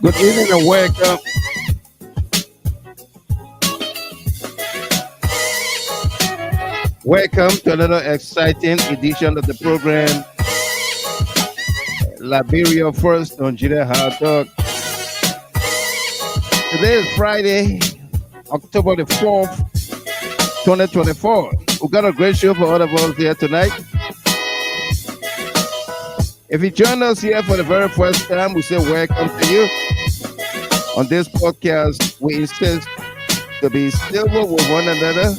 Good evening and welcome. Welcome to another exciting edition of the program, Liberia First Nigeria Hard Talk. Today is Friday, October the 4th, 2024. We got a great show for all of us here tonight. If you join us here for the very first time, we say welcome to you. On this podcast, we insist to be civil with one another.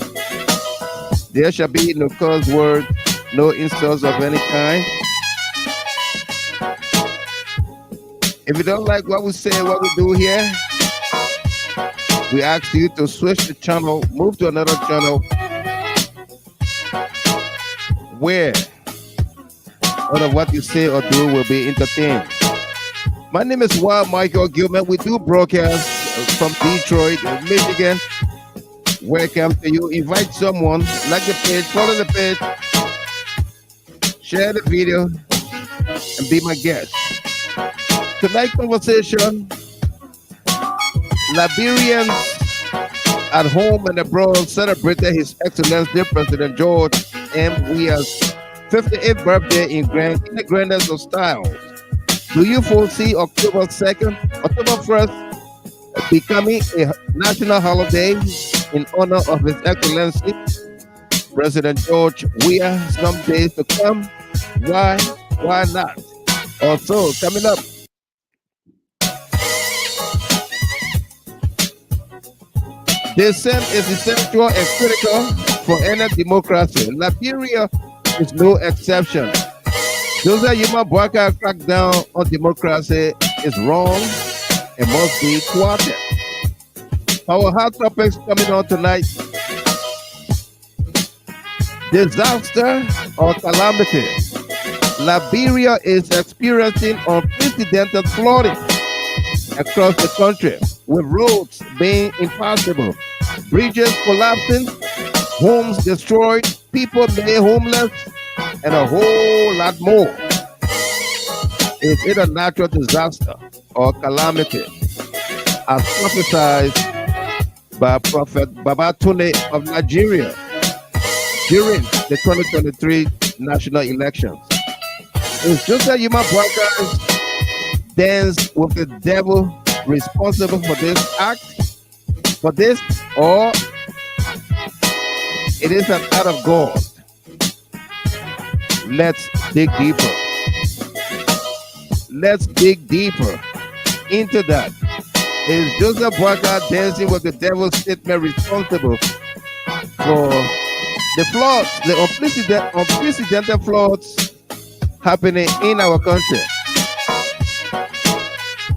There shall be no curse word, no insults of any kind. If you don't like what we say, what we do here, we ask you to switch the channel, move to another channel where all of what you say or do will be entertained. My name is Weah Michael Gilman. We do broadcast from Detroit, Michigan. Welcome to you. Invite someone, like the page, follow the page, share the video, and be my guest. Tonight's conversation, Liberians at home and abroad celebrated His Excellency President George M. Weah's 58th birthday in the Grandest of Styles. Do you foresee October 2nd, October 1st becoming a national holiday in honor of His Excellency President George Weah some days to come? Why not? Also, coming up, Dissent is essential and critical for any democracy. Liberia is no exception. Joseph Yuma Boakai crackdown on democracy is wrong and must be thwarted. Our hot topics coming on tonight: disaster or calamity. Liberia is experiencing unprecedented flooding across the country, with roads being impassable, bridges collapsing, homes destroyed, people made homeless, and a whole lot more. Is it a natural disaster or calamity, as prophesied by Prohet Barbatundi of Nigeria during the 2023 national elections? Is Joseph Yuma Boakai's dance with the devil responsible for this act, or it is an act of God? Let's dig deeper. Let's dig deeper into that. Is Joseph Boakai dancing with the devil's statement responsible for the floods, the unprecedented floods happening in our country?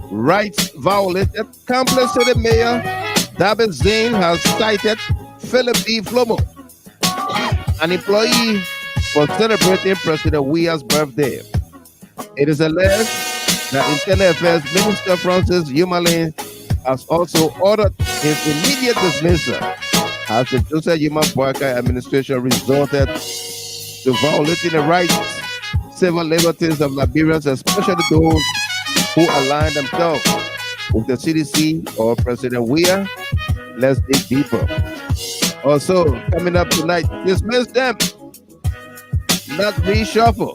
Rights violated. Kampala City Mayor David Zane has cited Philip B. Flomo, an employee, for celebrating President Weah's birthday. It is alleged that Internal Affairs Minister Francis Yumalin has also ordered his immediate dismissal, as the Joseph Yuma Boakai administration resorted to violating the rights, civil liberties of Liberians, especially those who align themselves with the CDC or President Weah. Let's dig deeper. Also, coming up tonight, dismiss them, not reshuffle.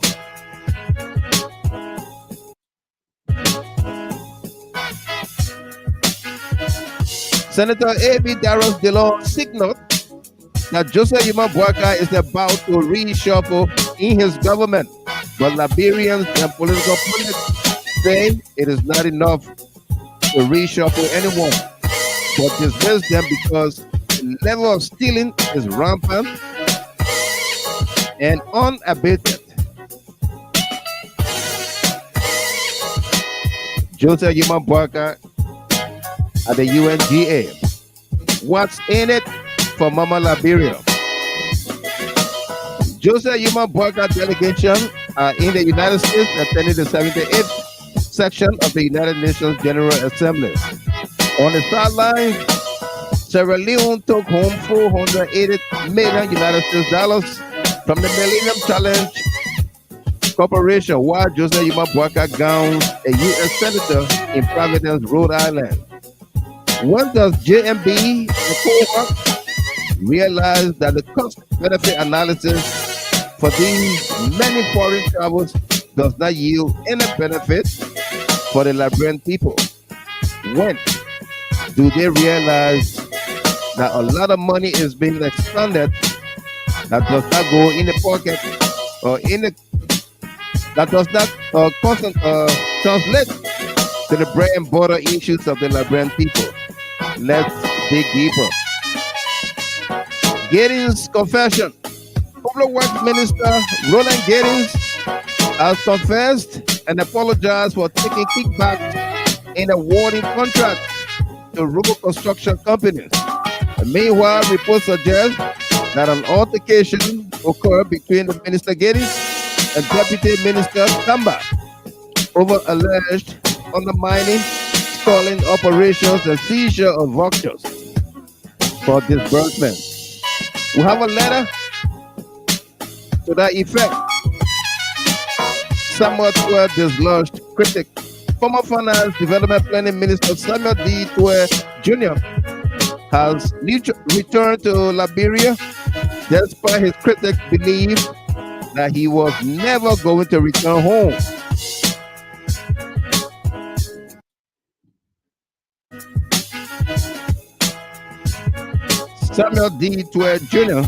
Senator A.B. Darrell DeLong signaled that Joseph Yuma Boakai is about to reshuffle in his government, but Liberians and political pundits say it is not enough to reshuffle anyone, but dismiss them because the level of stealing is rampant and unabated. Joseph Yuma Boakai at the UNGA. What's in it for Mama Liberia? Joseph Yuma Boakai delegation in the United States attending the 78th section of the United Nations General Assembly. On the sidelines, Sierra Leone took home $480 million United States dollars from the Millennium Challenge Corporation, while Joseph Yuma Boaka gowns a U.S. Senator in Providence, Rhode Island. When does JNB and cohort realize that the cost-benefit analysis for these many foreign travels does not yield any benefit for the Liberian people? When do they realize that a lot of money is being expended that does not go in the pocket or in the that does not translate to the bread and butter issues of the Liberian people? Let's dig deeper. Giddings' confession. Public Works Minister Roland Giddings has confessed and apologized for taking kickbacks in awarding contracts to road construction companies. Meanwhile, reports suggest that an altercation occurred between the Minister Giddings and Deputy Minister Kamba over alleged undermining, stalling operations and seizure of vouchers for disbursement. We have a letter to that effect. Somewhat were dislodged critic. Former Finance Development Planning Minister Samuel D. Twe Jr. has returned to Liberia despite his critics believe that he was never going to return home. Samuel D. Twe Jr.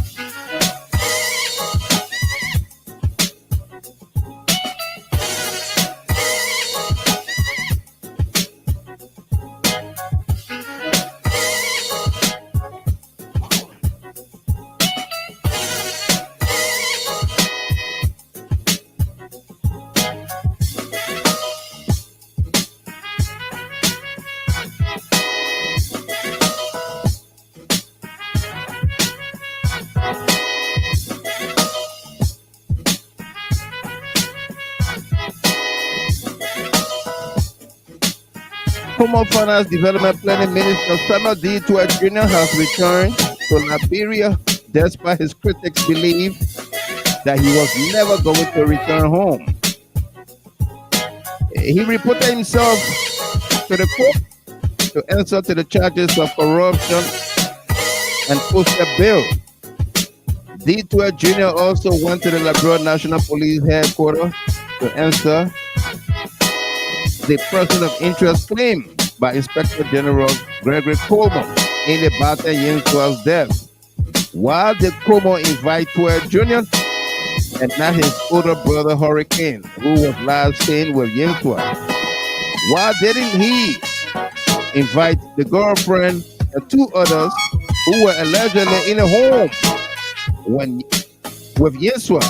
Former Finance Development Planning Minister Samuel D. Twe Jr. has returned to Liberia despite his critics' belief that he was never going to return home. He reported himself to the court to answer to the charges of corruption and posted bail. D. Twe Jr. also went to the Liberia National Police headquarters to answer the person of interest claim by Inspector General Gregory Coleman in the Bata Yenswa's death. Why did Coleman invite Twe Jr. and not his older brother Hurricane, who was last seen with Yenswa? Why didn't he invite the girlfriend and two others who were allegedly in a home with Yenswa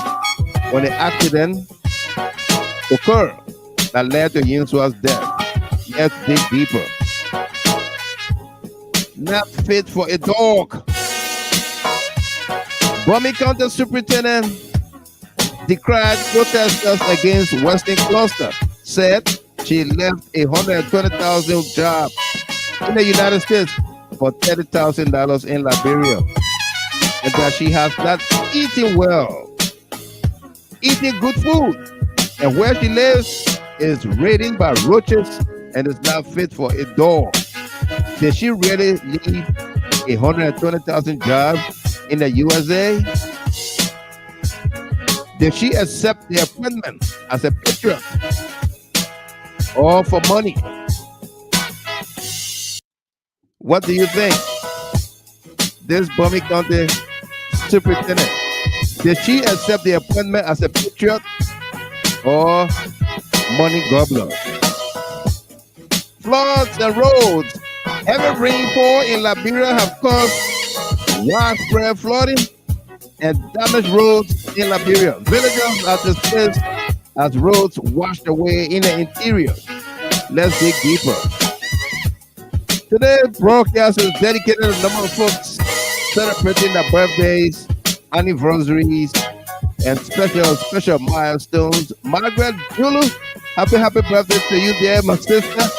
when the accident occurred that led to Yenswa's death? Let's dig deeper. Not fit for a dog. Bumi County Superintendent decried protesters against Western Cluster, said she left a 120,000 job in the United States for $30,000 in Liberia, and that she has not eaten well, eating good food, and where she lives is raided by roaches and is not fit for a dog. Did she really leave a 120,000 job in the USA? Did she accept the appointment as a patriot or for money? What do you think? This Bumi County Superintendent, did she accept the appointment as a patriot or money gobbler? Floods and roads. Heavy rainfall in Liberia have caused widespread flooding and damaged roads in Liberia. Villagers are displaced as roads washed away in the interior. Let's dig deeper. Today's broadcast is dedicated to a number of folks celebrating their birthdays, anniversaries, and special milestones. Margaret Julu, happy birthday to you there, my sister.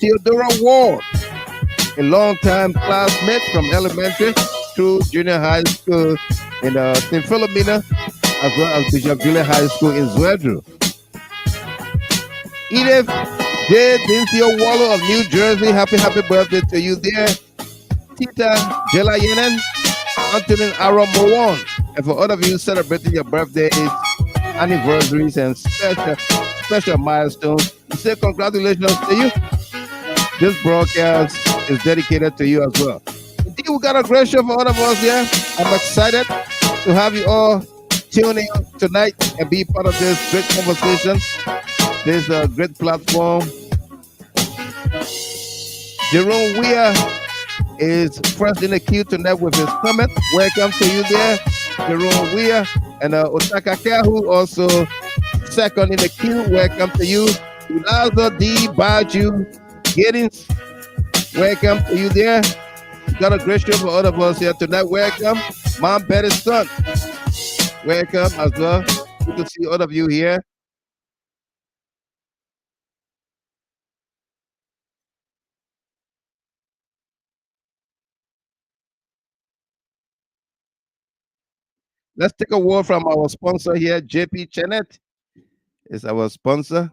Theodora Ward, a longtime classmate from elementary through junior high school in St. Philomena as well as Bishop Julian High School in Zwedru. Edith J. Dinthio Wallow of New Jersey, happy birthday to you there. Tita Jela Yenen, Antonin Aaron Mowan, and for all of you celebrating your birthdays, anniversaries, and special milestones, we say congratulations to you. This broadcast is dedicated to you as well. Indeed, we got a great show for all of us here. I'm excited to have you all tune in tonight and be part of this great conversation. This great platform. Jerome Weah is first in the queue tonight with his comment. Welcome to you there, Jerome Weah. And Otaka Kahu also second in the queue. Welcome to you. Ulazo D. Baju Giddings. Welcome to you there. We got a great show for all of us here tonight. Welcome. Mom Betty's son. Welcome as well. Good to see all of you here. Let's take a word from our sponsor here, JP Chenet is our sponsor.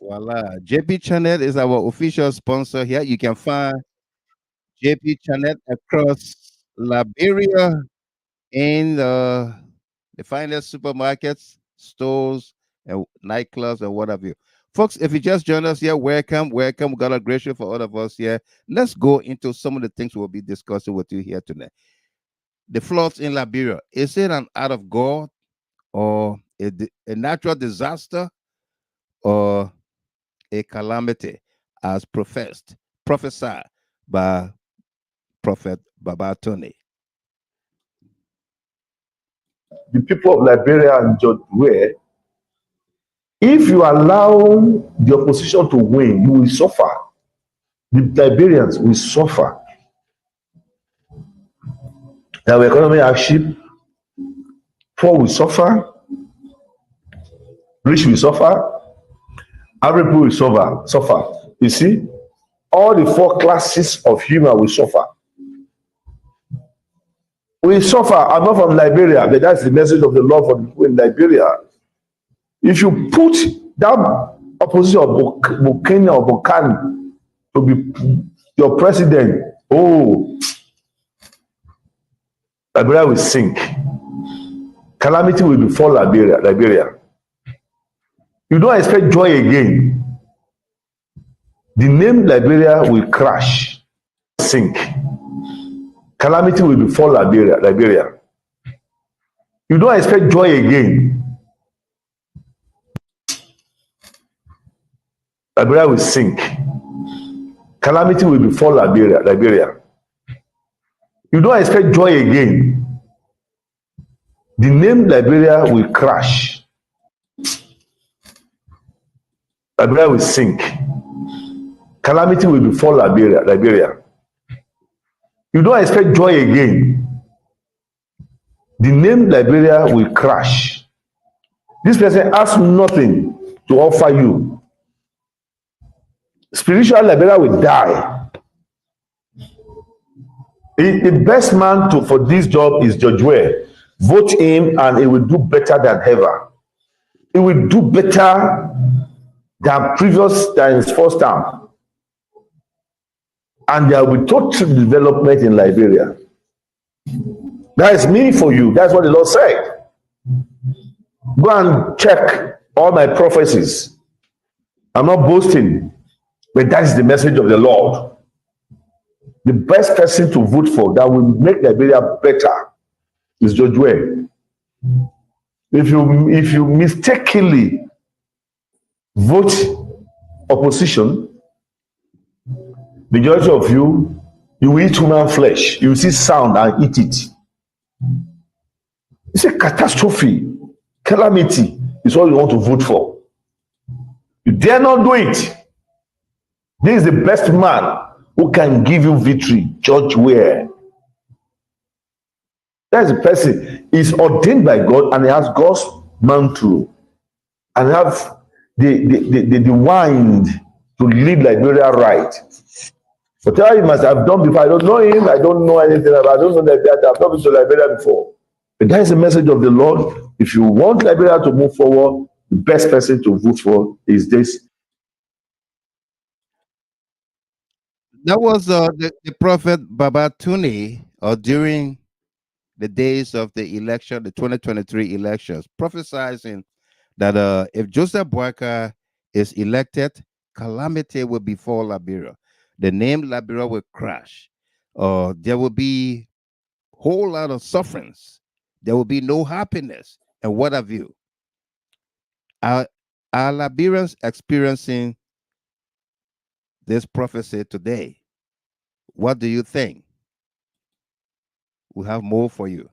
Voila. JP Channel is our official sponsor here. You can find JP Channel across Liberia in the finest supermarkets, stores, and nightclubs, and what have you. Folks, if you just joined us here, welcome. We got a great show for all of us here. Let's go into some of the things we'll be discussing with you here tonight. The floods in Liberia, is it an act of God or a natural disaster or a calamity as prophesied by Prophet Barbatundi? The people of Liberia and George Weah, if you allow the opposition to win, you will suffer. The Liberians will suffer. Our economy hardship, poor will suffer, rich will suffer, every people will suffer. You see, all the four classes of human will suffer. We suffer. I'm not from Liberia, but that's the message of the Lord for the people in Liberia. If you put that opposition of Bukini or Bukani to be your president, oh, Liberia will sink. Calamity will befall Liberia. You don't expect joy again. The name Liberia will crash, sink. Calamity will befall Liberia. You don't expect joy again. Liberia will sink. Calamity will befall Liberia. You don't expect joy again. The name Liberia will crash. Liberia will sink. Calamity will befall Liberia. You don't expect joy again. the name Liberia will crash. This person has nothing to offer you. Spiritual Liberia will die. The best man for this job is George Weah. Vote him and he will do better than ever. He will do better than his first term. And there will be total development in Liberia. That is me for you. That's what the Lord said. Go and check all my prophecies. I'm not boasting, but that is the message of the Lord. The best person to vote for that will make Liberia better is George Weah. If you mistakenly vote opposition, majority of you will eat human flesh. You will see sound and eat it. It's a catastrophe. Calamity is what you want to vote for. You dare not do it. This is the best man who can give you victory, George Weah. That is a person. He's ordained by God and he has God's mantle and have the wind to lead Liberia right. Whatever he must have done before, I don't know him, I don't know anything about, I don't know that I've not been to Liberia before. But that is the message of the Lord. If you want Liberia to move forward, the best person to vote for is this. That was the Prophet Barbatundi during the days of the election, the 2023 elections, prophesizing that if Joseph Boyka is elected, calamity will befall Liberia. The name Liberia will crash. There will be a whole lot of sufferings. There will be no happiness. And what have you? Are Liberians experiencing this prophecy today? What do you think? We have more for you.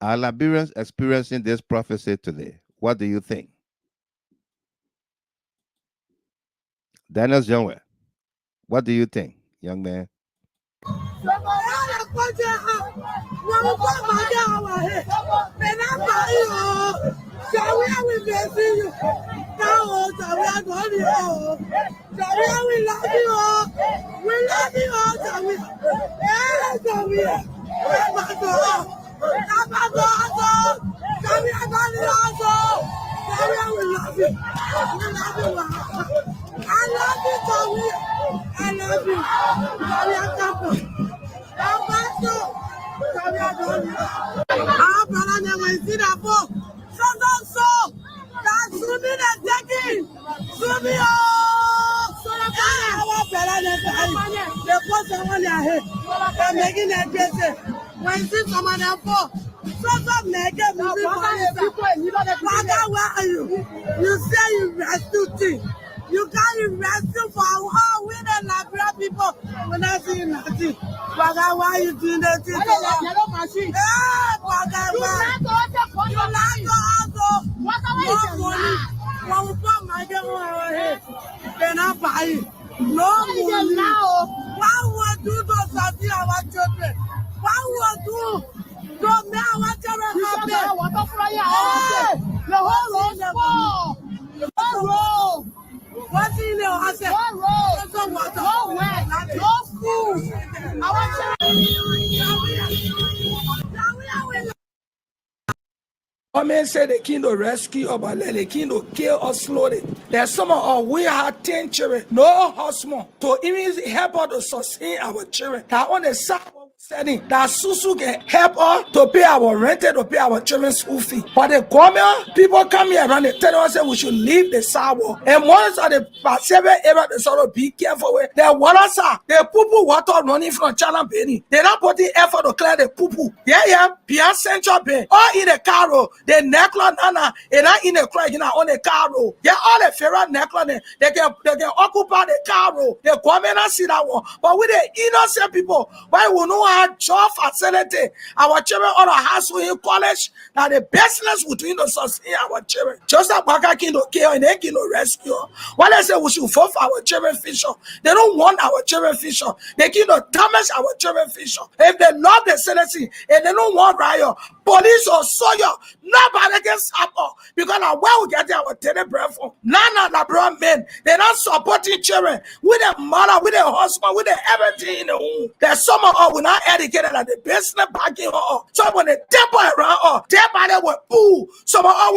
Are Liberians experiencing this prophecy today? What do you think? Daniel Jonwe, what do you think, young man? You say you rescue things. You can't rescue for all we the Liberia people. We're not seeing nothing. Baga, why are you doing that thing? Yeah, Baga, why? You like to also. No money. When we put my game on our head, they're not buying. No money. Why would do to study our children? Why would do to make our children happy? The whole road. The whole road. What's in there? I said, no way, no food. Men say the king to rescue or let the king to kill or slowly. There's some of we have 10 children, no husband to even help us to sustain our children. That on the side setting that Susu can help us to pay our rent, to pay our children's school fee. But the government people come here around and tell us that we should leave the sidewalk. And once of the seven area they sort of be careful with the water side, the poo water running from China Benny. They not put the effort to clear the poo. Yeah, beyond Central Bay or in the car road, the necklace nana, and not in the crack on the car road. Yeah, all the ferret necklace, they can occupy the car road. The government see that one. But with the innocent people, why we know have job facility. Our children on a high school in college. Now the business we're doing to sustain our children. Just like Baka King to care and they can rescue. While they say we should vote for our children future, they don't want our children future. They can damage our children future. If they love the citizen and they don't want riot, police or soldier, nobody can stop us. Because now where we get our daily bread from? None of the brown men, they're not supporting children with their mother, with their husband, with their everything in the womb. There's some of us we're not educated at the business backing us. So when they temper around us, their body will boo. Some of us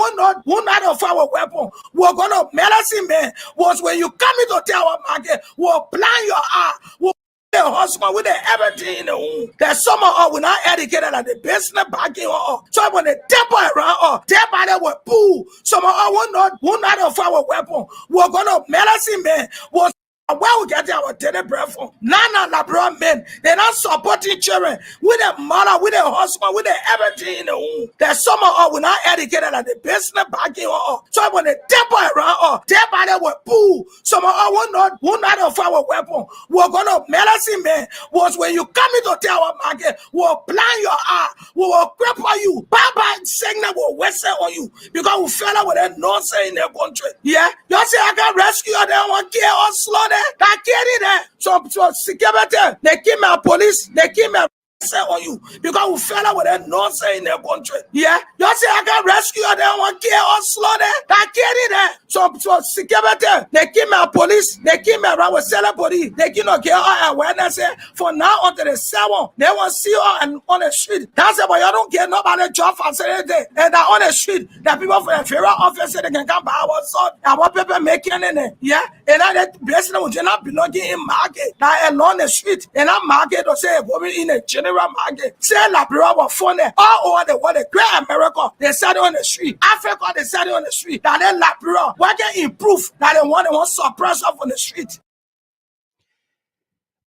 will not offer our weapon. We're gonna medicine man was when you come into our market, we'll blind your eye. We'll their husband with their everything in the womb. There's some of us we're not educated at the business backing us. So when they temper around us, their body will boo. Some of us will not offer our weapon. We're gonna medicine man was where we get our daily bread from. None of the brown men, they're not supporting children with their mother, with their husband, with their everything in the womb. There's some of us we're not educated at the business backing us. So when they temper around us, their body will boo. Some of us will not offer our weapon. We're gonna medicine man was when you come into our market, we'll blind your eye, we will cripple you. Bye signal will whistle on you because we fell out with that nonsense in their country. Yeah, you say I can rescue you, they want to kill or slow them. That carry there. So security, they keep my police, they keep my on you because we fell out with that nonsense in their country. Yeah, you say I can rescue you, they want to kill or slow them. That carry there. So security, they keep my police, they keep me around with celebrity, they keep not get our awareness for now until the 7. They want to see you on the street. That's it, but you don't get nobody job facility. And that on the street, that people from the federal office they can come by our son. And what people making in it. Yeah, and that business will not belonging in market. That along the street, and that market will say going in a general market. Say Liberia was funny all over the world. The great America, they started on the street. Africa, they started on the street. That then Liberia, why can improve that they want to suppress up on the street.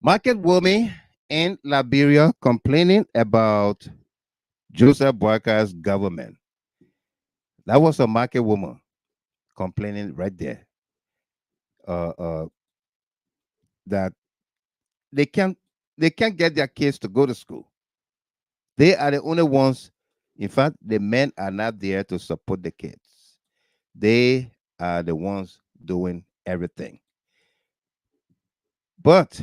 Market women in Liberia complaining about Joseph Boakar's government. That was a market woman complaining right there. That they can't get their kids to go to school. They are the only ones. In fact, the men are not there to support the kids. They are the ones doing everything. But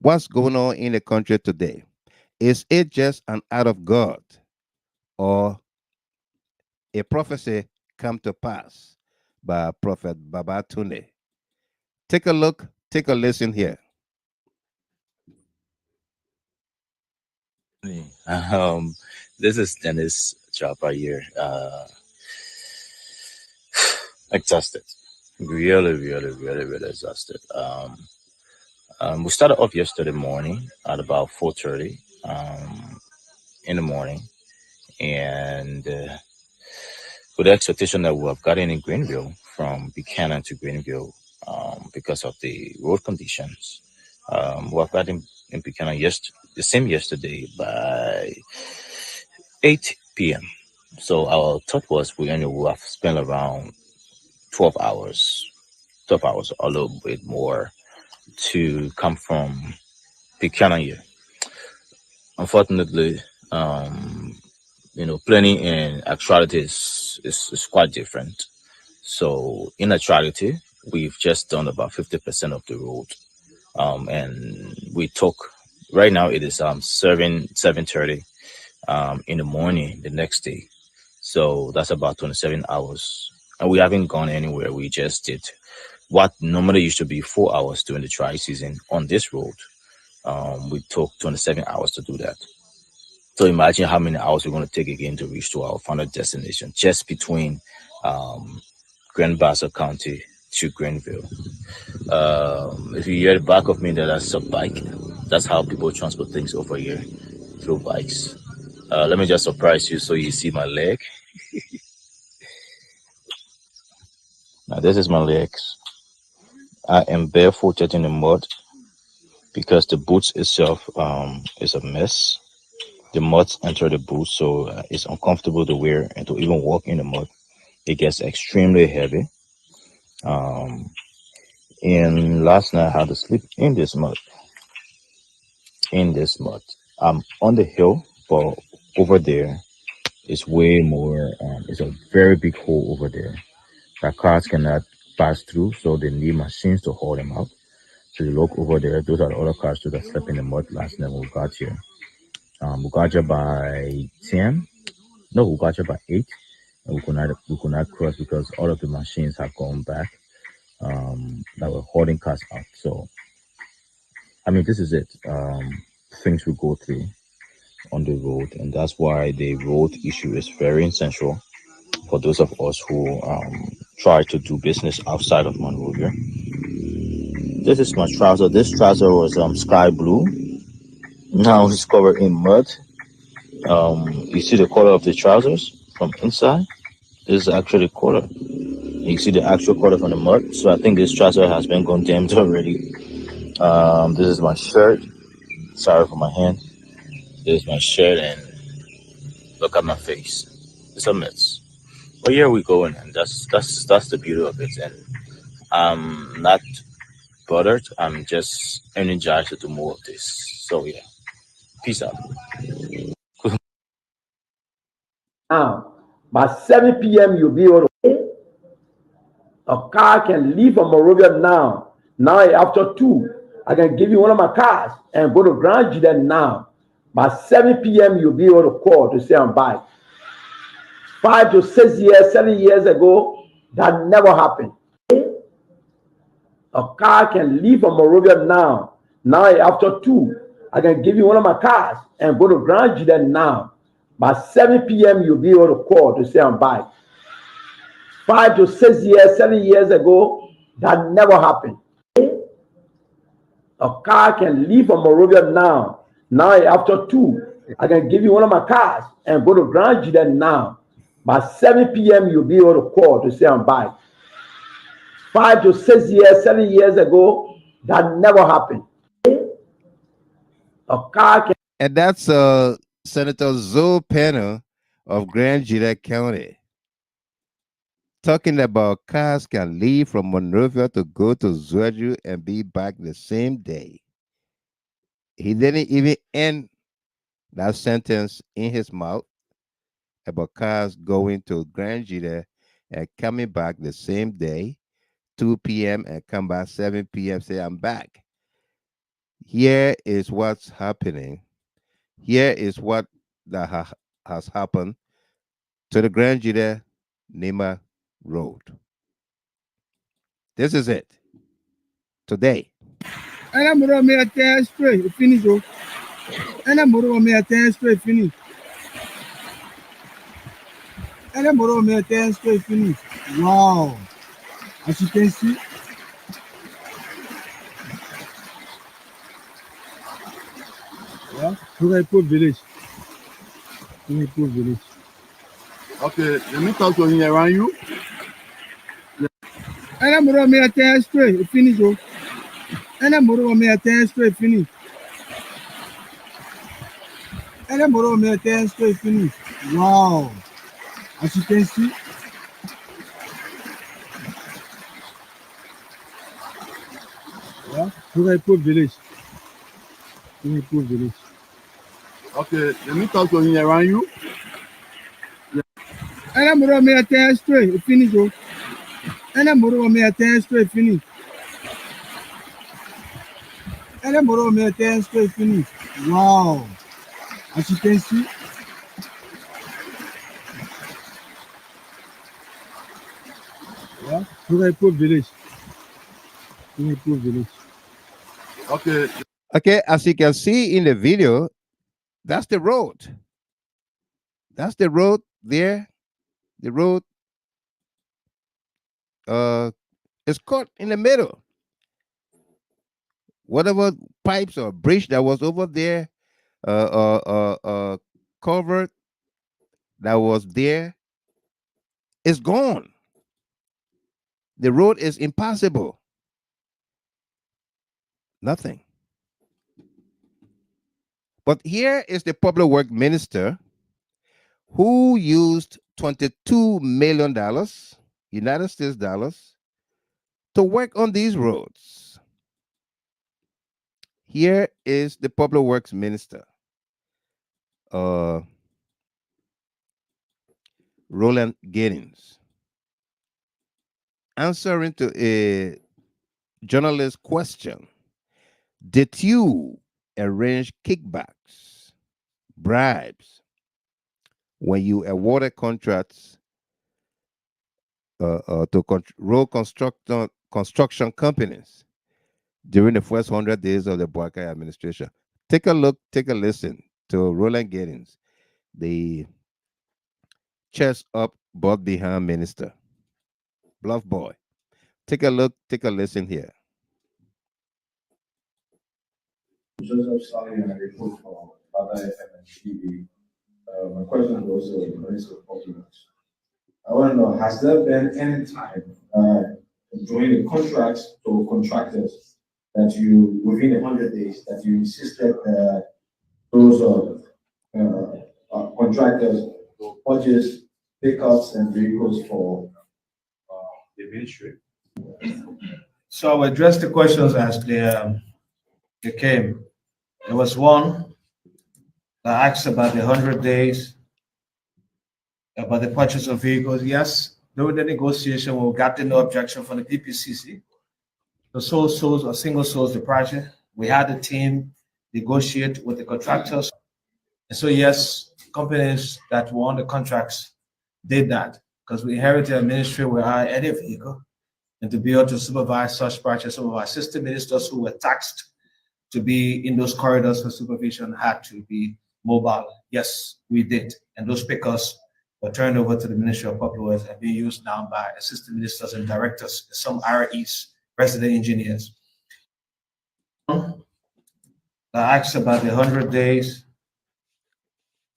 what's going on in the country today? Is it just an act of God or a prophecy come to pass by Prophet Barbatundi? Take a look, take a listen here. This is Dennis Chopper here. Exhausted. Really exhausted. We started off yesterday morning at about 4:30 in the morning, and with the expectation that we have gotten in Greenville from Buchanan to Greenville because of the road conditions. We have gotten in Buchanan the same yesterday by 8 p.m. So our thought was we only will have spent around 12 hours, a little bit more to come from Buchanan here. Unfortunately, planning and actuality is quite different. So in actuality, we've just done about 50% of the road. And we took, right now it is 7:30 in the morning the next day. So that's about 27 hours. And we haven't gone anywhere. We just did what normally used to be 4 hours during the dry season on this road. We took 27 hours to do that. So imagine how many hours we're going to take again to reach to our final destination, just between Grand Bassa County to Greenville. If you hear the back of me, that's a bike. That's how people transport things over here, through bikes. Let me just surprise you so you see my leg. Now this is my legs. I am barefooted in the mud because the boots itself is a mess. The mud enter the boots, so it's uncomfortable to wear and to even walk in the mud. It gets extremely heavy. And last night I had to sleep in this mud. in this mud. I'm on the hill, but over there is way more. It's a very big hole over there that cars cannot pass through, so they need machines to haul them out. So you look over there; those are the other cars too that slept in the mud last night when we got here. We got here by 10. No, we got here by 8, and we could not cross because all of the machines have gone back. That were hauling cars out. So I mean, this is it. Things we go through on the road, and that's why the road issue is very essential for those of us who try to do business outside of Monrovia. This is my trouser. This trouser was sky blue. Now it's covered in mud. You see the color of the trousers from inside. This is actually the color. You see the actual color from the mud. So I think this trouser has been condemned already. This is my shirt. Sorry for my hand. This is my shirt, and look at my face. It's a mess. But here we go, and that's the beauty of it. And I'm not bothered. I'm just energized to do more of this. So yeah, peace out. Now, by 7 p.m., you'll be able to. A car can leave from Monrovia now. Now, after 2, I can give you one of my cars and go to Grand GHT now. By 7 p.m., you'll be able to call to say I'm back. 5 to 6 years, 7 years ago, that never happened. A car can leave from Monrovia now. Now, after 2, I can give you one of my cars and go to Grand GHT now. By 7 p.m., you'll be able to call to say I'm back. 5 to 6 years, 7 years ago, that never happened. A car can leave from Monrovia now. Now, after 2, I can give you one of my cars and go to Grand GHT now. By 7 p.m., you'll be able to call to say I'm back. 5 to 6 years, 7 years ago, that never happened. A car can. And that's Senator Zoe Penner of Grand GHT County talking about cars can leave from Monrovia to go to Zwedru and be back the same day. He didn't even end that sentence in his mouth about cars going to Grand GHT and coming back the same day, 2 p.m., and come back 7 p.m., say, I'm back. Here is what's happening. Here is what that has happened to the Grand GHT Nima Road. This is it. Today. And I'm going to tell straight, finish. And I'm going to tell straight, finish. And I'm going to tell straight, finish. Wow. As you can see, yeah, Prohet village. Prohet village. Okay, let me talk to him around you. And I'm going to tell straight, finish. And I'm going to tell straight, finish. And I'm going to tell straight, finish. Wow. As you can see, yeah, Prohet village. Prohet village. Okay, let me talk to him around you. And I'm going to tell straight, finish. And I'm going to tell straight, finish. And I'm going to tell straight, finish. Wow. As you can see, yeah, Prohet village. Prohet village. Okay. Okay, as you can see in the video, that's the road. That's the road there. The road is caught in the middle. Whatever pipes or bridge that was over there, covered that was there, is gone. The road is impassable. Nothing. But here is the public work minister who used $22 million, United States dollars, to work on these roads. Here is the Public Works Minister, Roland Giddings, answering to a journalist question. Did you arrange kickbacks, bribes, when you awarded contracts to road construction companies during the first 100 days of the Boakai administration? Take a look, take a listen to Roland Giddings, the chest up, butt behind minister, bluff boy. Take a look, take a listen here. Joseph Stalin and I report for other FM and TV. My question was also in the of documents. I want to know, has there been any time during the contracts to contractors that you, within 100 days, that you insisted those contractors to purchase pickups and vehicles for the ministry? So I'll address the questions as they came. There was one that asked about the 100 days, about the purchase of vehicles. Yes, during the negotiation, we got no objection from the PPCC. The sole source or single source the project. We had the team negotiate with the contractors. And so, yes, companies that won the contracts did that because we inherited a ministry where I had a vehicle, and to be able to supervise such projects, some of our assistant ministers who were taxed to be in those corridors for supervision had to be mobile. Yes, we did. And those pickers were turned over to the Ministry of Public Works and being used now by assistant ministers and directors, some REs, resident engineers. That asked about the 100 days,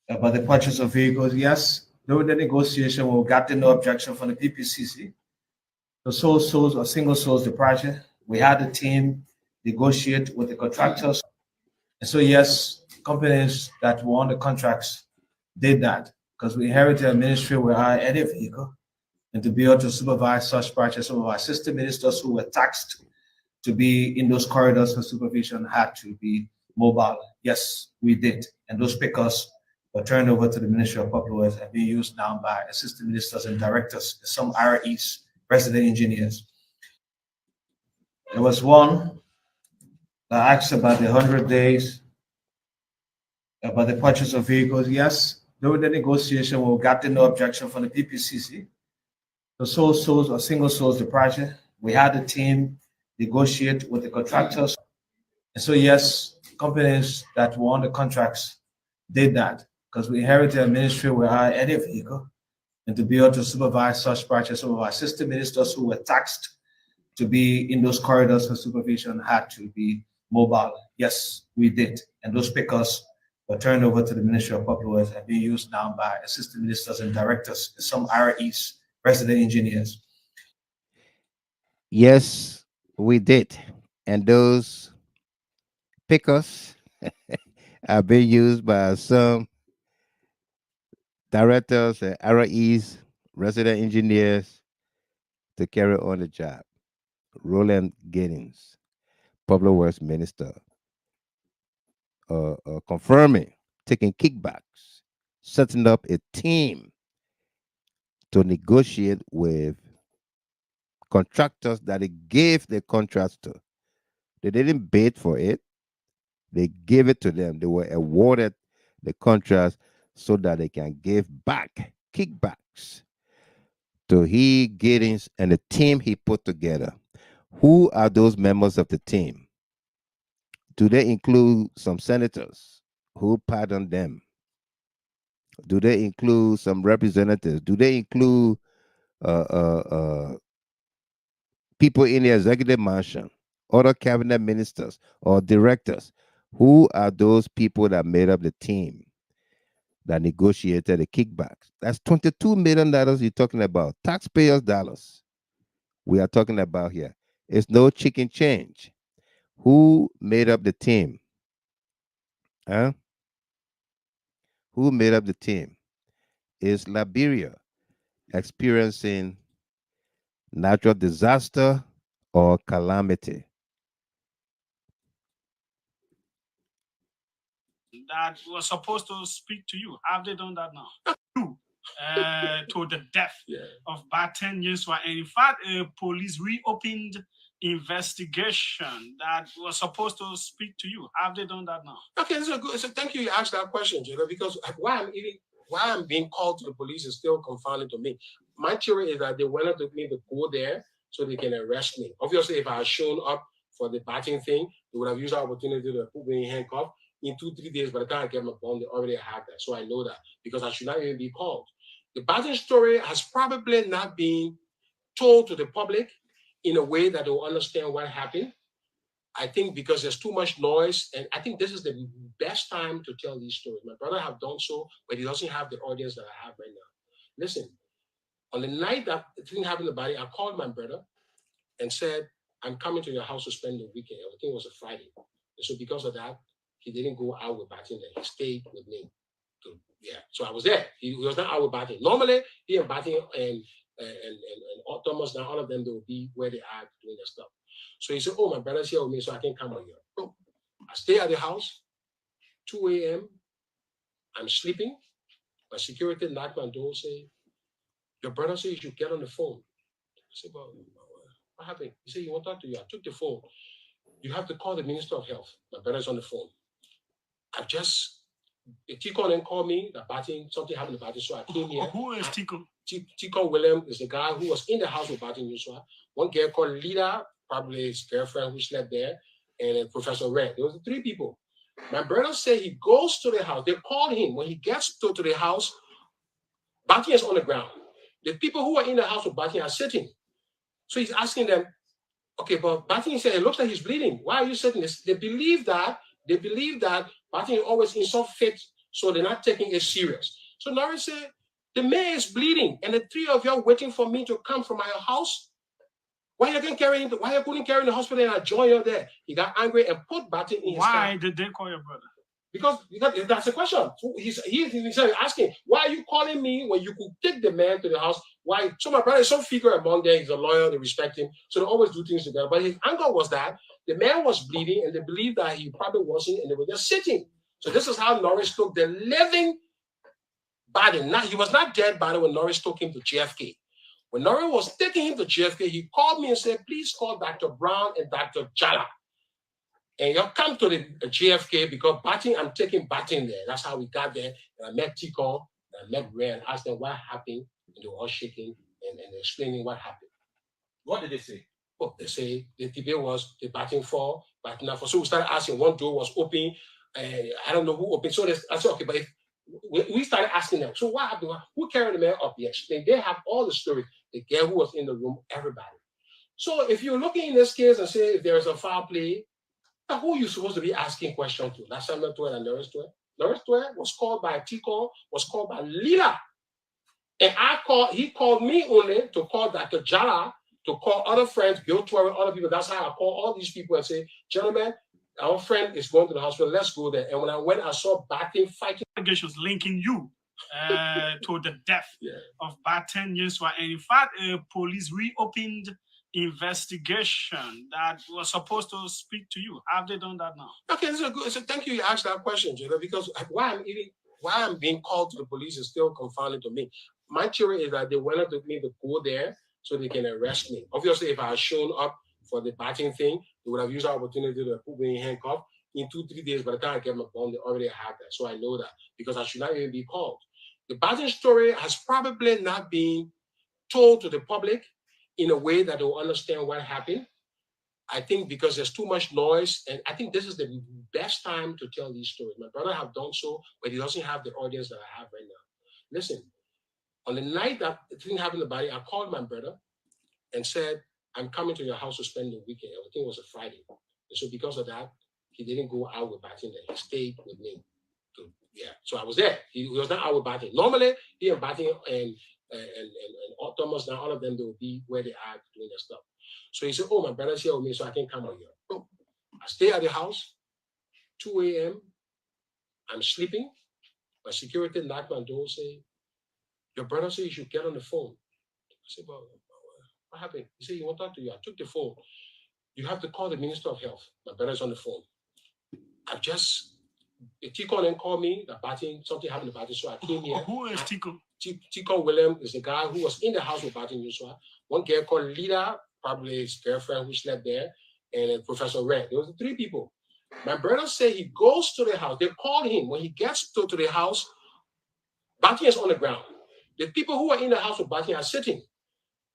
about the purchase of vehicles. Yes, during the negotiation, we got no objection from the PPCC. The sole source or single source the project. We had the team negotiate with the contractors. And so, yes, companies that won the contracts did that because we inherited a ministry where I had a vehicle, and to be able to supervise such projects, some of our assistant ministers who were taxed to be in those corridors for supervision had to be mobile. Yes, we did. And those pickers were turned over to the Ministry of Public Works and being used now by assistant ministers and directors, some REs, resident engineers. There was one that asked about the 100 days, about the purchase of vehicles. Yes, during the negotiation, we got no objection from the PPCC. The sole source or single source the project. We had the team negotiate with the contractors. And so, yes, companies that won the contracts did that because we inherited a ministry where I had a vehicle, and to be able to supervise such projects, some of our assistant ministers who were taxed to be in those corridors for supervision had to be mobile. Yes, we did. And those pickers were turned over to the Ministry of Public Works and being used now by assistant ministers and directors, some REs, resident engineers. Yes, we did. And those pickers are being used by some directors and REs, resident engineers, to carry on the job. Roland Giddings, Public Works Minister, confirming taking kickbacks, setting up a team to negotiate with contractors that they gave the contracts to. They didn't bid for it. They gave it to them. They were awarded the contracts so that they can give back kickbacks to he, Giddings, and the team he put together. Who are those members of the team? Do they include some senators who pardoned them? Do they include some representatives? Do they include people in the executive mansion, other cabinet ministers or directors? Who are those people that made up the team that negotiated the kickbacks? That's $22 million you're talking about, taxpayers' dollars. We are talking about here. It's no chicken change. Who made up the team? Huh? Who made up the team? Is Liberia experiencing natural disaster or calamity? that was supposed to speak to you. Have they done that now? You, to the death of Baten Yuswa. And in fact, police reopened investigation that was supposed to speak to you. Have they done that now? Okay, this is good. So thank you asked that question, because why I'm being called to the police is still confounding to me. My theory is that they wanted me to go there so they can arrest me. Obviously, if I had shown up for the batting thing, they would have used the opportunity to put me in handcuffs. In 2-3 days, by the time I get my bond, they already have that. So I know that because I should not even be called. The batting story has probably not been told to the public in a way that they will understand what happened. I think because there's too much noise, and I think this is the best time to tell these stories. My brother have done so, but he doesn't have the audience that I have right now. Listen, on the night that the thing happened to Body, I called my brother and said, I'm coming to your house to spend the weekend. I think it was a Friday. And so because of that, he didn't go out with Batin there. He stayed with me. So I was there. He was not out with Batin. Normally, he and Batin and Thomas, now all of them, they will be where they are doing their stuff. So he said, oh, my brother's here with me, so I can come over here. So I stay at the house, 2 a.m. I'm sleeping. My security knocked my door, say, your brother said you should get on the phone. I said, well, what happened? He said, he won't talk to you. I took the phone. You have to call the Minister of Health. My brother's on the phone. Tico then called me that something happened to Batin, so I came here. Who is Tico? Tico William is the guy who was in the house with Batin Yuswa. One girl called Lida, probably his girlfriend who slept there, and Professor Red. There was 3 people. My brother said he goes to the house. They called him. When he gets to the house, Batin is on the ground. The people who are in the house with Batin are sitting. So he's asking them, okay, but Batin said, it looks like he's bleeding. Why are you sitting? They believe that Batin is always in some fit, so they're not taking it serious. So Norris said, the man is bleeding, and the 3 of you are waiting for me to come from my house. Why you couldn't carry him to the hospital and I join you there? He got angry and put Batin in his car. Why did they call your brother? Because that's the question. So he's asking, why are you calling me when you could take the man to the house? Why? So my brother is some figure among them. He's a lawyer. They respect him. So they always do things together. But his anger was that the man was bleeding and they believed that he probably wasn't, and they were just sitting. So this is how Norris took the living body. He was not dead body when Norris took him to JFK. When Norris was taking him to JFK, he called me and said, please call Dr. Brown and Dr. Jala. And you'll come to the JFK because I'm taking Batin there. That's how we got there. And I met Tico, and I met Ray and asked them what happened. And they were all shaking and explaining what happened. What did they say? Oh, they say the debate was the Batin for, Batin not for. So we started asking, one door was open. I don't know who opened. So I said, okay, but if we started asking them, so what happened? Who carried the man up? They have all the stories. The girl who was in the room, everybody. So if you're looking in this case and say if there's a foul play, who are you supposed to be asking questions to? That's Samuel Thwarted and Norris Thwarted. Norris Thwarted was called by Tico, was called by Lila. And he called me only to call Dr. Jala, to call other friends, Bill Thwarted, other people. That's how I call all these people and say, gentlemen, our friend is going to the hospital. Let's go there. And when I went, I saw Batin fighting. Allegations linking you to the death of Batin Yuswa. And in fact, police reopened investigation that was supposed to speak to you. Have they done that now? Okay, this is good. So thank you asked that question, because why I'm being called to the police is still confounding to me. My theory is that they wanted me to go there so they can arrest me. Obviously, if I had shown up for the batting thing, they would have used the opportunity to put me in handcuffs. In 2-3 days, by the time I get my bond, they already have that. So I know that because I should not even be called. The batting story has probably not been told to the public in a way that they will understand what happened. I think because there's too much noise, and I think this is the best time to tell these stories. My brother have done so, but he doesn't have the audience that I have right now. Listen, on the night that the thing happened to Body, I called my brother and said, I'm coming to your house to spend the weekend. I think it was a Friday. And so because of that, he didn't go out with Batin there. He stayed with me. So I was there. He was not out with Batin. Normally, he and Batin and Thomas, now all of them, they will be where they are doing their stuff. So he said, oh, my brother's here with me, so I can come over here. So I stay at the house, 2 a.m. I'm sleeping. My security knocked my door, say, your brother said you should get on the phone. I said, well, what happened? He said, he won't talk to you. I took the phone. You have to call the Minister of Health. My brother's on the phone. Tico then called me that something happened to Batin, so I came here. Who is Tico? Tico William is the guy who was in the house with Batin Yusua. One girl called Lida, probably his girlfriend who slept there, and then Professor Red. There was 3 people. My brother said he goes to the house. They called him. When he gets to the house, Batin is on the ground. The people who are in the house with Batin are sitting.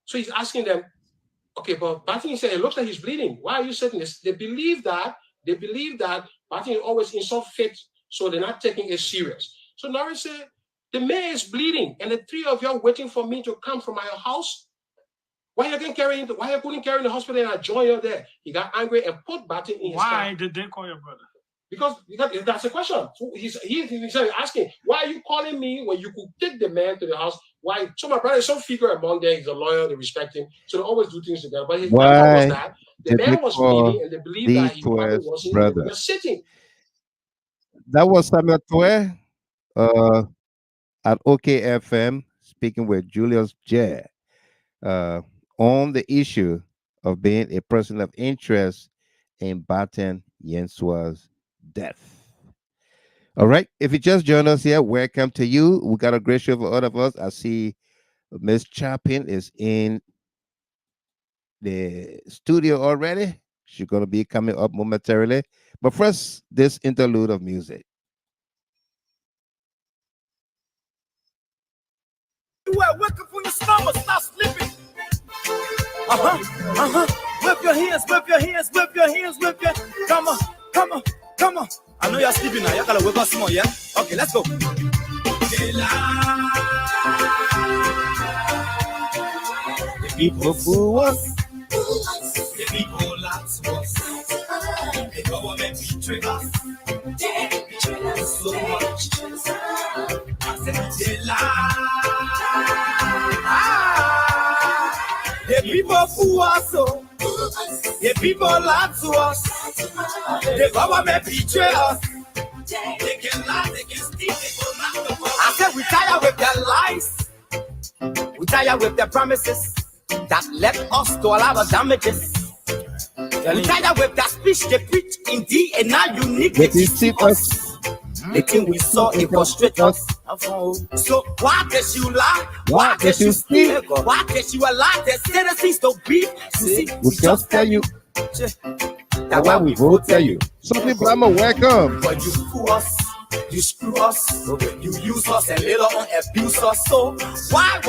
So he's asking them, okay, but Batin said, it looks like he's bleeding. Why are you sitting this? They believe that Batin is always in some fit, so they're not taking it serious. So Nari said, the man is bleeding, and the 3 of you are waiting for me to come from my house. Why you couldn't carry him in the hospital and I join you there? He got angry and put Batin in his car. Why did they call your brother? Because that's the question. So he's asking, why are you calling me when you could take the man to the house? Why? So my brother is some figure among them. He's a lawyer. They respect him. So they always do things together. But his answer was that the man was bleeding and they believe that he probably wasn't sitting. That was Samuel Twe at OKFM speaking with Julius J on the issue of being a person of interest in Batin Yensua's death. All right. If you just joined us here, welcome to you. We got a great show for all of us. I see Miss Chapin is in the studio already. She's going to be coming up momentarily. But first, this interlude of music. You are working from your stomach, stop slipping. Whip your hands, whip your hands, whip your hands, whip your. Come on, come on, come on. I know you're sleeping now. You gotta whip us more, yeah? Okay, let's go. The people fool us. The people lie to us. The government betray us. They betray us so much. I said they lie. The people fool us so. The people lie to us. The government betray us. They can lie, they can steal, they can not. I said we tired with their lies. We tired with their promises that led us to a lot of damages. We tired with their speech they preach in DNA unique. They deceive us. The thing we saw, it frustrates us. So why did you lie? Why did you steal? Why did you allow the citizens to beat? See, we just tell you. That's why we vote tell you. Sophie Blama, welcome. But you fool us, you screw us, you use us and later on abuse us. So why?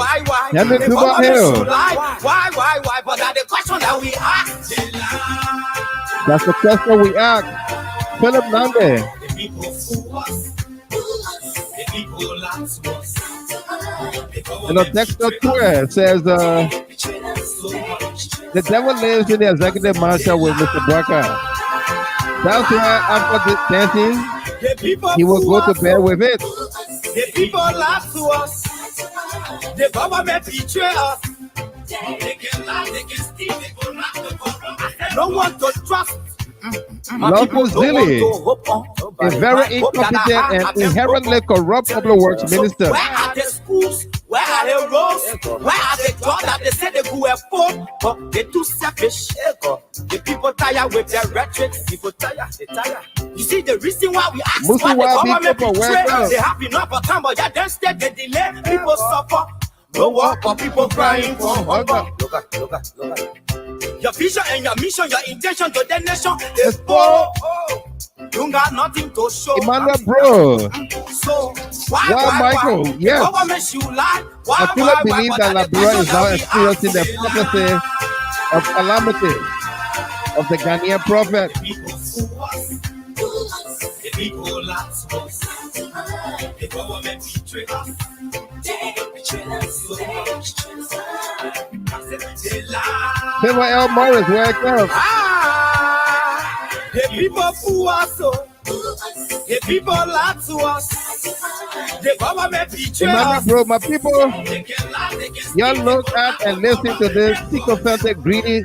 Let me do my hair. Why? But that's the question that we ask. That's the question we ask. Philip Nande. The people fool us. The people lie to us. You know, Dexter Twe says the devil lives in the executive mansion with Mr. Barker. That's why after the dancing, he will go to bed with it. The people lie to us. The government betray us. They can lie, they can steal, they can not the government. No one to trust. Local Zilly, a very incompetent and inherently corrupt public works minister. Where are the schools? Where are the roads? Where are the jobs that they say they could afford? But they're too selfish. The people tired with their rhetoric. People tired, they tired. You see the reason why we ask why the government betray. They have enough of time, but yeah, then instead they delay. People suffer. No work for people crying for hunger. Look at. Your vision and your mission, your intention to the nation is poor. You got nothing to show. Emmanuel, bro. So why Michael? Yes. I fully believe that Liberia is now experiencing the prophecy of calamity of the Ghanaian prophet. The people lie to us. The government betray us. They betray us. Favor L. Morris, welcome. The people fool us so. The people lie to us. The government betray us. Bro, my people, y'all look at and listen to this sycophantic, greedy,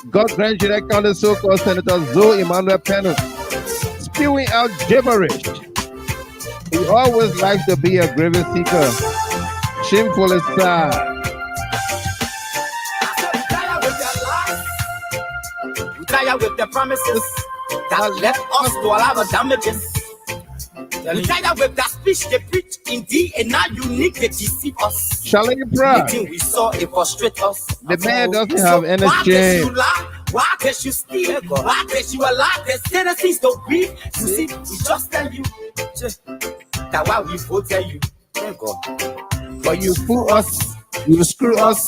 God-grant United County so-called Senator Zoe Emmanuel Pennant spewing out gibberish. He always likes to be a grievance seeker. Shameful is sad. We tired with the promises that led us to a lot of damages. We tired with that speech they preach indeed, and now you need to deceive us. Charlie Brown. Anything we saw, it frustrate us. The man doesn't So have why energy. does you lie? Why does you steal? Why does you allow the citizens to breathe? You see, we just tell you that why we vote tell you. But you fool us, you screw us.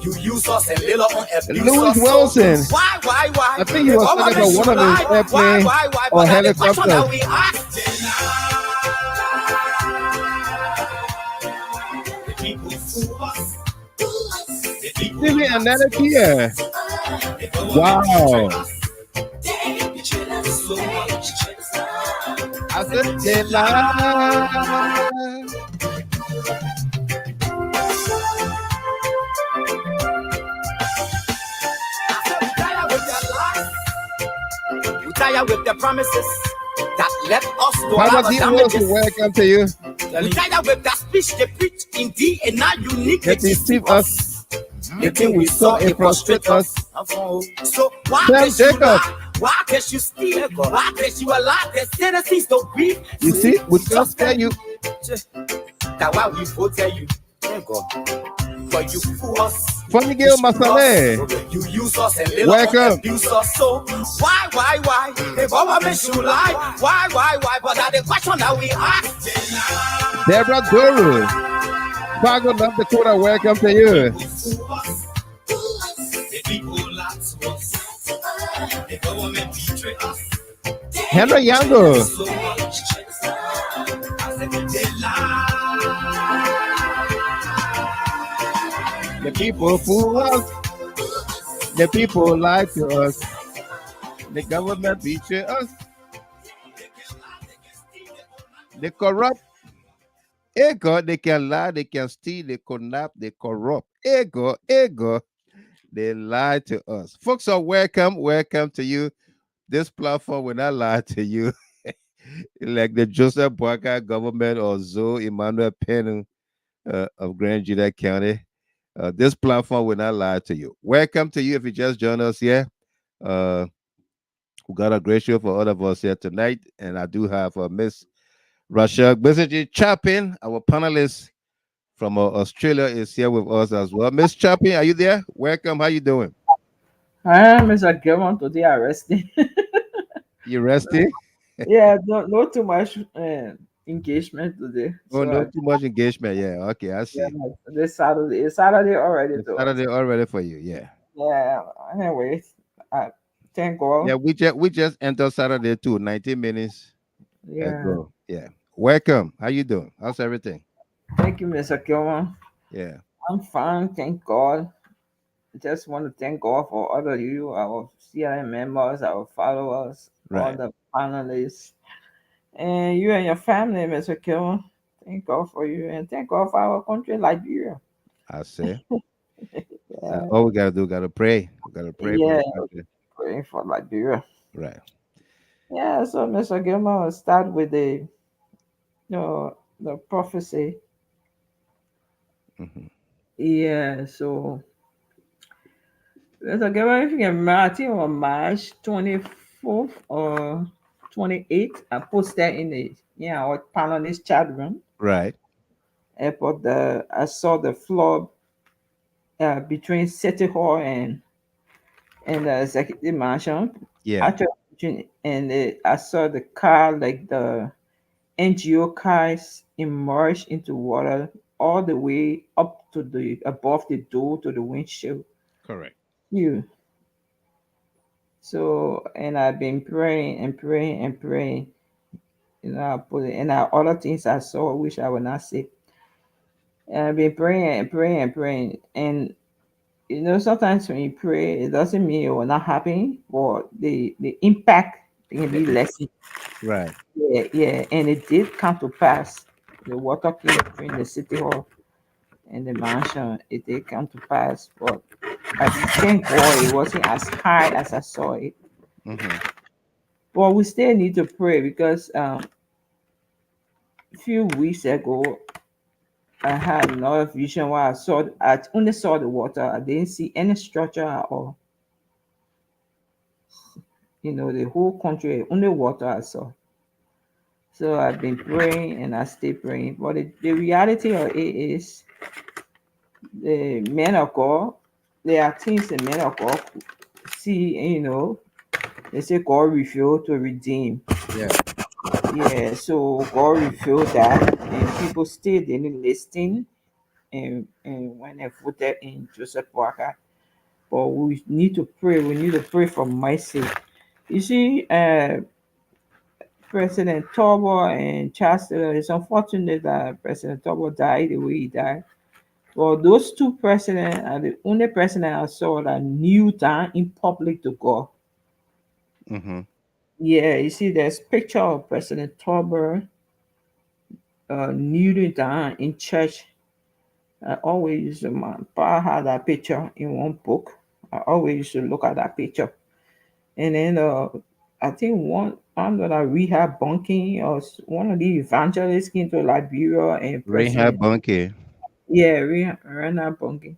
You use us and little on abuse Louis us. Wilson. Why? I think he was talking about one of his airplane or helicopters. We ask the people fool us. Stevie and Nana Kia. Wow. I said they lie. Tired with the promises that let us know Baba D. Wilson, welcome to you. We tired with that speech they preach indeed, and now you need to They deceive us. The thing we saw, it frustrate us. So why does you lie? Why does you steal? Why does you allow the citizens to breathe? You see, we just tell you that why we vote tell you. But you fool us. Funny girl Masale. You use us and little welcome. Abuse us. So why? The government should lie. Why? But that's the question that we ask. Deborah Duru. Fargo, North Dakota, welcome to you. The people lie to us. The government betray us. Henry Yango. The people fool us. The people lie to us. The government betray us. They corrupt. Hey God, they can lie, they can steal, they kidnap, they corrupt. Hey God, they lie to us. Folks are welcome to you. This platform will not lie to you. Like the Joseph Boyka government or Zoe Emmanuel Penn of Grand Judah County. This platform will not lie to you. Welcome to you if you just joined us here. We got a great show for all of us here tonight. And I do have Miss Rashad basically Chapin, our panelist from Australia, is here with us as well. Miss Chapin, are you there? Welcome. How you doing? Hi, Mr. Gilman. Today I'm resting. You resting? Yeah, not too much engagement today. Oh, so not too much engagement. Yeah, okay, I see. Yeah, this Saturday. It's Saturday already. It's Saturday already for you. Yeah. Yeah. Anyway, thank God. Yeah, we just entered Saturday too. 19 minutes. Yeah. Yeah. Welcome. How you doing? How's everything? Thank you, Mr. Gilman. Yeah. I'm fine. Thank God. I just want to thank God for all of you, our CIM members, our followers, all the panelists, and you and your family, Mr. Gilman. Thank God for you, and thank God for our country, Liberia. I say. All we gotta do, gotta pray. We gotta pray for the country. Praying for Liberia. Right. Yeah. So, Mr. Gilman, will start with the prophecy. Mm-hmm. Yeah. So, Mr. Gilman, if you can remember, I think on March 24th or 28th, I posted in the our panelist chat room. Right. About I saw the floor between City Hall and the executive mansion. Yeah. Actually, and I saw the car, like the NGO cars, emerge into water all the way up to the above the door to the windshield. Correct. You. So, and I've been praying and praying and praying. I put it, and other things I saw, which I will not say. And I've been praying and praying and praying. And sometimes when you pray, it doesn't mean it will not happen, but the impact can be less. Right. Yeah. And it did come to pass. The water came between the City Hall and the mansion. It did come to pass, but I thank God it wasn't as high as I saw it. Mm-hmm. But we still need to pray because a few weeks ago, I had another vision where I only saw the water. I didn't see any structure at all. The whole country, only water I saw. So I've been praying and I stay praying. But the reality of it is the men of God, there are things the men of God see, they say God refused to redeem. Yeah. Yeah, so God revealed that, and people still didn't listen. And when they voted in Joseph Walker, but we need to pray. We need to pray for mercy. You see, President Tobo and Chancellor, it's unfortunate that President Tobo died the way he died. Well, those two presidents are the only president I saw that knew down in public to God. Mm-hmm. Yeah, you see, there's picture of President Tobo kneeling down in church. I always used to, my pa had that picture in one book. I always used to look at that picture. And then I think one under that rehab bunking or one of the evangelists came to Liberia and Reinhard President, Bunke. yeah, rehab bunking.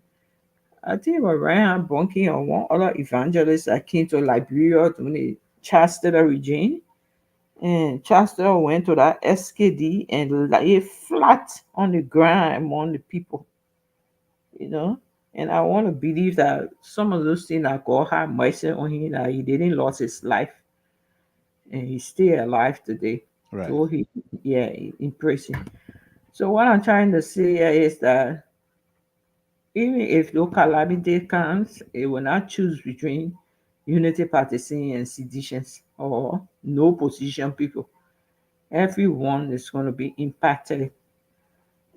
I think it was rehab bunking or one other evangelist that came to Liberia during the Chancellor regime. And Chancellor went to that SKD and lay flat on the ground among the people, you know. And I want to believe that some of those things that God had mercy on him, that he didn't lose his life and he's still alive today. Right. So he, yeah, in prison. So what I'm trying to say here is that even if no calamity comes, it will not choose between unity partisan and seditions or no position people. Everyone is going to be impacted,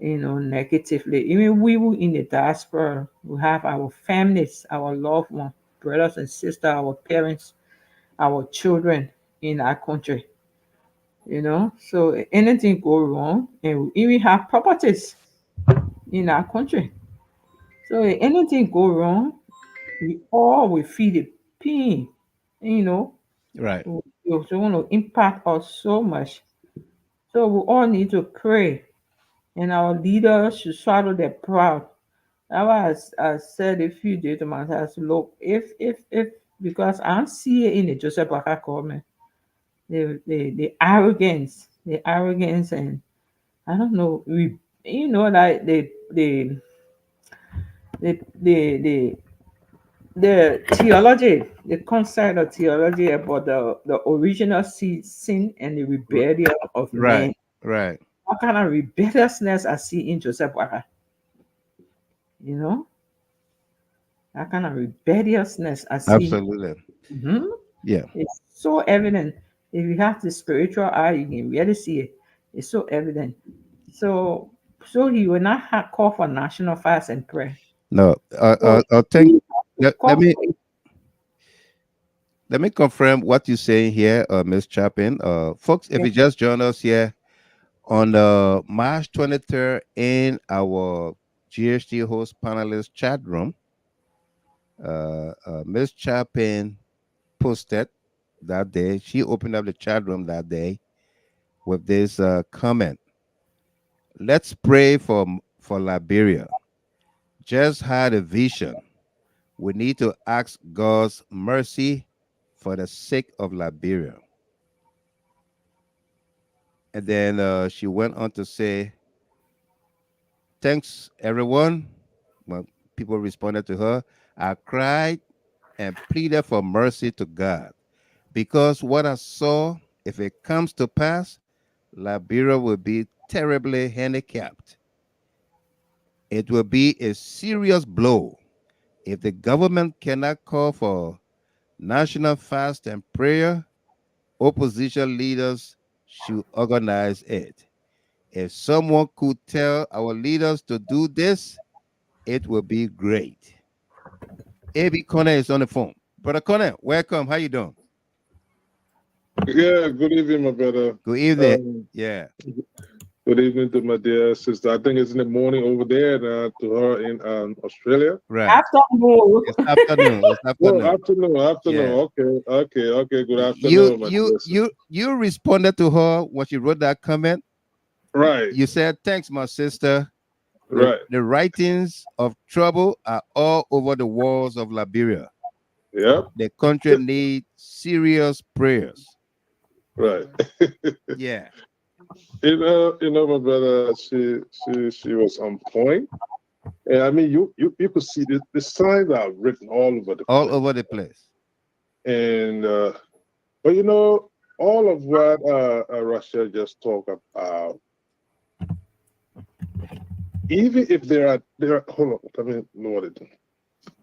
negatively. Even we who in the diaspora, we have our families, our loved ones, brothers and sisters, our parents, our children in our country. So anything go wrong, and we even have properties in our country. So if anything go wrong, we all will feel the pain. You know, Right. it's going to impact us so much. So we all need to pray, and our leaders should swallow their pride. That's why I said a few days to myself, look, if because I see it in the Joseph Baka comment, the arrogance, and I don't know, like the the the the theology, the concept of theology about the original sin and the R- rebellion of Right. man. Right. What kind of rebelliousness I see in Joseph Baka? You know, that kind of rebelliousness I see. Absolutely. Mhm. Yeah. It's so evident. If you have the spiritual eye, you can really see it. It's so evident. So, so he will not call for national fast and prayer. No. So I think we have to let, call let me for it. let me confirm what you're saying here, Miss Chapin. Folks, if Yeah. you just join us here on March 23rd in our GHT host panelist chat room, Miss Chapin posted that day. She opened up the chat room that day with this comment. Let's pray for Liberia. Just had a vision. We need to ask God's mercy for the sake of Liberia. And then she went on to say, thanks, everyone. Well, people responded to her. I cried and pleaded for mercy to God because what I saw, if it comes to pass, Liberia will be terribly handicapped. It will be a serious blow if the government cannot call for national fast and prayer. Opposition leaders should organize it. If someone could tell our leaders to do this, it would be great. A.B. Connor is on the phone. Brother Connor, welcome. How you doing? Yeah, good evening, my brother. Good evening. Um, Yeah. Good evening to my dear sister. I think it's in the morning over there to her in Australia. Right. Afternoon. It's afternoon. It's Oh, afternoon. afternoon. Yeah. Okay. Good You afternoon, my you dear sister. you you responded to her when she wrote that comment. Right, You said, thanks, my sister. The, right. the writings of trouble are all over the walls of Liberia. Yep, The country needs serious prayers. right. Yeah. My brother, she was on point. And I mean, you could see the signs are written all over the All place. over the place. And but all of what Russia just talked about, even if there are hold on, I mean, know what it is.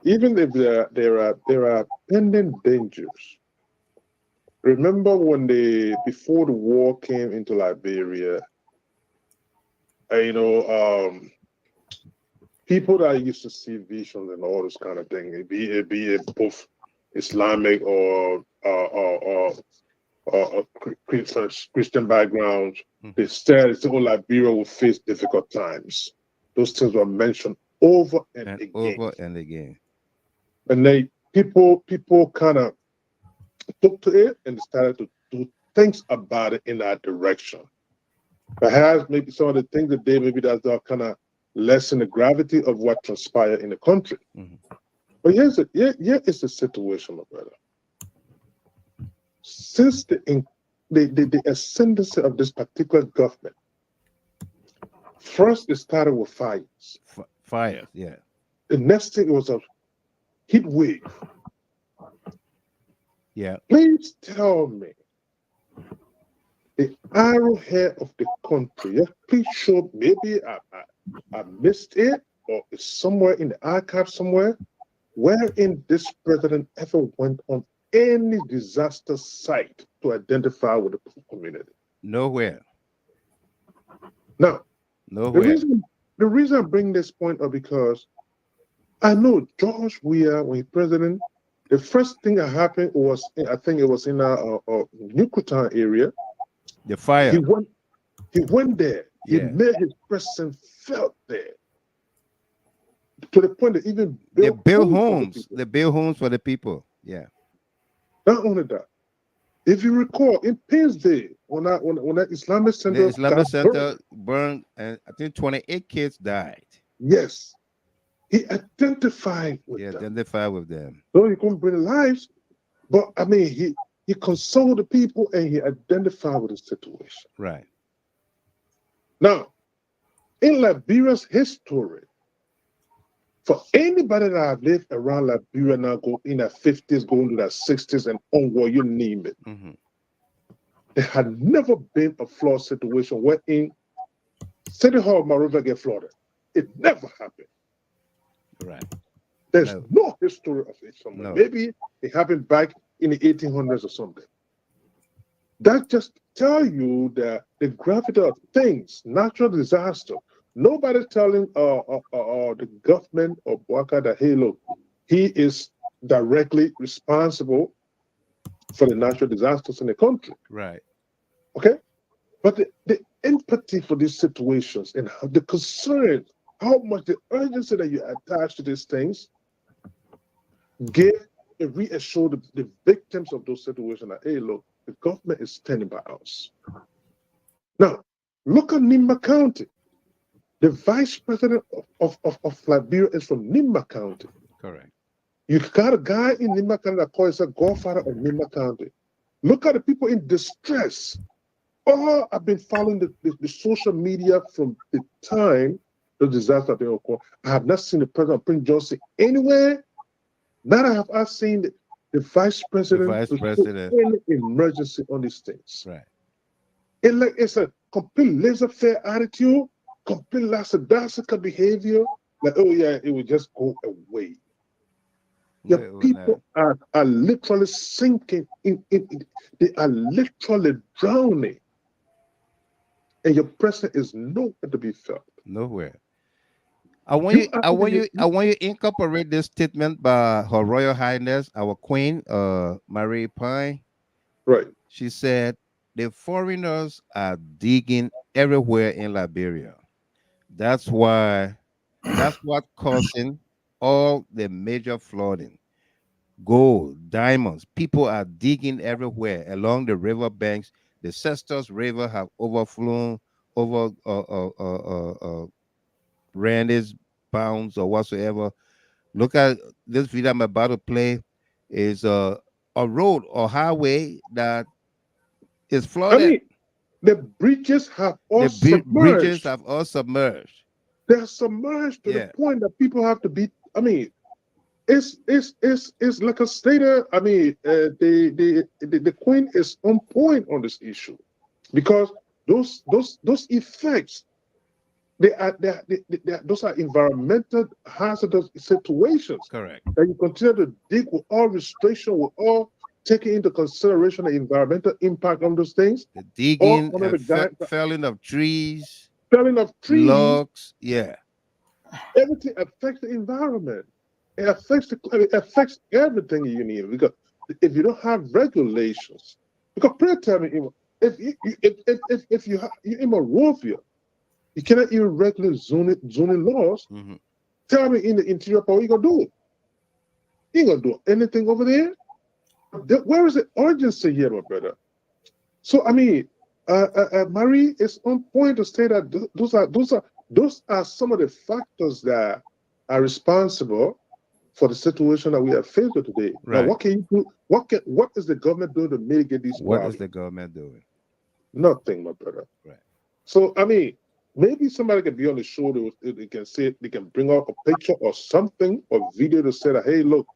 Even if there are pending dangers. Remember when before the war came into Liberia, people that used to see visions and all this kind of thing, be it both Islamic or Christian backgrounds, they said Liberia will face difficult times. Those things were mentioned over and again. Over and again. And people kind of took to it and started to do things about it in that direction. Perhaps maybe some of the things that maybe that kind of lessen the gravity of what transpired in the country. But here is the situation, my brother. Since the ascendancy of this particular government, first it started with fires. Fires, yeah. The next thing was a heat wave. Yeah. Please tell me the arrowhead of the country. Yeah, please show. Maybe I missed it, or it's somewhere in the archive somewhere, wherein this president ever went on any disaster site to identify with the community. Nowhere. Now, nowhere. The reason I bring this point up because I know George Weah, when he was president, the first thing that happened was, I think it was in Newcastle area. The fire. He went there. He made his presence felt there. To the point that even they built homes. They built homes for the people. Yeah. Not only that, if you recall, in Painsday, when that Islamic Center, the Islamic Center burned, and I think 28 kids died. Yes. He identified with them. So he couldn't bring lives, but I mean, he consoled the people and he identified with the situation. Right. Now, in Liberia's history, for anybody that have lived around Liberia now, go in their 50s, going to their 60s and onward, you name it, there had never been a flood situation wherein City Hall of Monrovia get flooded. It never happened. Right. There's no history of it somewhere. No. Maybe it happened back in the 1800s or something. That just tell you that the gravity of things, natural disaster. Nobody telling the government of Waka that, hey, look, he is directly responsible for the natural disasters in the country. Right. Okay? But the empathy for these situations and the concern, how much the urgency that you attach to these things, give and reassure the victims of those situations that, hey, look, the government is standing by us. Now, look at Nimba County. The vice president of Liberia is from Nimba County. Correct. You got a guy in Nimba County that calls himself Godfather of Nimba County. Look at the people in distress. Oh, I've been following the social media from the time the disaster occurred. I have not seen the president of Prince Johnson anywhere. Neither have I seen the vice president in emergency on these things. Right. It's a complete laissez-faire attitude, complete lackadaisical behavior. Like, oh yeah, it will just go away. Your people are literally sinking they are literally drowning. And your presence is nowhere to be felt. Nowhere. I want you to incorporate this statement by Her Royal Highness, our Queen, Marie Pine. Right. She said, the foreigners are digging everywhere in Liberia. That's what's causing all the major flooding. Gold, diamonds. People are digging everywhere along the river banks. The Cestus River have overflown over Randy's bounds or whatsoever. Look at this video I'm about to play. Is a road or highway that is flooded. I mean, The bridges have all The submerged. bridges have all submerged. They're submerged to the point that people have to be. I mean, it's like a state of. I mean, the Queen is on point on this issue, because those effects, those are environmental hazardous situations. Correct. That you continue to dig with all restriction, with all taking into consideration the environmental impact on those things. The digging, felling of trees, logs, everything affects the environment. It affects everything you need, because if you don't have regulations, because please tell me, if you're in Monrovia, you cannot even regulate zoning laws. Tell me in the interior, what you gonna do? You ain't gonna do anything over there. Where is the urgency here, my brother? So I mean, Marie is on point to say that those are some of the factors that are responsible for the situation that we are faced with today. Right. Now, what can you do? What is the government doing to mitigate these problems? What is the government doing? Nothing, my brother. Right. So I mean, maybe somebody can be on the show. They can say, they can bring out a picture or something or video to say that, hey, look,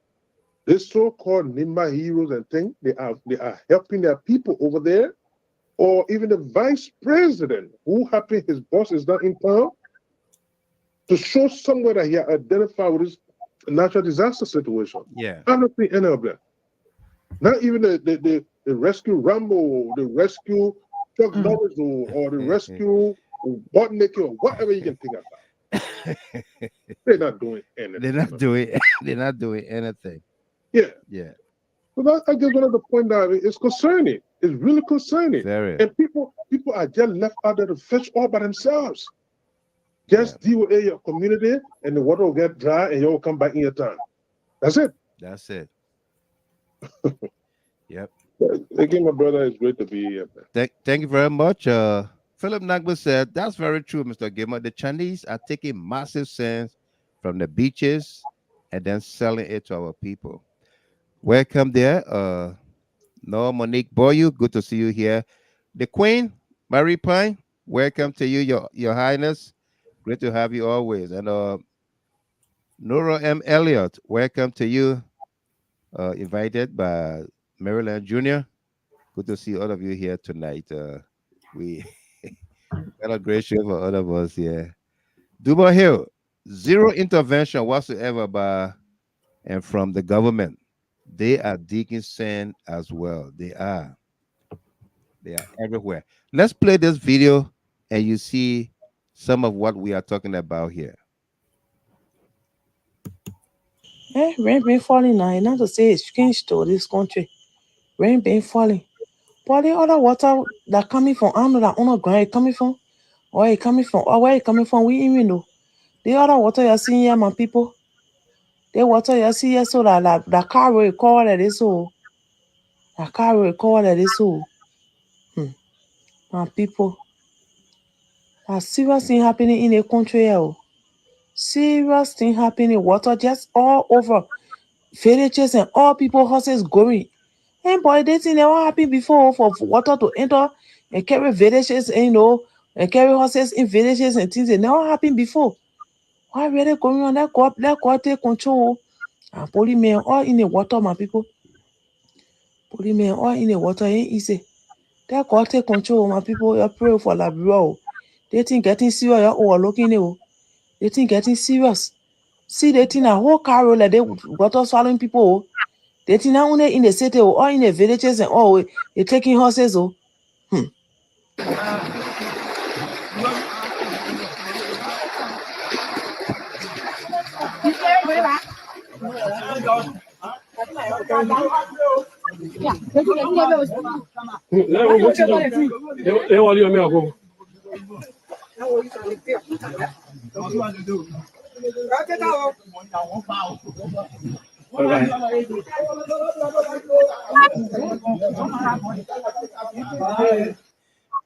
this so-called Nimba heroes and things, they are helping their people over there, or even the vice president who happen his boss is not in town, to show somewhere that he identified with this natural disaster situation. Yeah. I don't think any of that. Not even the rescue Rambo, the rescue Chuck Norris, or the rescue Botnick, or whatever you can think about. They're not doing anything. They're not doing anything. Yeah. Yeah. So that's, I just wanted to point out, it's concerning. It's really concerning. Very. And people are just left out there to fish all by themselves. Just deal with your community, and the water will get dry, and you'll come back in your town. That's it. That's it. Yep. Again, my brother, it's great to be here. Thank you very much. Philip Nagba said, that's very true, Mr. Gamer. The Chinese are taking massive sands from the beaches and then selling it to our people. Welcome there. No, Monique Boyu, good to see you here. The Queen, Marie Pine, welcome to you, Your Highness. Great to have you always. And Nora M. Elliott, welcome to you. Invited by Maryland Jr. Good to see all of you here tonight. We got a great show for all of us here. Duba Hill, zero intervention whatsoever by and from the government. They are digging sand as well. They are everywhere. Let's play this video and you see some of what we are talking about here. Rain been falling now. Not to say it's strange to this country. Rain been falling. But the other water that coming from, I don't know that underground it coming from, or it coming from, or where it coming from, we even know. The other water you're seeing here, my people, the water you see here, so that car will call that is so. That car will call that is so. My people, a serious thing happening in the country here. Serious thing happening. Water just all over villages and all people houses going. And boy, they thing never happened before for water to enter and carry villages, and and carry horses in villages and things. It never happened before. Why really going on? Let God take control. And polymen all in the water, my people. Polymen all in the water ain't easy. Let God take control, my people. You pray for Liberia. They think getting serious, you're overlooking it. They think getting serious. See, they think a whole carol like they water swallowing people. They think not only in the city or in the villages and all, they're taking horses.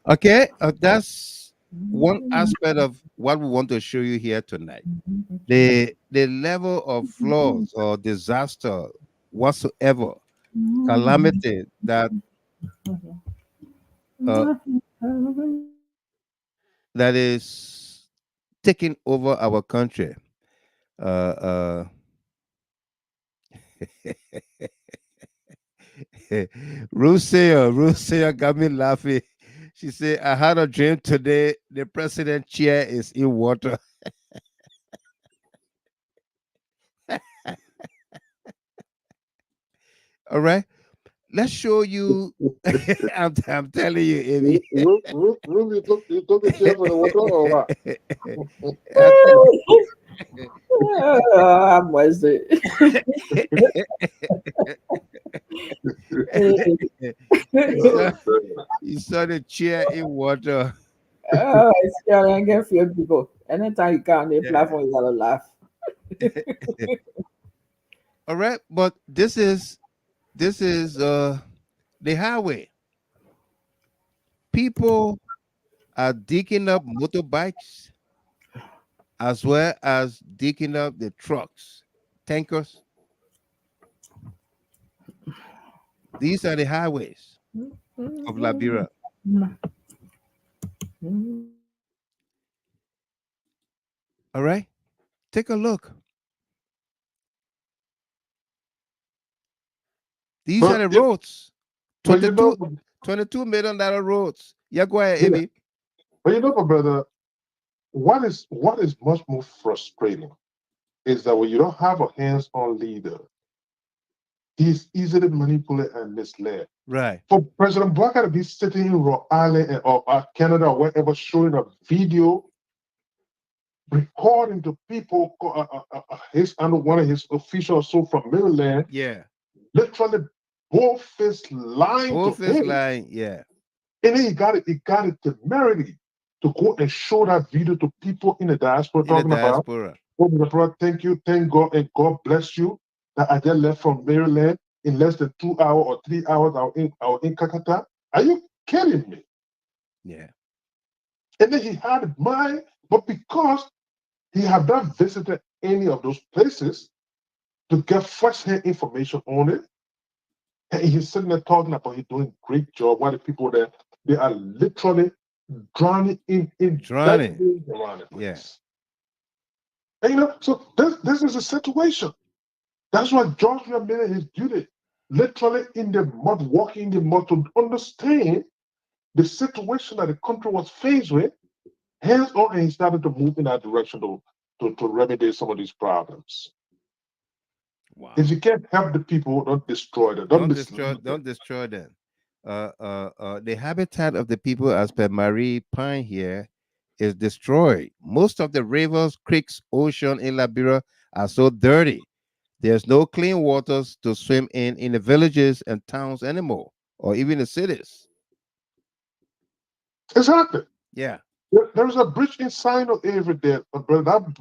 Okay, that's one aspect of what we want to show you here tonight. The level of flaws or disaster whatsoever, calamity that that is taking over our country. Uh, Rusia got me laughing. She said, I had a dream today. The president chair is in water. All right. Let's show you. I'm telling you, Amy. Really, you took a chair for the water or what? Oh, was it? You saw the chair in water. Oh, it's scary. I get few people. Anytime you come on the Yeah. platform, you gotta laugh. All right, but this is the highway. People are digging up motorbikes as well as digging up the trucks, tankers. These are the highways of Liberia. All right, take a look. These are But the you, roads. but you know, $22 million roads. Yeah, go ahead, yeah, Abby. but you know, my brother, what is much more frustrating is that when you don't have a hands-on leader, he's easily manipulated and misled. Right. For President Black to be sitting in Rhode Island or Canada or wherever, showing a video, recording to people, his and one of his officials so from Maryland, Yeah. literally both face lying to Both is him. lying. Yeah. And then he got it temerity to go and show that video to people in the diaspora In the talking about, diaspora. oh, my brother, thank you, thank God, and God bless you that I just left from Maryland in less than 2 hours or 3 hours. I was in Kakata. Are you kidding me? Yeah. And then he had it mind, but because he had not visited any of those places to get first-hand information on it, and he's sitting there talking about he's doing a great job. While the people there, they are literally drowning in Drowning. decades around the Yeah. place. And so this is a situation. That's why Joshua made it his duty, literally in the mud, walking in the mud to understand the situation that the country was faced with. Hands on, and he started to move in that direction to remedy some of these problems. Wow. If you can't help the people, don't destroy them. Don't mislead them. Don't destroy them. The habitat of the people, as per Marie Pine here, is destroyed. Most of the rivers, creeks, ocean in Liberia are so dirty. There's no clean waters to swim in the villages and towns anymore, or even the cities. Exactly. Yeah. There's a bridge inside of every day, but that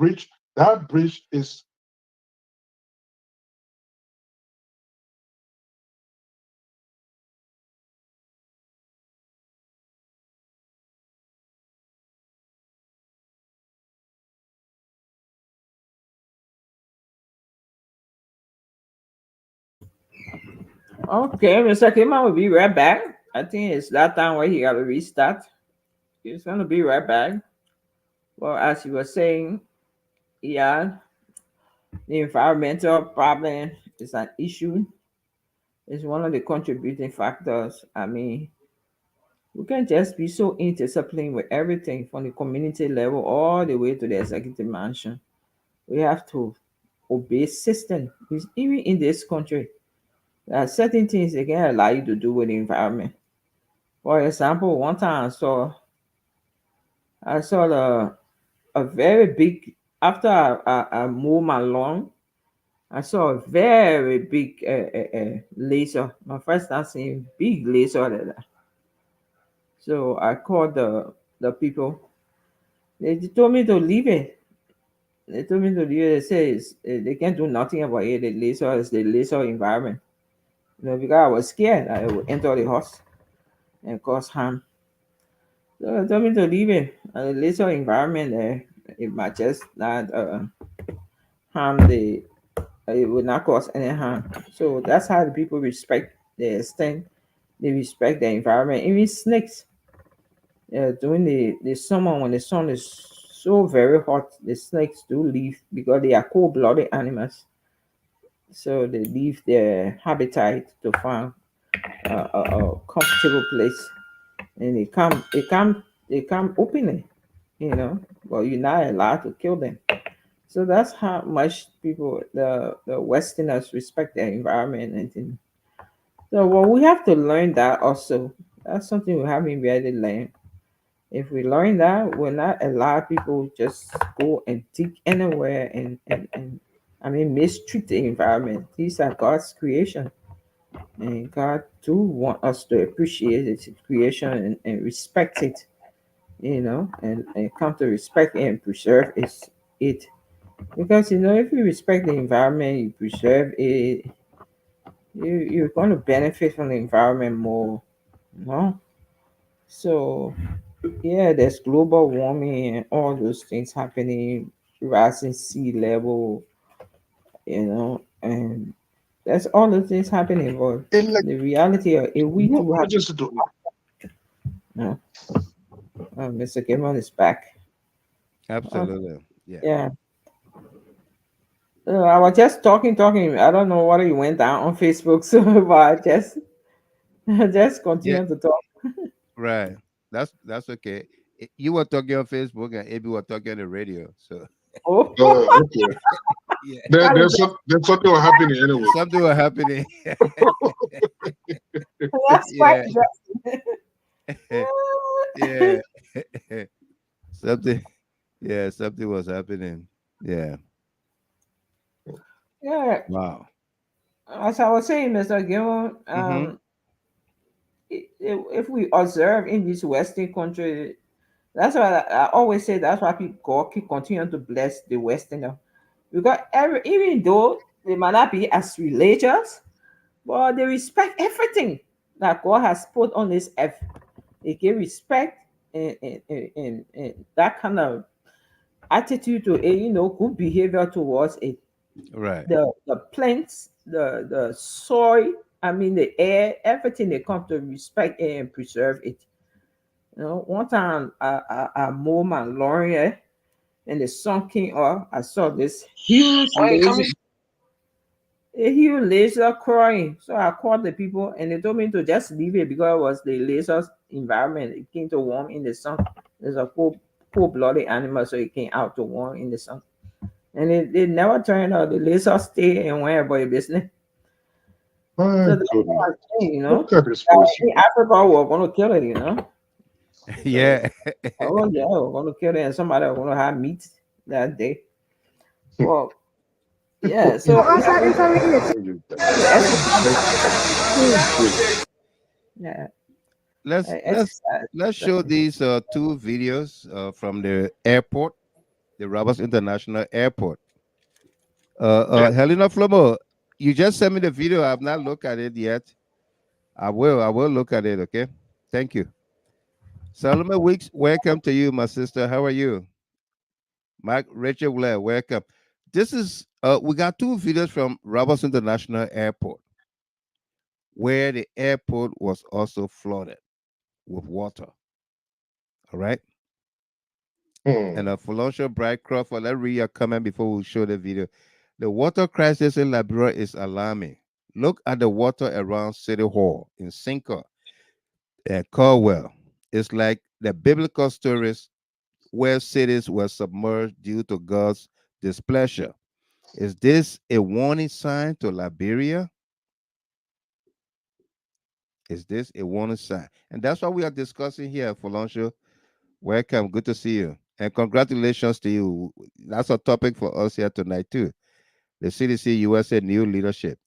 bridge is. Okay, Mr. Kima will be right back. I think it's that time where he got to restart. He's gonna be right back. Well, as you were saying, yeah, the environmental problem is an issue. It's one of the contributing factors. I mean, we can't just be so interdisciplined with everything from the community level all the way to the executive mansion. We have to obey system. Even in this country, there are certain things they can allow you to do with the environment. For example, one time I saw a very big after I mowed my lawn. I saw a very big laser. My first time seeing big laser like that. So I called the people. They told me to leave it. They told me to leave it. They say they can't do nothing about it. The laser is the laser environment. Because I was scared I would enter the house and cause harm. So they told me to leave it. The laser environment there, it might just not harm the it would not cause any harm. So that's how the people respect the extent they respect the environment. Even snakes. During the summer when the sun is so very hot, the snakes do leave because they are cold-blooded animals. So they leave their habitat to find a comfortable place, and they come openly, but you're not allowed to kill them. So that's how much people, the Westerners, respect their environment and things. So well, we have to learn that also. That's something we haven't really learned. If we learn that, we'll not allow people just go and dig anywhere and I mean mistreat the environment. These are God's creation. And God do want us to appreciate His creation and respect it, and come to respect and preserve it. Because if you respect the environment, you preserve it, you're going to benefit from the environment more. You know? So yeah, there's global warming and all those things happening, rising sea level, and that's all the things happening. But And like, the reality of it, we what do have. just to do? No, Mr. Gilman is back. Absolutely. Yeah. Yeah. I was just talking. I don't know what you went down on Facebook, so but I just Yeah. continue to talk. Right. That's okay. You were talking on Facebook and Abby were talking on the radio. So Oh, Okay. yeah, what is that? There's something happening anyway. something was happening. That's quite Yeah. interesting. Yeah. Something. Yeah. Something was happening. Yeah. Yeah, Wow. as I was saying, Mr. Gilman, Mm-hmm. if we observe in this Western country, that's why I always say that's why people God keep continuing to bless the Westerner. Because even though they might not be as religious, but they respect everything that God has put on this earth. They give respect and that kind of attitude to it, good behavior towards it. Right. The plants, the soil, I mean the air, everything they come to respect it and preserve it. One time I mowed my lawn here, and the sun came up. I saw this Why you coming? huge laser crying. So I called the people, and they told me to just leave it because it was the laser's environment. It came to warm in the sun. There's a cold-blooded animal, so it came out to warm in the sun. And it never turned out. The laser stayed and went about your business. My So that's what goodness. I'm saying, Look at this that person. in Africa, we're going to kill it. So, Yeah. oh yeah, we're going to kill it, and somebody are going to have meat that day. Well, yeah. So the yeah, let's let's exercise. let's show these two videos from the airport, the Roberts International Airport. Helena Flomo, you just sent me the video. I've not looked at it yet. I will. I will look at it. Okay. Thank you. Salome Weeks, welcome to you, my sister. How are you? Mike Rachel Blair, welcome. This is we got two videos from Roberts International Airport where the airport was also flooded with water. All right. And a Felicia Bright Crawford, let's read your comment before we show the video. The water crisis in Liberia is alarming. Look at the water around City Hall in Sinker and Caldwell. It's like the biblical stories where cities were submerged due to God's displeasure. Is this a warning sign to Liberia? Is this a warning sign? And that's what we are discussing here, Felicia. Welcome. Good to see you. And congratulations to you. That's a topic for us here tonight, too. The CDC USA new leadership.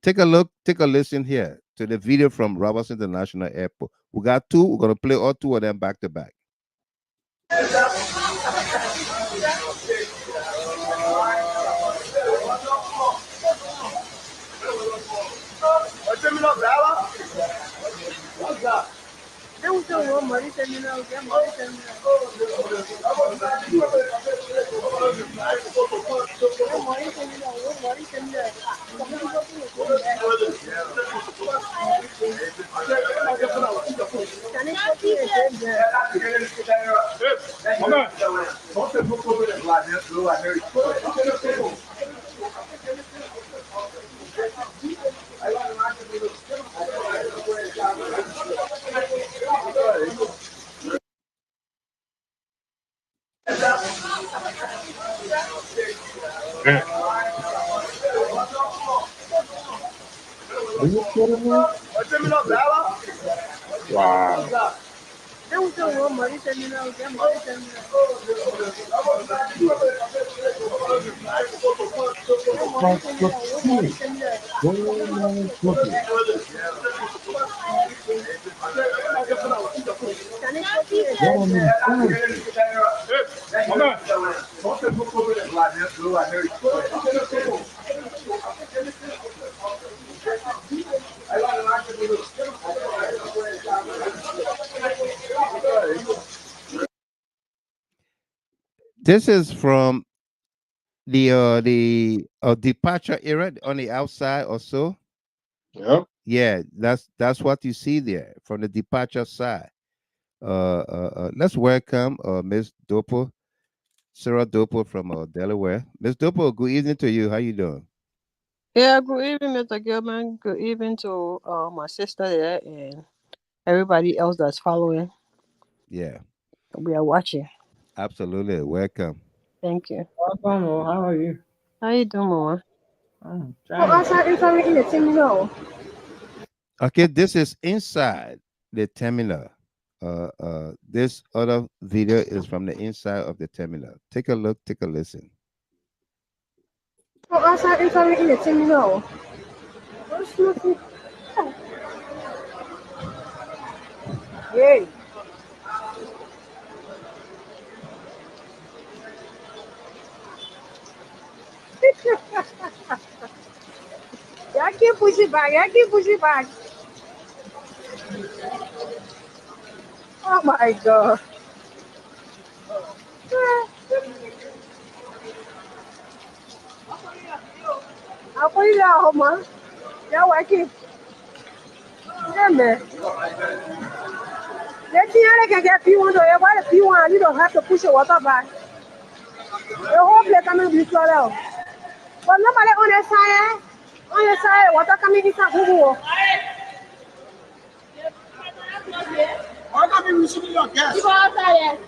Take a look, take a listen here to the video from Roberts International Airport. We got two. We're going to play all two of them back to back. Yeah. Are you kidding me? Wow. Prophecy. Oh my goodness. What an embarrassment. This is from the departure era on the outside or so. Yep. Yeah, that's what you see there from the departure side. Let's welcome Miss Dopo, Sarah Dopo from Delaware. Miss Dopo, good evening to you. How you doing? Yeah, good evening, Mr. Gilman. Good evening to my sister there and everybody else that's following. Yeah, We are watching. absolutely. Welcome. Thank you. Welcome. How are you? How you doing, Mama? Okay, this is inside the terminal. This other video is from the inside of the terminal. Take a look. Take a listen. Hey. Y'all keep pushing back. Y'all keep pushing back. Oh my God. I'll put it out, man. Y'all working. Yeah, man. Let's see how they can get P1 to why the P1 you don't have to push the water back. The whole place coming to flood out. But nobody on the side. On the side, water coming inside Google. Why not be receiving your gas? You go outside.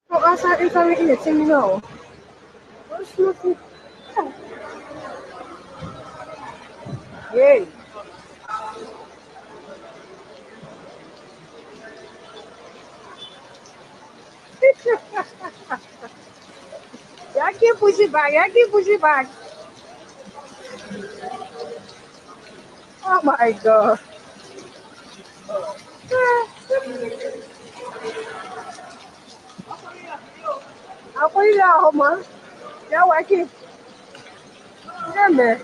Go outside inside in the terminal. Yay. Y'all keep pushing back. Y'all keep pushing back. Oh my God. I'll put it out, man. Y'all working. Yeah, man.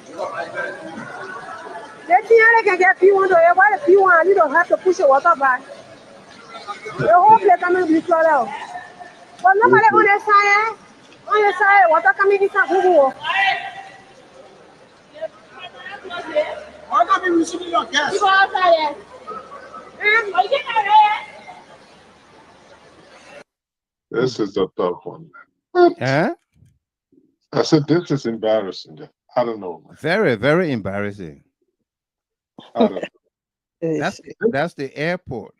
Let's see how they can get P1 to why the P1 you don't have to push the water back. The whole place coming to flood out. But nobody on the side. On the side, water coming inside Google. Why not be receiving your gas? You go outside. This is a tough one. Huh? I said this is embarrassing. I don't know. Very, very embarrassing. I don't know. That's the airport.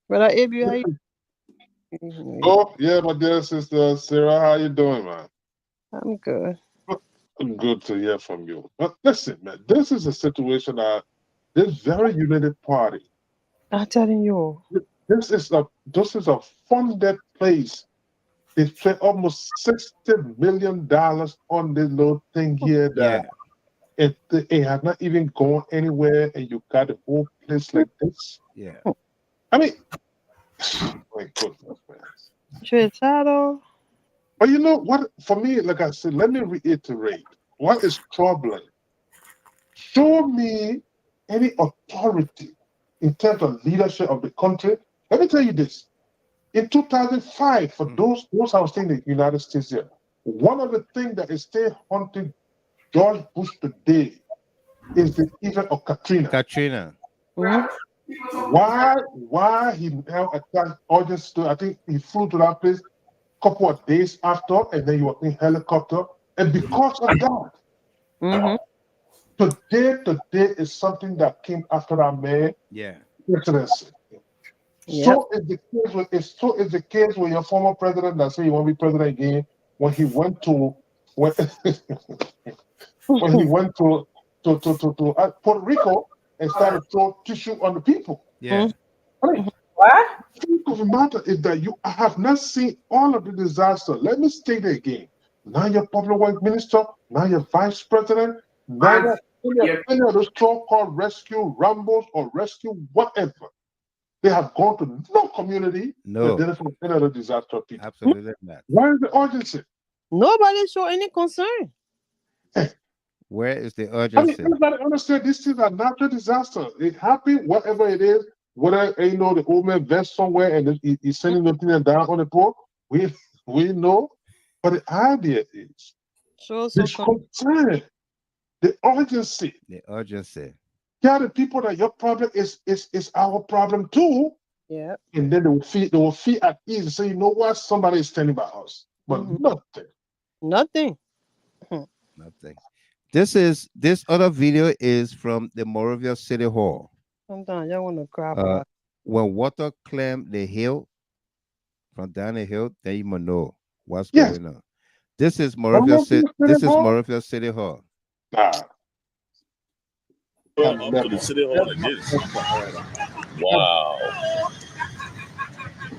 Brother Abe, how you? Oh, yeah, my dear sister Sarah, how you doing, man? I'm good. Good to hear from you. But listen, man, this is a situation that this very united party. I'm telling you. This is a funded place. They spent almost $60 million on this little thing here that it had not even gone anywhere, and you got the whole place like this. Yeah. I mean, my goodness, man. Tretado. But you know what? For me, like I said, let me reiterate what is troubling. Show me any authority in terms of leadership of the country. Let me tell you this. In 2005, for those I was saying in the United States here, one of the things that is still haunting George Bush today is the event of Katrina. Katrina. Mm-hmm. Why he now attacked audience to, I think he flew to that place a couple of days after, and then he was in helicopter. And because of that, Mm-hmm. today is something that came after that man Yeah. presidency. Yep. So is the case with your former president that say you want to be president again when he went to when, when he went to Puerto Rico and started to throw tissue on the people. Yeah. I mean, What? the truth of the matter is that I have not seen all of the disaster. Let me state it again. Now you're public works minister, now you're vice president, neither any of those so-called rescue Rambos or rescue whatever. They have gone to no community to No. identify any other disaster people. Absolutely not. Where is the urgency? Nobody show any concern. Where is the I mean, urgency? everybody understand these things are natural disaster. It happened, whatever it is, whether the old man vest somewhere and he's sending the thing down on the boat. We know, but the idea is Show the some concern, the urgency. The urgency. Tell the people that your problem is our problem too. Yeah. And then they will feel at ease and say, you know what, somebody is standing by us. But nothing. Nothing. Nothing. This other video is from the Morovia City Hall. Sometimes I want to cry for us. When water climbed the hill from down the hill, then you must know what's Yes. going on. This is Morovia City. This is Morovia City Hall. Up to the city hall like this. Wow.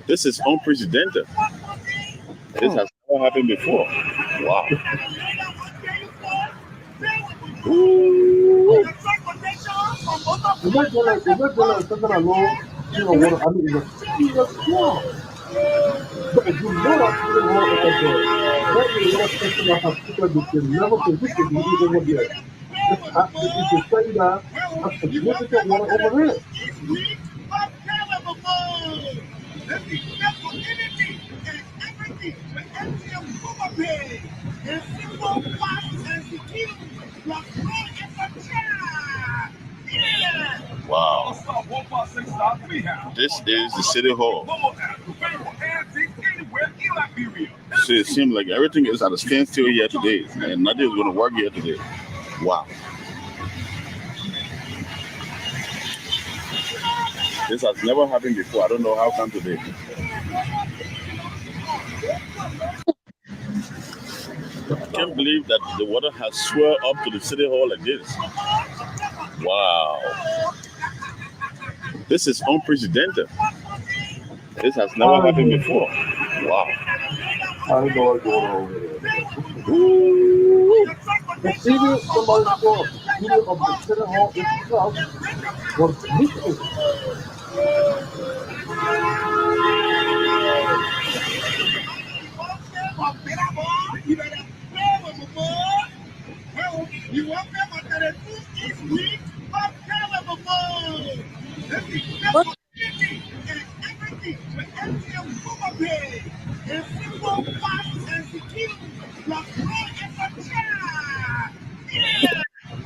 This is unprecedented. This has never happened before. Wow. Ooh. It's not gonna something alone, water. I mean, it's a serious storm. But if you know that city hall over there, that is what a person that has people that can never predict it be over there. If you say that, that's significant water over there. Wow. This is the city hall. So it seems like everything is at a standstill here today, and nothing is going to work here today. Wow. This has never happened before. I don't know how come today. I can't believe that the water has swelled up to the city hall like this. Wow. This is unprecedented. This has never happened before. Wow. I don't know what's going on over there. The video somebody saw, video of the city hall itself was missing.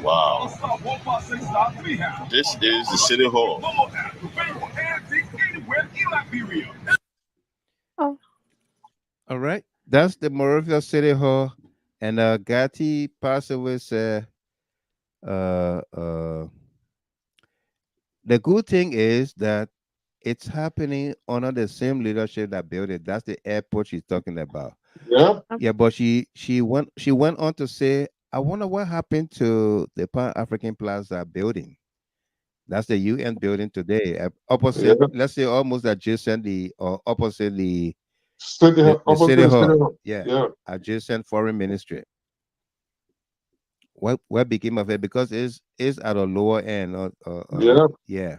Wow. This is the city hall. Oh. All right. That's the Morovia City Hall. And Gatti passed away said the good thing is that it's happening under the same leadership that built it. That's the airport she's talking about. Yeah. Yeah, but she went on to say, I wonder what happened to the Pan African Plaza building. That's the UN building today. Opposite, let's say almost adjacent opposite the City hall. Hall. Yeah. Adjacent foreign ministry. What became of it? Because it's at a lower end. Yeah.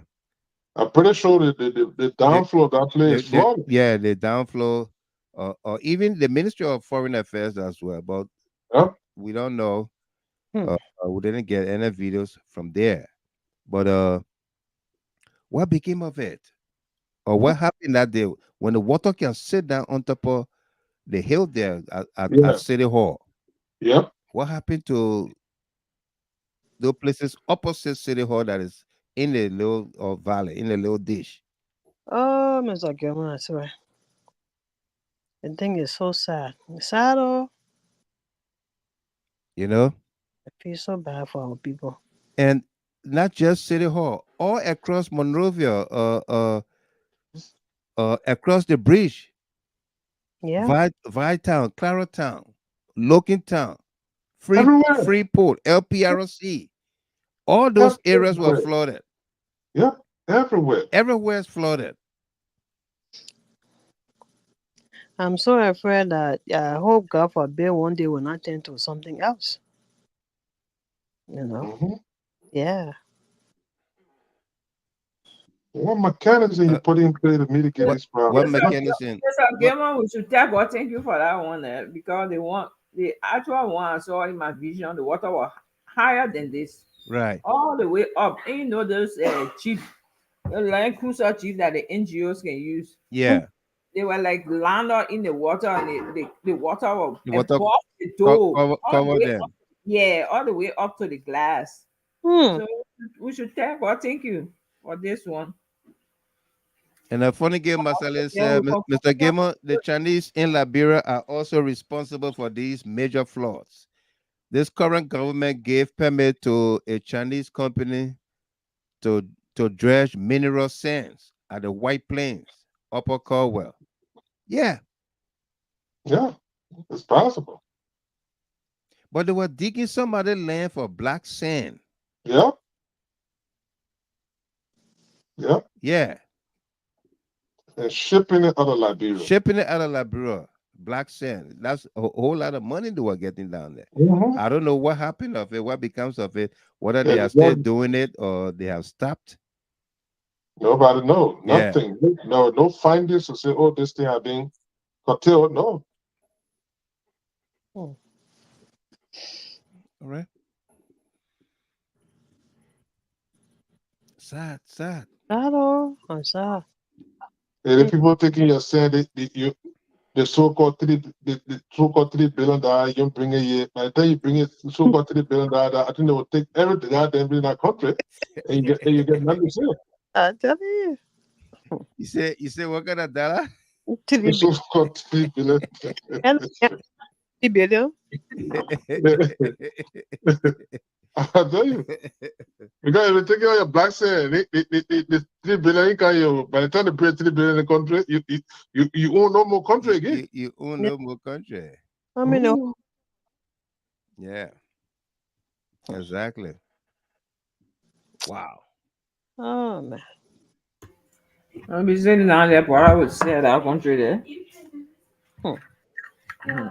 I'm pretty sure the downflow of that place flooded. Yeah, the downflow, or even the Ministry of Foreign Affairs as well. But we don't know. We didn't get any videos from there. But what became of it? Or what happened that day when the water can sit down on top of the hill there at City Hall? Yeah. What happened to those places opposite City Hall that is in the little valley, in the little dish. Oh, Mr. Gilman, I swear. The thing is so sad. It's sad, oh. You know, I feel so bad for our people. and not just City Hall, all across Monrovia, across the bridge, Yeah. Town, Clara Town, Logan Town, Everywhere. Freeport, LPRC, all those areas were Everywhere. flooded. Yeah, everywhere. Everywhere is flooded. I'm so afraid that I hope God forbid one day will not turn to something else. You know? Mm-hmm. Yeah. What mechanism you put in place to mitigate What this problem? what It's not- mechanism? Mr. What Gamer, we should tell God thank you for that one because the actual one I saw in my vision, the water was higher than this, right? all the way up. And you know those cheap, land cruiser cheap that the NGOs can use. Yeah, They were like landed in the water, and the water was the water above the door, all the cover way them. up, yeah, all the way up to the glass. Hmm. So we should tell God thank you for this one. And a funny game, Masale Yeah, said, Mr. Gamer, the Chinese in Liberia are also responsible for these major floods. This current government gave permit to a Chinese company to dredge mineral sands at the White Plains, Upper Caldwell. Yeah, Yeah, it's possible. but they were digging some other land for black sand. Yeah, yeah, Yeah, and shipping it out of Liberia. shipping it out of Liberia, black sand. That's a whole lot of money they were getting down there. Mm-hmm. I don't know what happened of it, what becomes of it, whether they And are still doing it or they have stopped. nobody knows. Yeah. Nothing. No findings to say, oh, this thing have been curtailed. No. Hmm. All right. Sad. Sad, oh. I'm sad. And the people taking your sand, the so-called the so-called $3 billion you bring a year. By the time you bring it, the so-called $3 billion, I think they will take everything out there in that country, and you get nothing to say. I tell you. You say what kind of dollar? The so-called $3 billion. And 3 billion. I tell you, because if you take out your black sand, the $3 billion income, you by the time they pay $3 billion in the country, you own no more country again. You own no more country. I mean, no. Yeah. Exactly. Wow. Oh man. I'll be sitting down there, but I would say that country there. And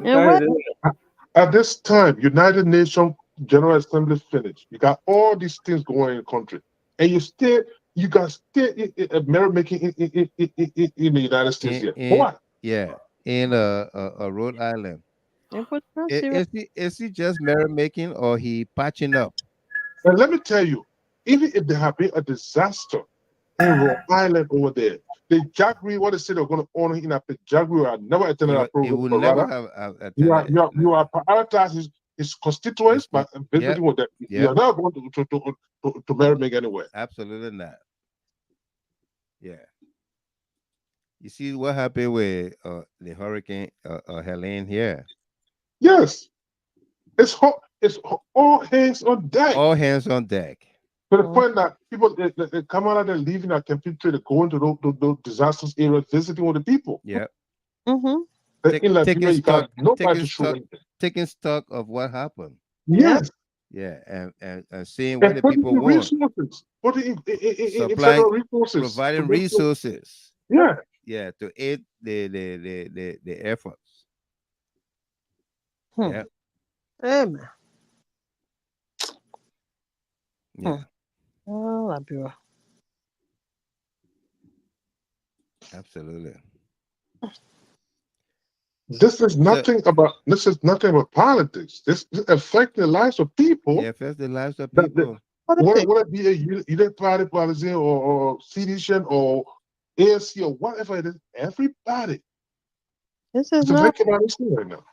what? At this time, United Nations General Assembly finished. You got all these things going in the country, and you got still merrymaking in the United States here. For what? Yeah, in Rhode Island. And put serious. Is he just merrymaking or he patching up? And let me tell you, even if there had been a disaster in Rhode Island over there, the Jagri, what they say they're going to honor in that Jagri, I never attended that program. He would never have attended. You are prioritizing his constituents, but basically with that, you are not going to merrymake anywhere. Absolutely not. Yeah. You see what happened with the hurricane Helene here? Yes, it's all hands on deck. All hands on deck. To the point that people they come out of there leaving our computer to go into those disastrous areas, visiting with the people. Yeah. Mm-hmm. In Liberia, you got nobody to show anything. Taking stock of what happened. Yes. Yeah, and seeing what the people want. Resources. Supplying, resources. providing resources. Yeah. Yeah, to aid the efforts. Yeah. Amen. Yeah. Oh, Liberia. Absolutely. This is nothing about politics. This affects the lives of people. Yeah, affects the lives of people. Whether it be a United Party policy or CDC or ANC or whatever it is, everybody. This is it's not affecting our issue right now.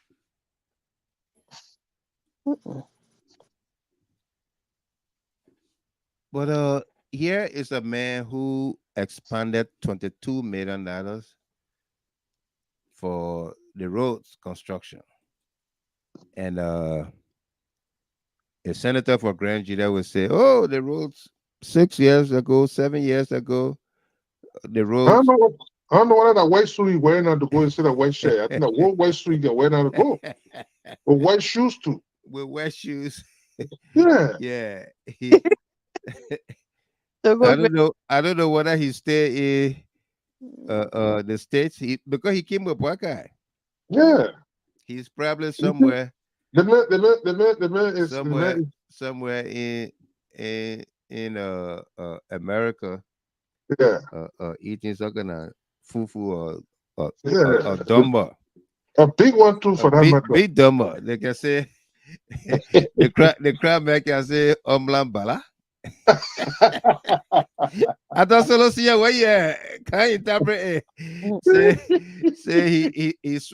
But here is a man who expanded $22 million for the roads construction. And a senator for Grand Judah would say, oh, the roads 6 years ago, 7 years ago, the I roads. don't know whether that white suit he wearing out to go instead of white shirt. I think that one white suit he can wear out to go. With white shoes too. With white shoes. Yeah. Yeah. So I don't know whether he stay in the States. Because he came with black guy. Yeah. He's probably somewhere. The man is somewhere in America. Yeah. Eating some kind of fufu or dumbo. A big one too for that matter. Big dumbo. They can say the crowd make can say omlambala. I thought solo see where you can interpret it. Say he's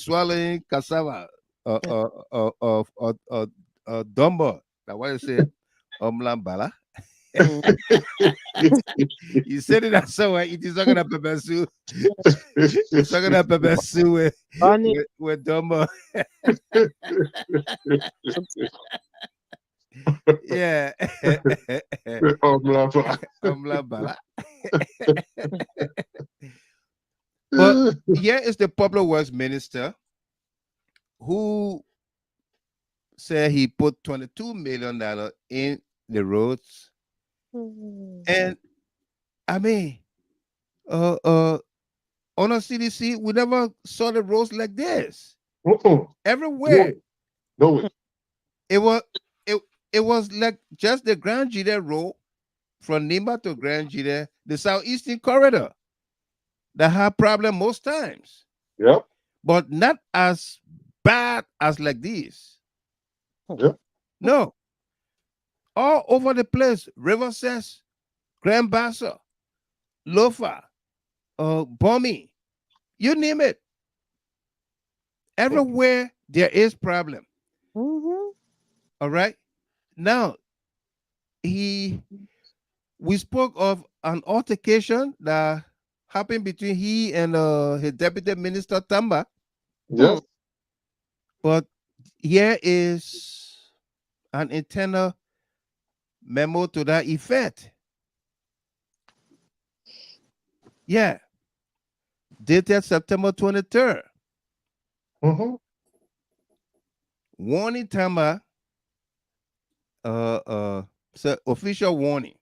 swallowing cassava or dumbo. That's why you say omlambala. You said it somewhere. It is not gonna pepper soup. It's not gonna pepper soup with dumbo. Yeah. But here is the public works minister who said he put $22 million in the roads. And I mean, on a CDC, we never saw the roads like this. Everywhere. No. It was like just the Grand Judah road from Nimba to Grand Judah, the southeastern corridor that had problem most times. Yep. But not as bad as like this. Yep. No. All over the place. River Cess, Grand Bassa, Lofa, Bomi, you name it. Everywhere there is problem. All right. Now, we spoke of an altercation that happened between he and his deputy minister Tamba. Yes. But here is an internal memo to that effect. Yeah. Dated September 23rd. Warning Tamba. So official warning.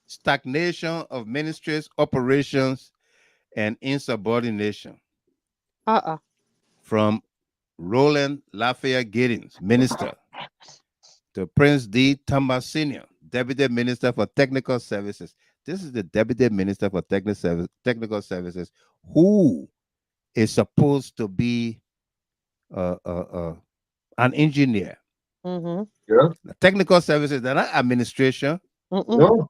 Stagnation of ministries, operations, and insubordination. From Roland Lafayette Giddings, minister, to Prince D. Tamba Sr., Deputy Minister for Technical Services. This is the Deputy Minister for Technical Services, who is supposed to be an engineer. Yeah. The technical services, they're not administration. No.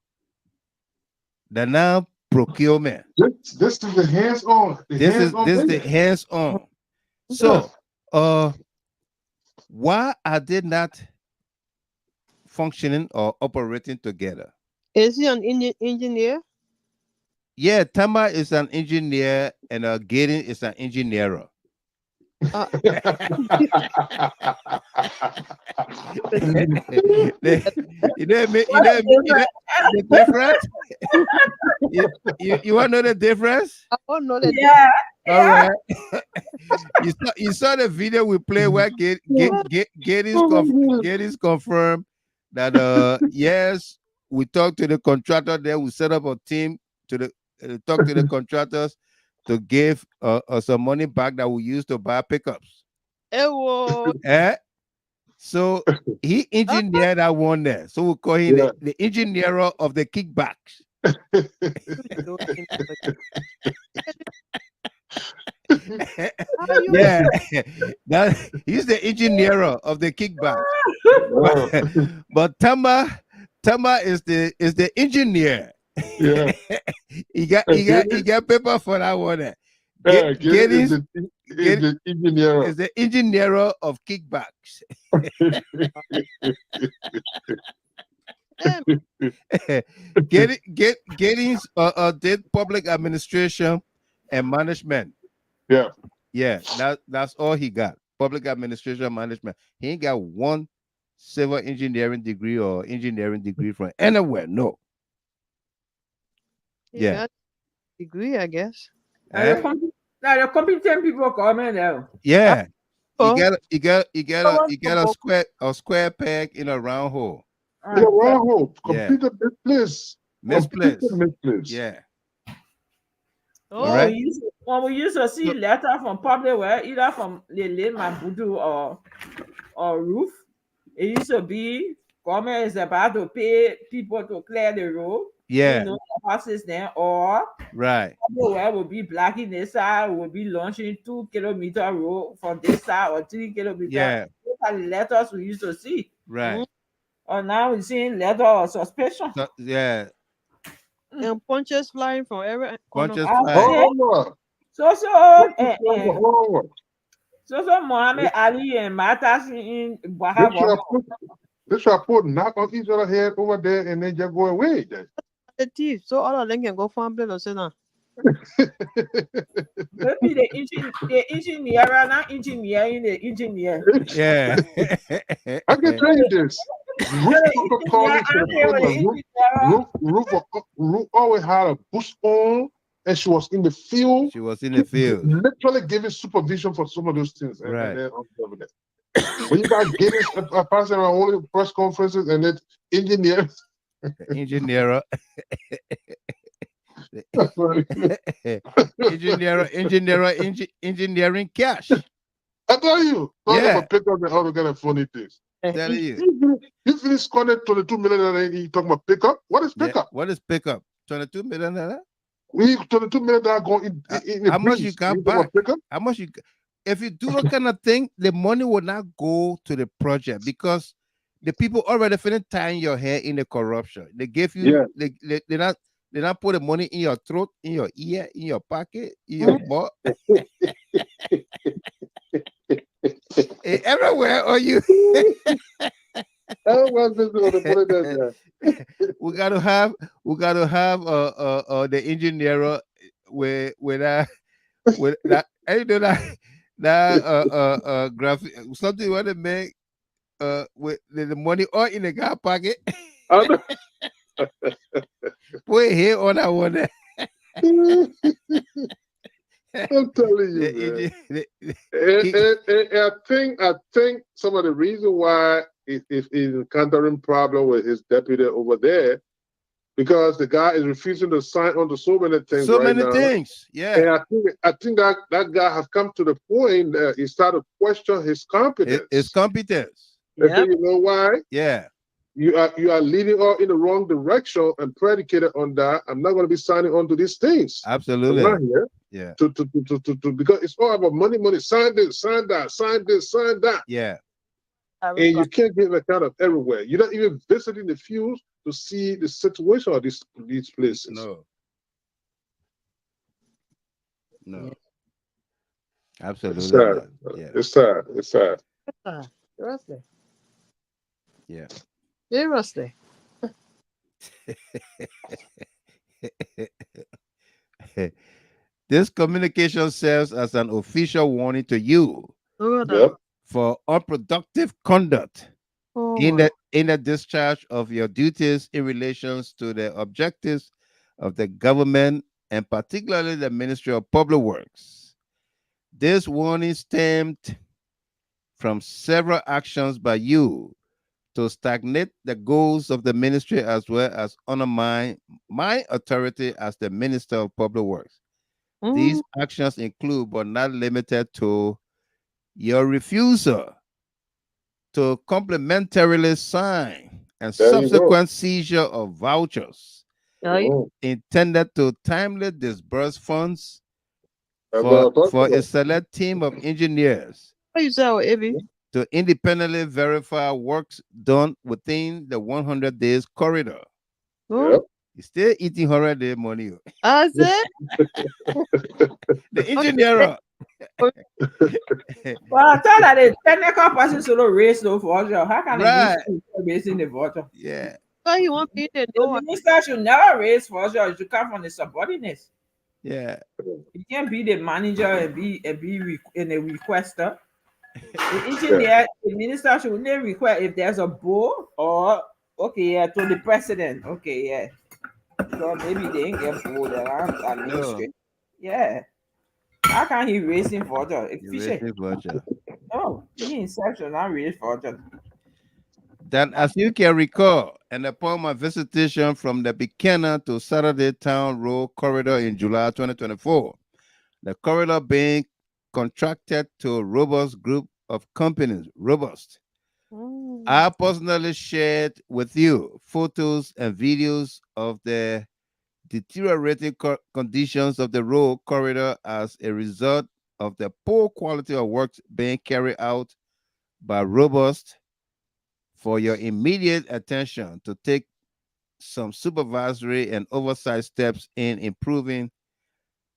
They're now procurement. This is the hands-on. This is the hands-on. So, why are they not functioning or operating together? Is he an engineer? Yeah, Tamba is an engineer and Gideon is an engineer. You know the difference? You want to know the difference? I don't know that. Yeah. All right. you saw the video we played where Gideon's confirmed that yes, we talked to the contractor there. We set up a team to talk to the contractors to give some money back that we used to buy pickups. So he engineered that one there. So we call him the engineer of the kickbacks. Yeah, he's the engineer of the kickback. But Tamba is the engineer. Yeah. he got paper for that one. Is the engineer of kickbacks. Getting did public administration and management. Yeah. Yeah, that's all he got. Public administration and management. He ain't got one civil engineering degree or engineering degree from anywhere. No. He Yeah. got degree, I guess. Eh? Now the competent people coming now. Yeah. Oh. You get a square peg in a round hole. In a round hole. Yeah. Computer misplaced. Misplaced. Misplaced. Yeah. Oh, All right. when we used to see letter from public where either from the late Mabudu or Roof, it used to be government is about to pay people to clear the road. Yeah. You know, the horses there, or Right. where will be blocking this side, will be launching 2 kilometer road from this side or 3 kilometers. Yeah. Those are the letters we used to see. Right. Or now we're seeing letter of suspicion. So, yeah. And punches flying from every corner. Punches Oh, So Muhammad Ali and Matas in They try to put knock on each other's head over there and then just go away. The thief, so all of them can go farm bill or say now. Maybe the engineer, not engineering the engineer. Yeah. I can tell you this. Ruth always had a bush on and she was in the field. She was in the field. Literally giving supervision for some of those things. Right. When you guys get a person around only press conferences and then engineers. Engineer. Engineering cash. I tell you, yeah. Pick up and all the kind of funny things. Tell you. You finish spending 22 million and you talking about pickup? What is pickup? What is pickup? 22 million? We 22 million going in how much you got back? How much you? If you do that kind of thing, the money will not go to the project because the people already finished tying your hair in the corruption. They give you, they not put the money in your throat, in your ear, in your pocket, in your butt. Everywhere, or you. we gotta have the engineer with that. I know that graphic something you want to make with the money or in the guy pocket. Put here on that one. I'm telling you, I think some of the reason why he's encountering problem with his deputy over there, because the guy is refusing to sign on to so many things. Yeah. And I think that guy has come to the point that he started to question his competence. His competence. Yep. You know why? Yeah. You are leading all in the wrong direction, and predicated on that, I'm not going to be signing on to these things. Absolutely. I'm not here. Yeah. To because it's all about money. Sign this, sign that, sign this, sign that. Yeah. And you can't get that kind of everywhere. You're not even visiting the fields to see the situation of these places. No. Absolutely. It's sad. Yeah. It's sad. It's sad. Seriously. Yeah. Seriously. This communication serves as an official warning to you for unproductive conduct in the discharge of your duties in relations to the objectives of the government and particularly the Ministry of Public Works. This warning stemmed from several actions by you to stagnate the goals of the ministry as well as undermine my authority as the Minister of Public Works. These actions include, but not limited to, your refusal to complementarily sign and subsequent seizure of vouchers intended to timely disburse funds for a select team of engineers to independently verify works done within the 100 days corridor. You're still eating 100 day money. I said the engineer. Well, I thought that the technical person sort of raised no voucher. How can I use the voucher? Yeah. So he won't be there. The minister should never raise fortune. It should come from the subordinates. Yeah. You can't be the manager and be a requester. The engineer, the minister should only request if there's a bill or okay, yeah, to the president. Okay, yeah. So maybe they ain't get bold around administration. Yeah. How can he raise him fortune? Efficient. No, he himself should not raise fortune. That, as you can recall, and upon my visitation from the Buchanan to Saturday Town Road corridor in July 2024, the corridor being contracted to a robust group of companies, robust. I personally shared with you photos and videos of the deteriorating conditions of the road corridor as a result of the poor quality of work being carried out by robust, for your immediate attention to take some supervisory and oversight steps in improving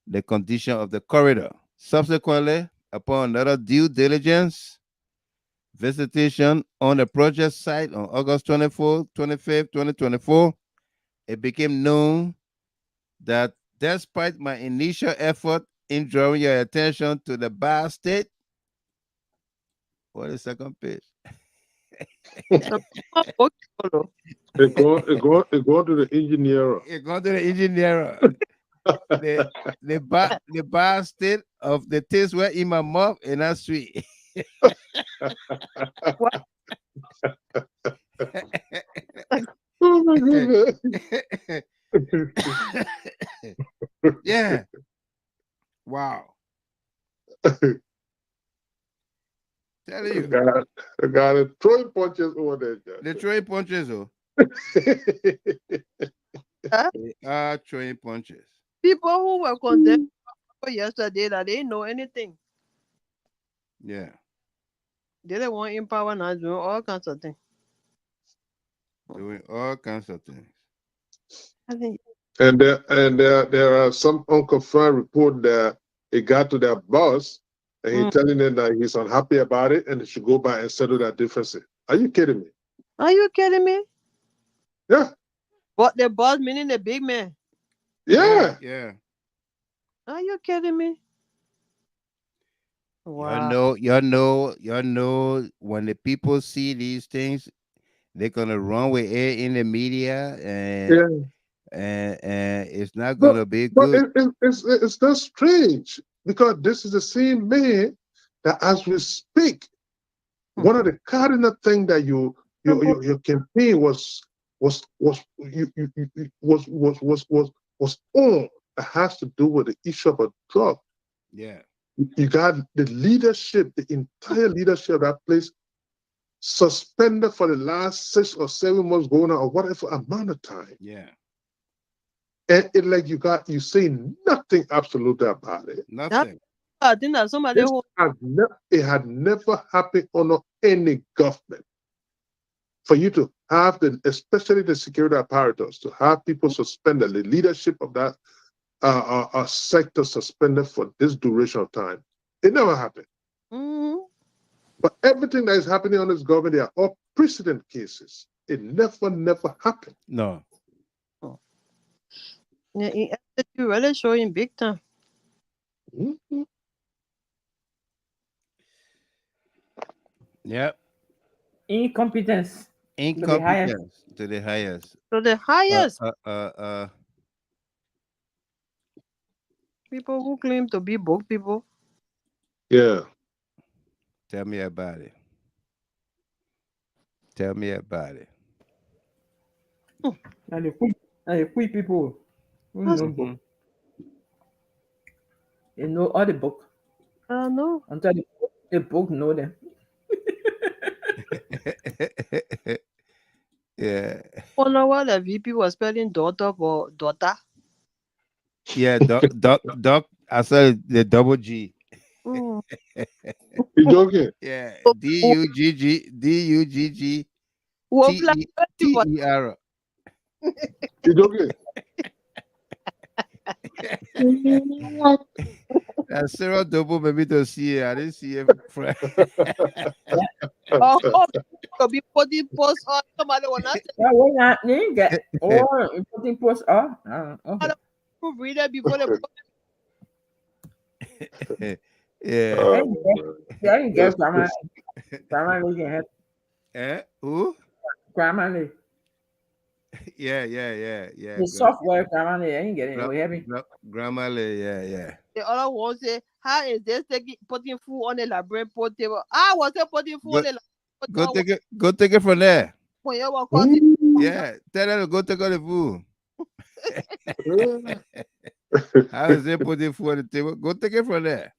the condition of the corridor. Subsequently, upon another due diligence visitation on the project site on August 25th, 2024, it became known that despite my initial effort in drawing your attention to the bad state, what is the second page? It go to the engineer. It go to the engineer. the bad state of the taste were in my mouth and that's sweet. Oh my goodness. Yeah. Wow. Tell you. I got it. Throwing punches over there. The throwing punches, oh. Throwing punches. People who were condemned yesterday that they didn't know anything. Yeah. They didn't want in power now doing all kinds of things. Doing all kinds of things. I think. And there are some unconfirmed report that it got to their boss and he's telling them that he's unhappy about it and they should go back and settle that difference. Are you kidding me? Are you kidding me? Yeah. What, the boss meaning the big man? Yeah. Yeah. Are you kidding me? Wow. You know, when the people see these things, they're gonna run with it in the media, and it's not gonna be good. But it's not strange because this is the same man that, as we speak, one of the cardinal things that your campaign was on that has to do with the issue of a drug. Yeah. You got the leadership, the entire leadership of that place suspended for the last 6 or 7 months going on or whatever amount of time. Yeah. And it like you say nothing absolutely about it. Nothing. I think that somebody it had never happened under any government. For you to have especially the security apparatus, to have people suspended, the leadership of that sector suspended for this duration of time. It never happened. But everything that is happening on this government, they are all precedent cases. It never happened. No. Yeah, you really showing big time. Yep. Incompetence. Incompetence to the highest. To the highest. People who claim to be book people. Yeah. Tell me about it. Tell me about it. And the quick people who know book. They know all the book. No. Until the book know them. Yeah. Oh no, what the VP was spelling daughter for daughter. Yeah, doc. I saw the double G. You joking? Yeah, D-U-G-G T-E-R. You joking? Sarah double maybe to see it. I didn't see it. You'll be putting posts on somebody will not Yeah, well, not you didn't get or putting post on. Okay. read it before they post. Yeah. I didn't get grandma. Grandma can help. Who? Grandma, Yeah. the Good. software grandma, I ain't getting it. We happy. Grandma, yeah. The other one say, how is this putting food on the library pot table? Was it putting food on the library pot? Go take it from there. When you walk Yeah, tell her to go take out the food. How is it putting food on the table? Go take it from there.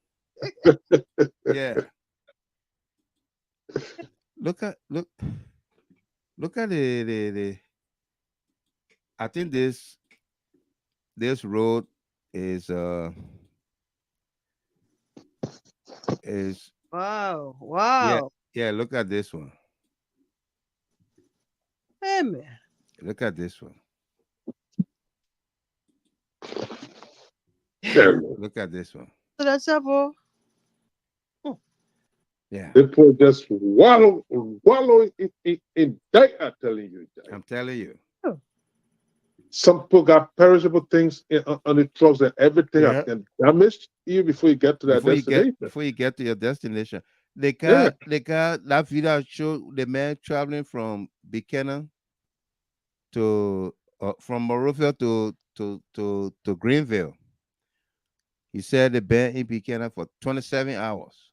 Yeah. Look at the I think this road is wow. Yeah, look at this one. Hey man. Look at this one. Look at this one. So that's up. Yeah. People just wallow in debt, I'm telling you. I'm telling you. Some people got perishable things on the trucks and everything has been damaged even before you get to that destination. Before you get to your destination. They got that video showed the man traveling from Buchanan to from Monrovia to Greenville. He said the band in Buchanan for 27 hours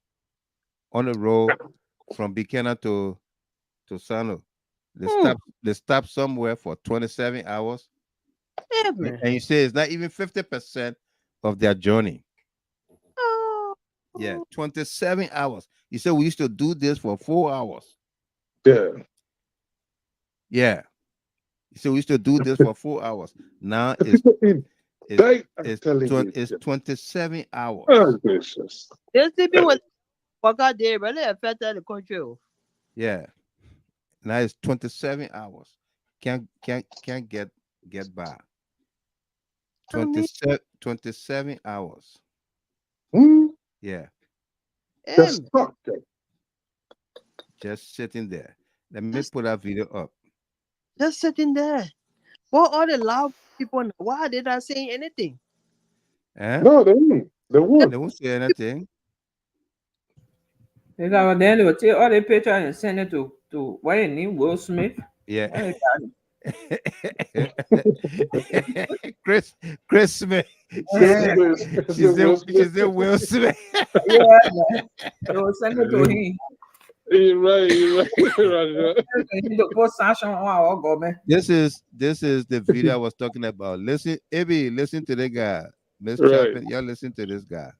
on the road from Buchanan to Sano. They stopped somewhere for 27 hours. And you say it's not even 50% of their journey. Yeah, 27 hours. You said we used to do this for 4 hours. Yeah. You said we used to do this for 4 hours. Now it's 27 hours. Oh, gracious. They're sleeping with work out there, but they affect the country. Yeah. Now it's 27 hours. Can't get by. 27 hours. Yeah. Just sitting there. Let me put that video up. Just sitting there. What are the loud people? Why are they not saying anything? No, they won't. They won't say anything. Because then they will take all the picture and send it to what you need, Will Smith. Yeah. Chris Smith. She said Will Smith. Yeah, they will send it to him. You're right. This is the video I was talking about. Listen, Abby, listen to the guy. Miss Chapman, y'all listen to this guy.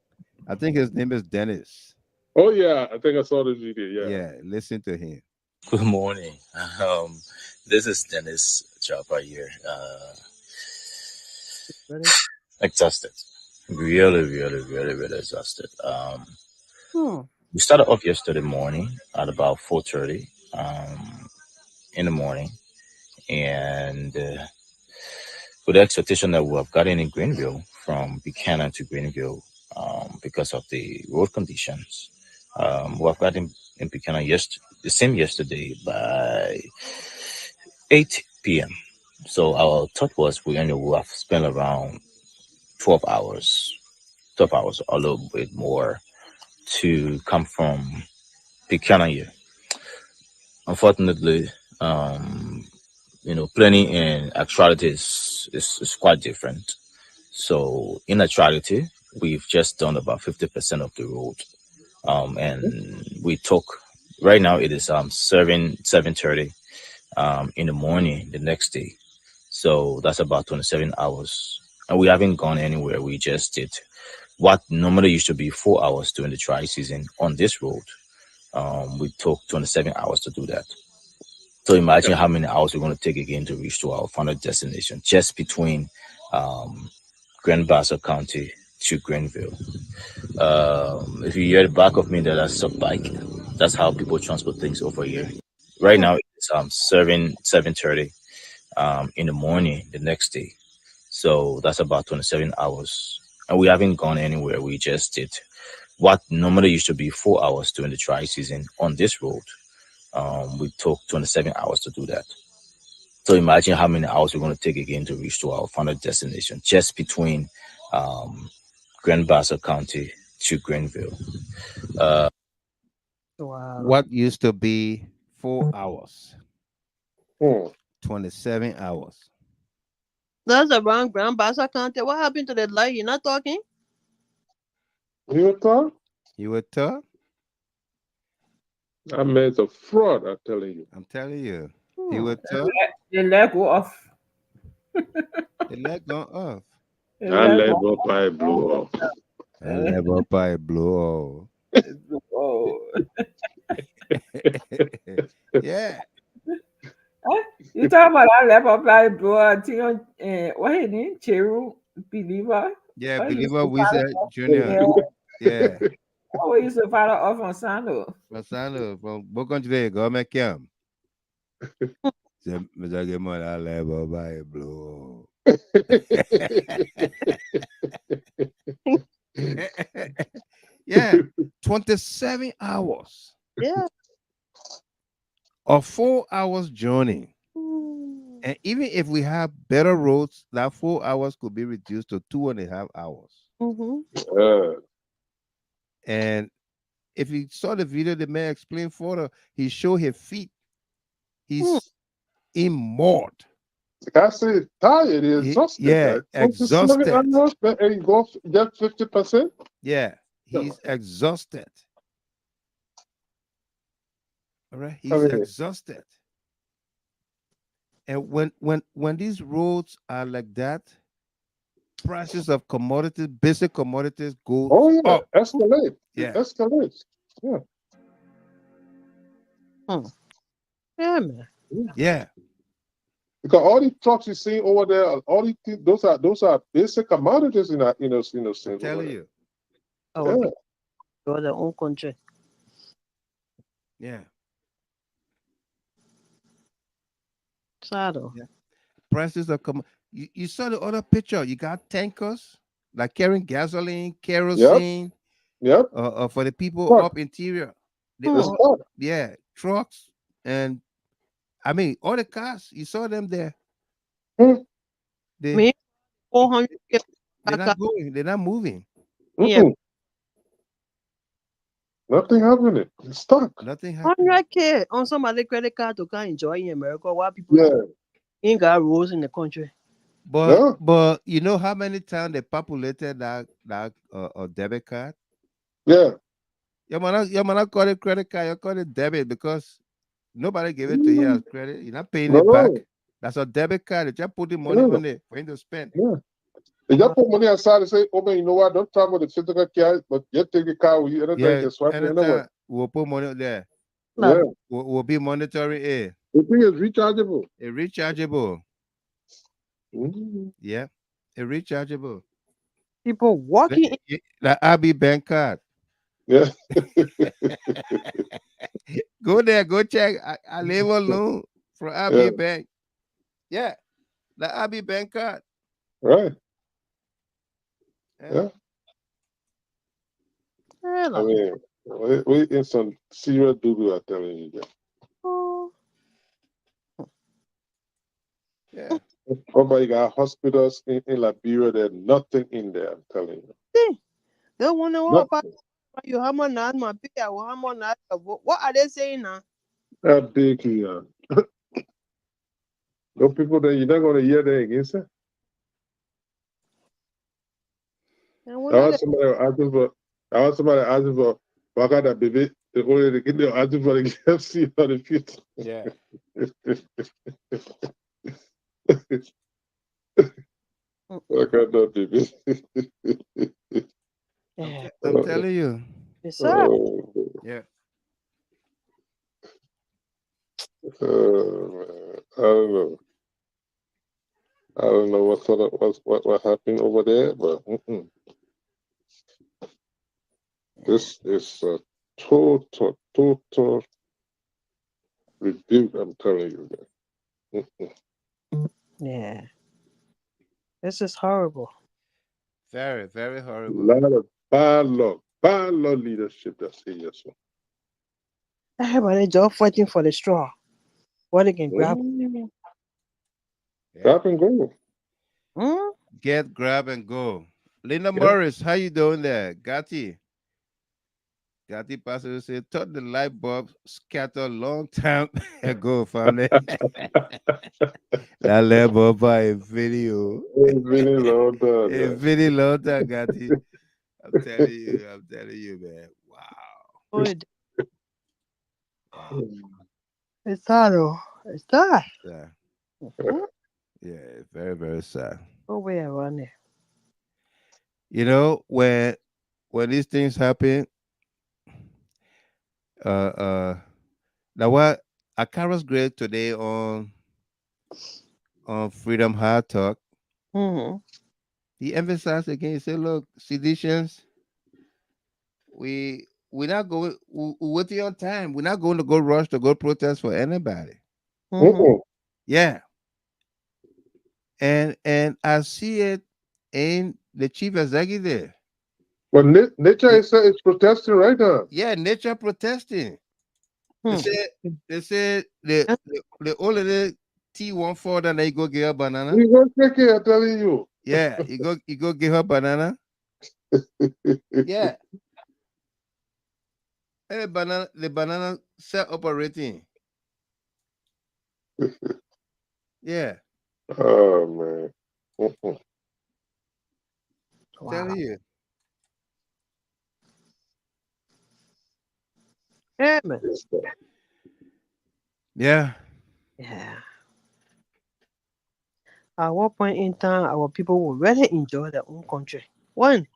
I think his name is Dennis. Oh yeah, I think I saw the video. Yeah, listen to him. Good morning. This is Dennis Chopper here. Exhausted. Really exhausted. We started off yesterday morning at about 4:30 in the morning, and with the expectation that we have gotten in Greenville from Buchanan to Greenville because of the road conditions. We have gotten in Buchanan the same yesterday by 8 p.m. So our thought was we will have spent around 12 hours, a little bit more to come from Buchanan here. Unfortunately, planning in actuality is quite different. So in actuality, we've just done about 50% of the road. And we took, right now it is 7:30 in the morning the next day. So that's about 27 hours. And we haven't gone anywhere. We just did what normally used to be 4 hours during the dry season on this road. We took 27 hours to do that. So imagine how many hours we're going to take again to reach to our final destination, just between Grandest County to Greenville. If you hear the back of me, that's a bike. That's how people transport things over here. Right now it's 7:30 in the morning the next day. So that's about 27 hours. And we haven't gone anywhere. We just did what normally used to be 4 hours during the dry season on this road. We took 27 hours to do that. So imagine how many hours we're going to take again to reach to our final destination, just between Grand Bassa County to Greenville. Wow. What used to be 4 hours, Hmm. 27 hours. That's around Grand Bassa County. What happened to the light? You're not talking? You thought? You were tough? That man's a fraud, I'm telling you. I'm telling you. He Hmm. was tough. The leg go off. The leg gone off. The That leg go level pie blew off. And level by blow. oh. Yeah. You talk about that level by bro. I think what his name? Cheru Believer. Yeah, What he used believer to we follow said off. Junior. Yeah. Yeah. What we used to follow off on Sando. Masano from Bokon today, government camp. Mr. Gemon, I level by blow. Yeah, 27 hours Yeah. or 4 hours journey. Hmm. And even if we have better roads, that 4 hours could be reduced to 2.5 hours. Mm-hmm. And if you saw the video, the man explained further, he showed his feet. He's in mud. I say tired, he's exhausted. Yeah, Right? exhausted. Hours, and you go get 50%. Yeah, he's exhausted. All right, he's mean, exhausted. And when these roads are like that, prices of commodities, basic commodities go up. Escalate. Yeah. Escalates. Yeah. Yeah, man. Yeah. Because all these trucks you see over there, all these things, those are basic commodities in our I'm telling you. Our people go their own country. Yeah. Saddle. Yeah. Prices of you saw the other picture. You got tankers like carrying gasoline, kerosene. Yep. For the people up interior. Yeah, trucks and I mean all the cars. You saw them there. Me, 400. They're not going. They're not moving. Yeah. Nothing happening. It's stuck. Nothing happening. 100K on somebody's credit card to come enjoy in America while people ain't got roads in the country. But you know how many times they populated that debit card? Yeah. Your man call it credit card, you call it debit because nobody gave it to you as credit. You're not paying it back. That's a debit card. They just put the money on it for you to spend. Yeah. They just put money aside and say, oh man, you know what? Don't talk about the physical cash, but you take the car with you. Anytime you can swipe it anyway. We'll put money there. Yeah. We'll be monitoring it. The thing is rechargeable. It's rechargeable. Mm-hmm. Yeah. It's rechargeable. People walking the RB bank card. Yeah. Go there, go check. I leave alone from RB Bank. Yeah. The RB Bank card. Right. Yeah. I mean, we in some serious doo-doo, I'm telling you that. Yeah. You got hospitals in Liberia, there's nothing in there, I'm telling you. They want to know about you. How much not my pay? How much not? What are they saying now? That big, yeah. Those people that you're not going to hear that against it. I want somebody asking for Wakada baby. The only they get the asking for the KFC for the future. Yeah. Wakada baby. I'm telling you. Yes, sir. Yeah. I don't know what happened over there, but this is a total rebuke. I'm telling you that. Yeah, this is horrible. Very, very horrible. A lot of bad law leadership that's here. So. Everybody just fighting for the straw. What they can grab. Grab and go. Get, grab, and go. Linda Yeah. Morris, how you doing there? Gatti Pastor said, thought the light bulb scattered long time ago, family. That light bulb by a video. It's really low down. A very long time, Gatti. I'm telling you, man. Wow. Oh, it's sad, oh. It's sad. Yeah. Mhm. Yeah, very, very sad. Oh, way around it. You know, when these things happen, now what Akara's great today on Freedom Hard Talk. He emphasized again, he said, look, seditions, we're not going we're waiting on time. We're not going to go rush to go protest for anybody. Yeah. And I see it in the chief executive. Well, nature is protesting right now. Yeah, nature protesting. They said the only T14 that they go get a banana. We go take it, I'm telling you. Yeah, you go give her banana. Yeah. Hey, the banana set operating. Yeah. Oh man. Tell you. Yeah, man. Yeah. Yeah. At what point in time our people will really enjoy their own country? When?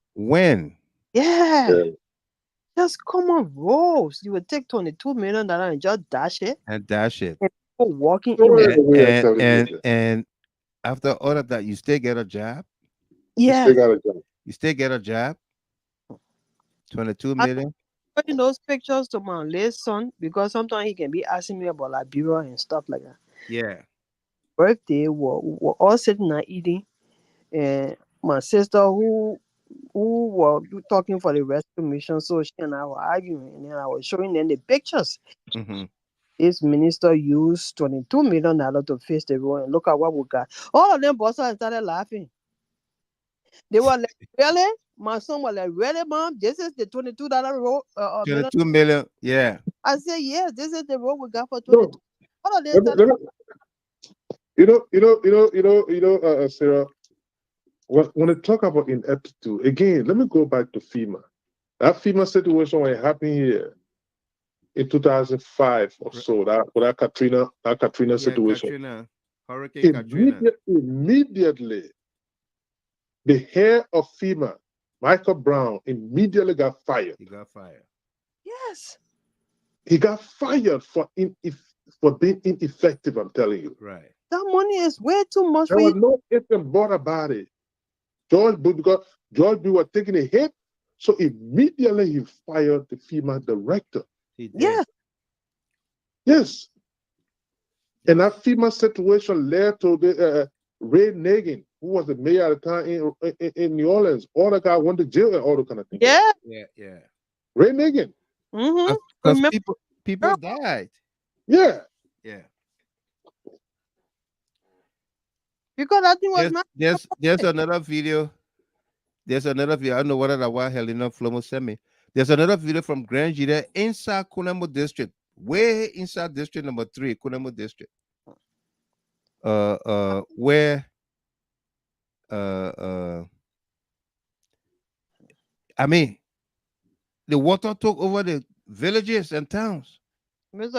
Yeah. Just common rules. You would take $22 million and just dash it. And dash it. And people walking in. And after all of that, you still get a job. Yeah. You still get a job. 22 million. Putting those pictures to my late son because sometimes he can be asking me about Liberia and stuff like that. Yeah. Birthday, we're all sitting and eating, and my sister who were talking for the rescue mission, so she and I were arguing, and then I was showing them the pictures. This minister used $22 million to fix the road, and look at what we got. All of them bosses started laughing. They were like, really? My son was like, really, mom? This is the $22 road? 22 million. Yeah. I said, yes, this is the road we got for 22. All of them started. Sarah, when I talk about ineptitude, again, let me go back to FEMA. That FEMA situation when it happened here in 2005 or so, that Katrina situation. Katrina, Hurricane Katrina. Immediately, the head of FEMA, Michael Brown, immediately got fired. He got fired. Yes. He got fired for being ineffective, I'm telling you. Right. That money is way too much there for was you. no if and but about it. George Bush was taking a hit, so immediately he fired the FEMA director. He did. Yeah. Yes. And that FEMA situation led to the Ray Nagin, who was the mayor at the time in New Orleans. All the guy went to jail and all the kind of things. Yeah. Yeah. Ray Nagin. Because people died. Yeah. Yeah. Because that thing was not. There's another video. I don't know whether that was Helena Flomo sent me. There's another video from Grand Jida inside Kunamo District, way inside District number 3, Kunamo District. Where I mean, the water took over the villages and towns. I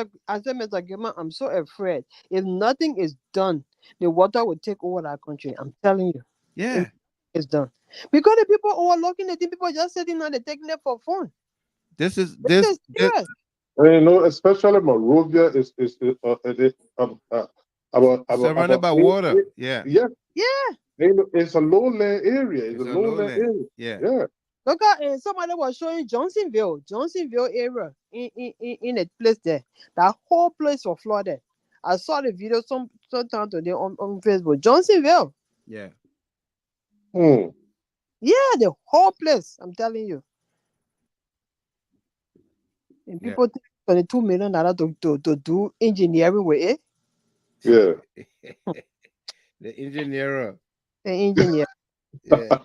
said, Mr. Gilman, I'm so afraid. If nothing is done, the water will take over our country. I'm telling you. Yeah. It's done. Because the people overlooking the people just sitting there, they're taking it for fun. This is serious. And especially Monrovia is surrounded by water. Yeah. It's a lowland area. It's a lowland area. Yeah. Look at somebody was showing Johnsonville area in a place there. That whole place was flooded. I saw the video sometime today on Facebook. Johnsonville. Yeah. Yeah, the whole place. I'm telling you. And people think $22 million to do engineering with it. Yeah. The engineer. The engineer. Yeah.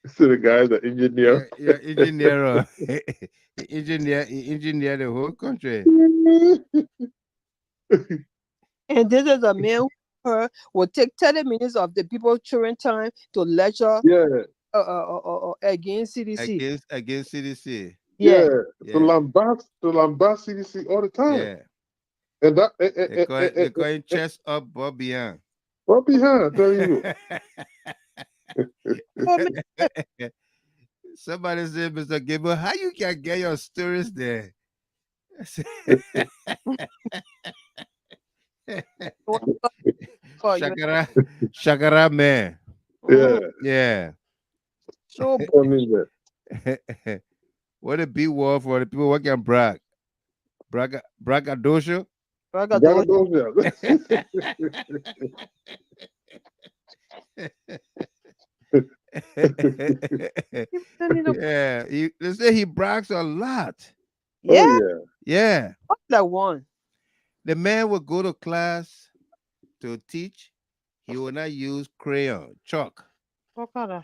So the guy, the engineer. Yeah, engineer. Engineer the whole country. And this is a man who will take 30 minutes of the people's children time to lecture against CDC. Against CDC. Yeah. To lambast CDC all the time. Yeah. And that They call him chest up, but behind. What behind? I tell you. Somebody said, Mr. Gable, how you can get your stories there? Shakara man. Yeah. So funny, man. What a big word for the people who can brag. Braggadocio. Yeah, they say he brags a lot. Yeah. Yeah. What's that one? The man will go to class to teach. He will not use crayon, chalk. What kind of?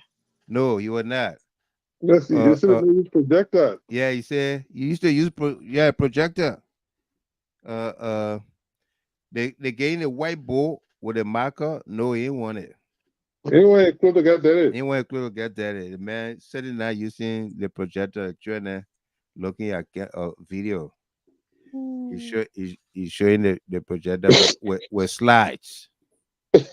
No, he will not. Yes, he used to use projector. Yeah, he said you used to use projector. They gave him a whiteboard with a marker. No, he didn't want it. He didn't want a clue to get that. He didn't want a clue to get that. The man sitting there using the projector, trying to looking at a video. He's showing the projector with slides. I'm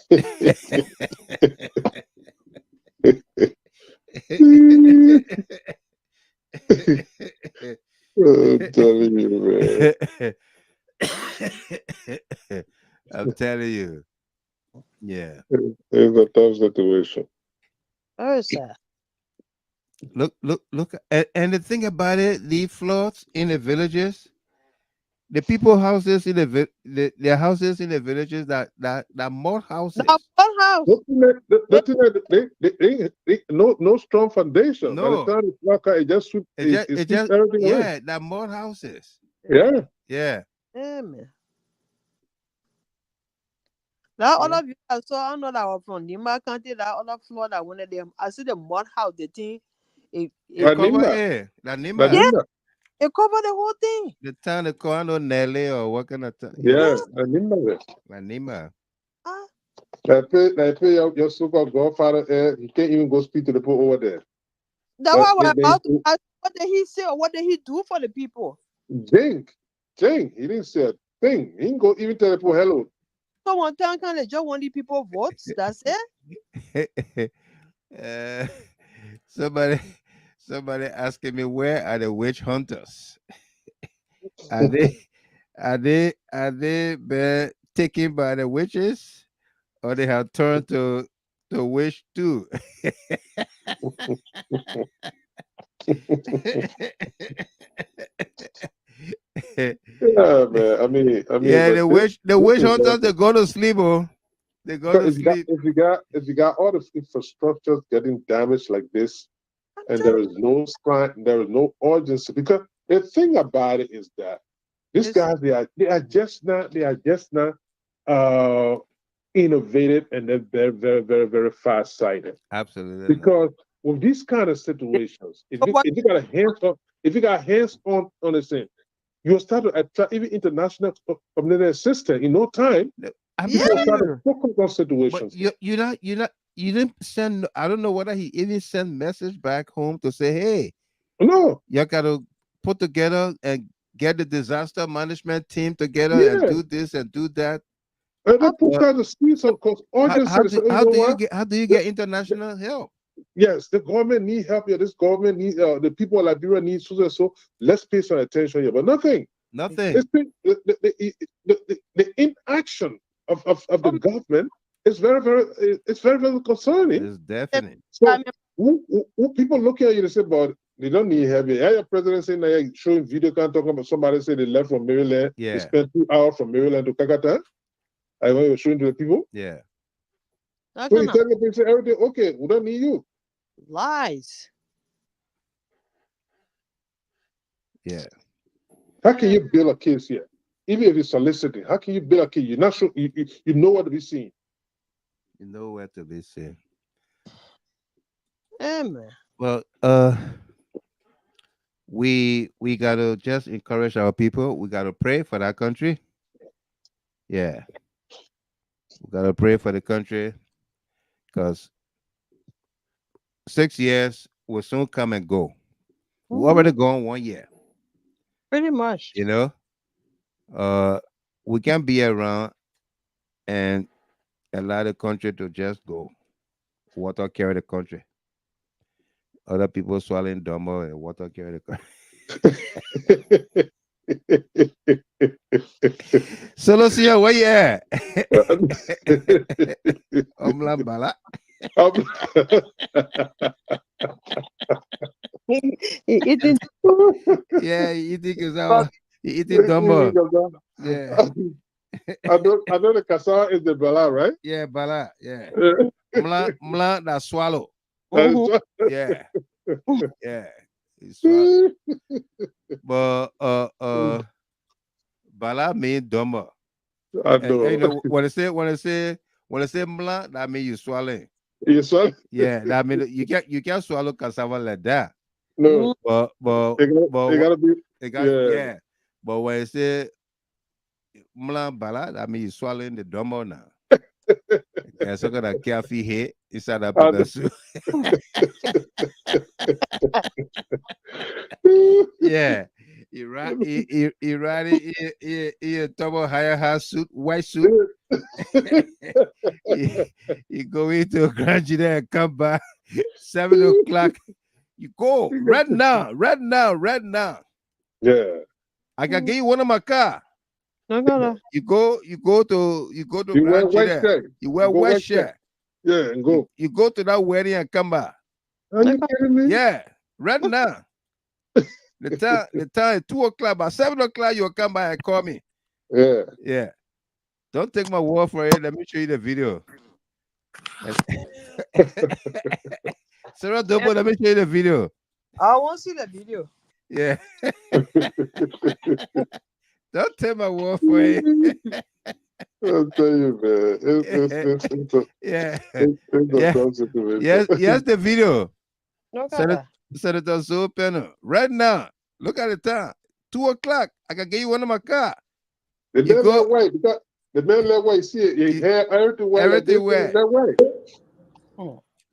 telling you, man. I'm telling you. Yeah. It's a tough situation. Very sad. Look. And the thing about it, these floods in the villages, the people houses in their houses in the villages that mud houses. They no strong foundation. No. By the time it's not, it just sweep everything away. That mud houses. Yeah. Yeah, man. That other view I saw, I know that was from Nima County, that other floor that one of them. I see the mud house, the thing. It cover it covered the whole thing. The town they call Nelly or what kind of town? Yeah, Nima. Nima. I pay your so-called godfather. He can't even go speak to the people over there. That's why we're about to ask, what did he say or what did he do for the people? Jink. He didn't say a thing. He didn't go even tell the people hello. So one time can they just want the people votes? That's it. Somebody asking me, where are the witch hunters? Are they been taken by the witches, or they have turned to witch too? Yeah, man. I mean, yeah, the witch hunters, they go to sleep, They go to sleep. If you got all the infrastructures getting damaged like this, and there is no sign, there is no urgency, because the thing about it is that these guys they are just not innovative, and they're very, very, very, very fast sighted. Absolutely. Because with these kind of situations, if you got hands on the thing, you'll start to attract even international community assistance in no time. People start to focus on situations. But you didn't send. I don't know whether he even sent message back home to say, hey, no, you gotta put together and get the disaster management team together and do this and do that. And they put down the streets, of course. How do you get international help? Yes, the government need help here. This government needs the people of Liberia need so. Let's pay some attention here, but nothing. The inaction of the government is very, very concerning. It's definite. So who people look at you and say, but they don't need help. Yeah, your president saying that you're showing video, can talk about somebody say they left from Maryland. Yeah. They spent 2 hours from Maryland to Crackdown. I know you're showing to the people. Yeah. So you tell the people everything, okay, we don't need you. Lies. Yeah. How can you build a case here? Even if it's soliciting, how can you build a case? You're not sure, you know what to be seen. You know where to be seen. Man. Well, we gotta just encourage our people. We gotta pray for that country. Yeah. We gotta pray for the country because 6 years will soon come and go. We're already gone 1 year. Pretty much. You know, we can be around and allow the country to just go. Water carry the country. Other people swallowing dumber and water carry the country. So let's see where you at. Bala. Eating. Yeah, you think it's our eating dumber. Yeah. I know the cassava is the bala, right? Yeah, bala. Yeah. Mla that swallow. Yeah. Yeah. But bala mean dumber. I know. And, you know when I say mla, that means you swallow. You swallow? Yeah, that means you can't swallow cassava like that. No. But it gotta be yeah. But when I say mla bala, that means you swallowing the dumber now. Yeah, so got a coffee head inside that pedaço. Yeah, he riding a double higher suit, white suit. he go into a grand and come back 7 o'clock. You go right now. Yeah, I can get you one of my car. You go to you wear white shirt. You wear white shirt. Yeah, and go. You go to that wedding and come back. Are you kidding me? Yeah, right now. The time is 2 o'clock. By 7 o'clock, you'll come by and call me. Yeah. Yeah. Don't take my word for it. Let me show you the video. Sarah Dobo, let me show you the video. I want to see the video. Yeah. Don't take my word for it. I'll tell you, man. Yeah. Yes, yes, the video. No, Senator Zopeno. Right now, look at the time. 2 o'clock. I can get you one of my car. The man that way. The man that way. See it. He had everything way. That way.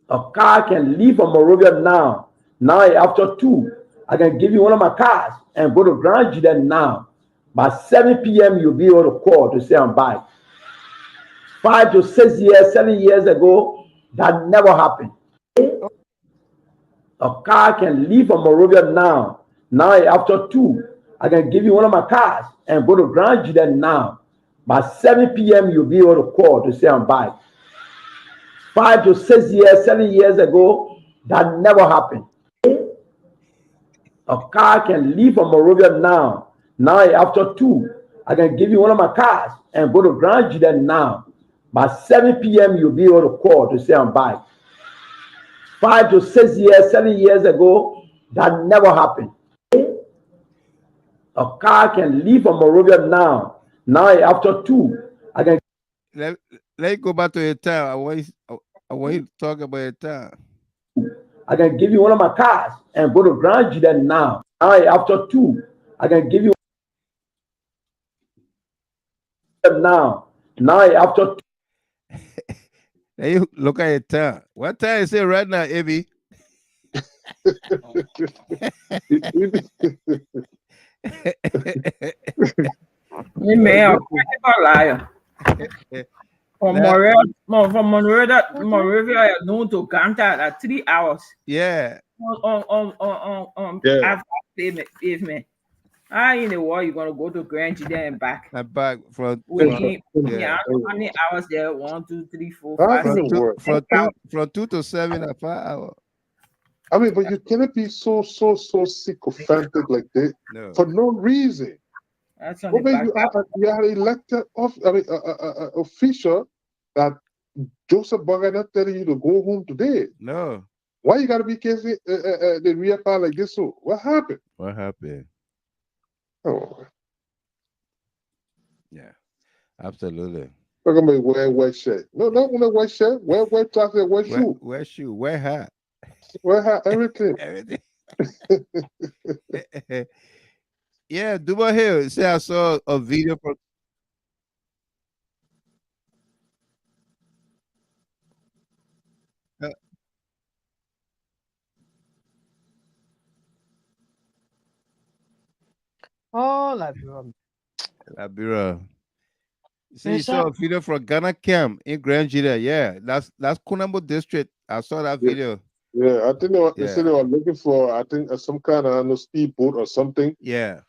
A car can leave from Monrovia now. Now after 2, I can give you one of my cars and go to Grand GHT now. By 7 p.m., you'll be able to call to say I'm back. 5 to 6 years, 7 years ago, that never happened. A car can leave from Monrovia now. Now after 2, I can give you one of my cars and go to Grand GHT now. By 7 p.m., you'll be able to call to say I'm back. 5 to 6 years, 7 years ago, that never happened. A car can leave from Monrovia now. Now after 2, I can give you one of my cars and go to Grand GHT now. By 7 p.m., you'll be able to call to say I'm back. 5 to 6 years, 7 years ago, that never happened. A car can leave from Monrovia now. Now after 2, I can. Let's go back to a time. I want you to talk about a time. I can give you one of my cars and go to Grand GHT now. Now after 2, I can give you now. Now after 2. Now you look at your time. What time is it right now, Abby? You may have a liar. From Monrovia noon to Ganta at 3 hours. Yeah. After pavement. How in the world you gonna go to Grand GHT and back? I'm back from how many hours there? 1, 2, 3, 4, 5, 6. From 2 to 7 at 5 hours. I mean, but you cannot be so sycophantic like that for no reason. That's on you are elected official that Joseph Boga not telling you to go home today. No. Why you gotta be kissing the real car like this? So what happened? What happened? Oh, Yeah, absolutely. look at me wear white shirt. No, not wear white shirt. Wear white trousers, white shoe. Wear shoe, wear hat, Wear hat, everything. everything. Yeah, Duba Hill. Say I saw a video from. Uh, Oh, Liberia. Liberia. See, you Yes, saw sir. a video from Ghana Camp in Grand Nigeria. Yeah, that's Kunambo District. I saw that Yeah, video. yeah. I think they said Yeah, they were looking for, I think, some kind of speedboat or something. yeah,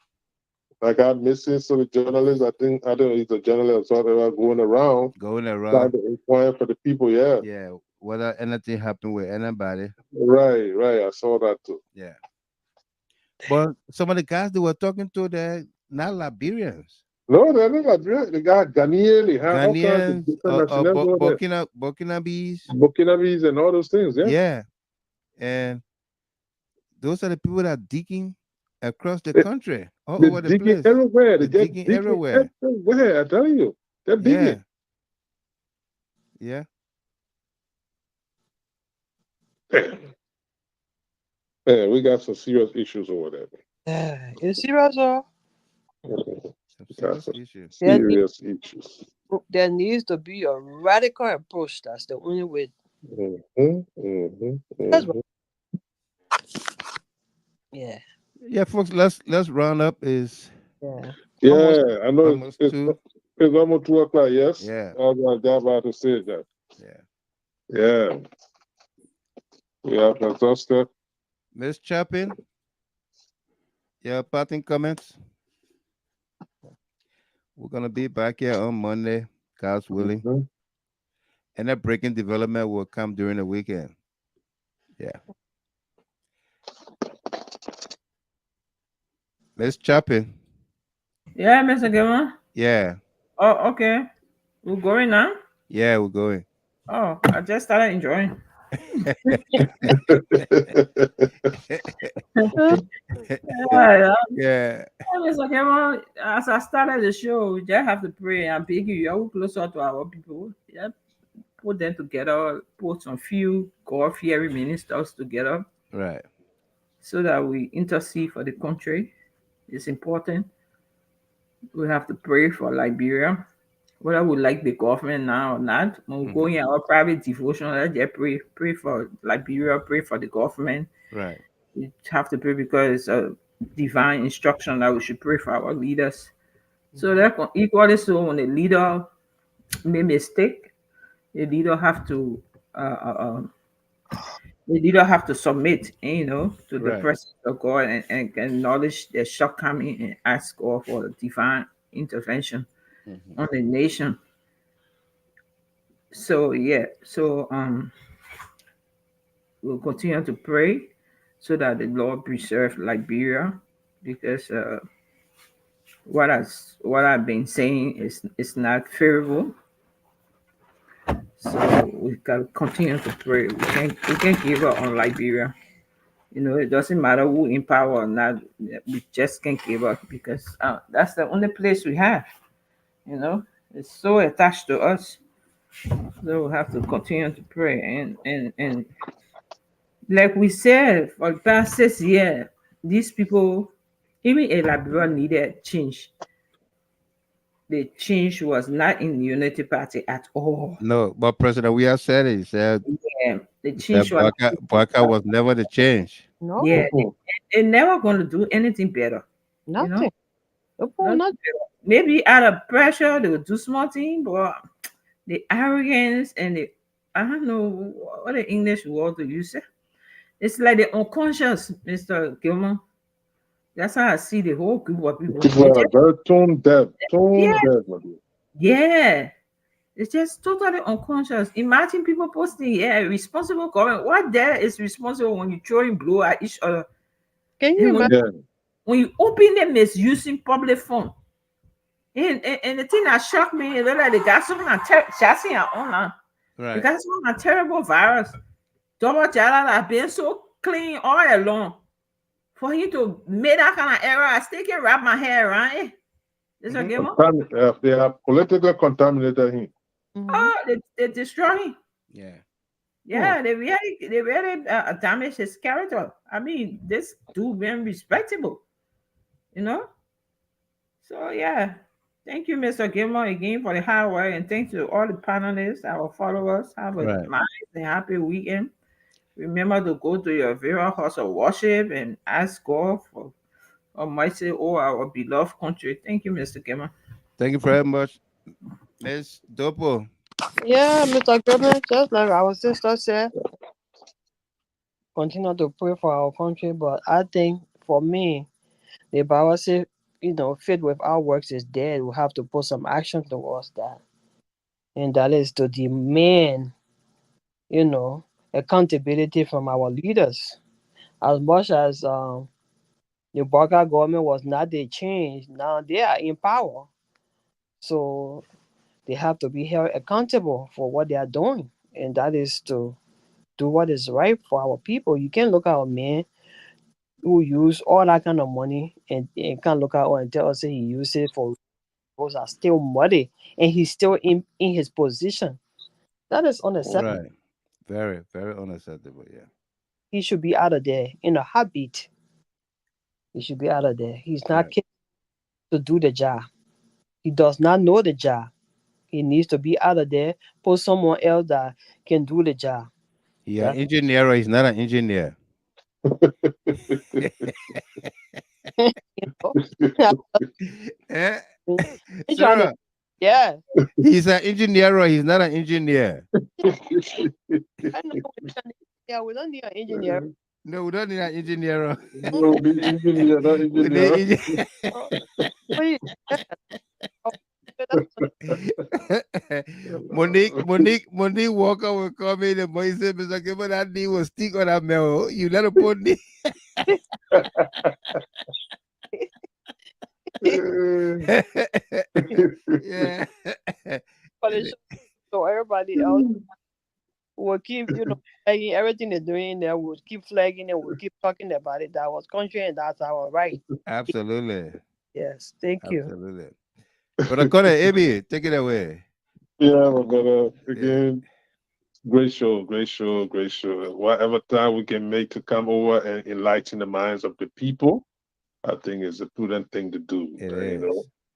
Like I'm missing. So the journalist, I don't know, he's a journalist or something, going around going trying around. to inquire for the people. Yeah, Yeah, whether anything happened with anybody. right. I saw that too. Yeah, but some of the guys they were talking to, they're not Liberians, No, they're not Liberian. They got Ghanaian, they have all kinds of Ghanaians, different nationalities over there. Burkinabes. Burkinabes and all those things. Yeah. Yeah, and those are the people that are digging across the They, country, all they're over the digging place. everywhere. They They're just digging digging everywhere. everywhere. I tell you, they're Yeah, digging. yeah. Yeah, we got some serious issues over there. Yeah, you serious, oh? Some We got serious some issues. serious issues. There needs to be a radical approach. That's the only way. That's what, yeah. Yeah, folks. Let's round up. Is Yeah. Yeah, I know almost two. it's almost 2 o'clock. Yes, Yeah, I was about to say that. yeah. Yeah, we have exhausted. Miss Chapin, yeah. Parting comments. We're gonna be back here on Monday, God's willing, Mhm. and that breaking development will come during the weekend. Yeah, Miss Chapin. Yeah, Mr. Gilman. Yeah, Oh, okay. We're going now? yeah. We're going. Oh, I just started enjoying. Yeah, Yeah, Mr. Gilman, as I started the show, we just have to pray and beg you, all closer to our people. Yeah, put them together, put some few God-fearing ministers together right. so that we intercede for the country. It's important. We have to pray for Liberia. Whether we like the government now or not, when we go in our private devotion, let's just pray for Liberia, pray for the government. Right. We have to pray because it's a divine instruction that we should pray for our leaders. So that equally so when the leader make mistake, the leader have to submit, to the Right. presence of God and acknowledge their shortcoming and ask God for divine intervention on the nation. So yeah, so we'll continue to pray so that the Lord preserve Liberia because what I've been saying is not favorable. So we gotta continue to pray. We can't give up on Liberia. It doesn't matter who in power or not. We just can't give up because that's the only place we have. It's so attached to us. So we have to continue to pray and like we said for the past 6 years, these people, even a Liberia needed change. The change was not in the Unity Party at all. No, but President Weah said it. He said Yeah, the that change was Baka was never the change. No, yeah, they're never going to do anything better. nothing. Not maybe out of pressure they will do small things, but the arrogance and the I don't know what the English word to use. It's like the unconscious, Mr. Gilman. That's how I see the whole group of people. People are very tone deaf, Yeah. my dear. Yeah. It's just totally unconscious. Imagine people posting, responsible comment. What there is responsible when you throwing blow at each other? Can you And imagine? when you open them misusing public phone. And the thing that shocked me is that they got something on chassis and online. Right. They got something on terrible virus. Double Jala have been so clean all along for him to make that kind of error, I still can wrap my head around it. This a game on? They have politically contaminated him. Oh, they destroy him. Yeah. Yeah, they really damage his character. I mean, this dude been respectable, you know. So yeah, thank you, Mr. Gilmore, again for the hard work, and thanks to all the panelists, our followers. Have a nice and happy weekend. Remember to go to your various house of worship and ask God for Almighty, all our beloved country. Thank you, Mr. Gilmore. Thank you very much, Miss Dopo. Yeah, Mr. Goodman, just like our sister said, continue to pray for our country. But I think for me, the Bible says, faith without works is dead. We have to put some action towards that. And that is to demand, accountability from our leaders. As much as the Barker government was not the change, now they are in power. So they have to be held accountable for what they are doing. And that is to do what is right for our people. You can't look at a man who use all that kind of money and can't look at us and tell us that he used it for those are still muddy and he's still in his position. That is unacceptable. Right. Very, very unacceptable, yeah. He should be out of there in a heartbeat. He should be out of there. He's not capable to do the job. He does not know the job. He needs to be out of there, put someone else that can do the job. Yeah, engineer, he's not an engineer. Sarah, yeah. He's an engineer, he's not an engineer. I know. Yeah, we don't need an engineer. No, we don't need an engineer. No, we need engineer, not engineer. Monique Walker will come in and boy said, Mr. Gilbert, that knee will stick on that mail. You let her put knee. Yeah. So everybody else will keep, flagging everything they're doing. They will keep flagging and we'll keep talking about it. That was country and that's our right. Absolutely. Yes, thank you. Absolutely. But I got it, Amy, take it away. Yeah, my brother. Again, great show. Whatever time we can make to come over and enlighten the minds of the people, I think is a prudent thing to do.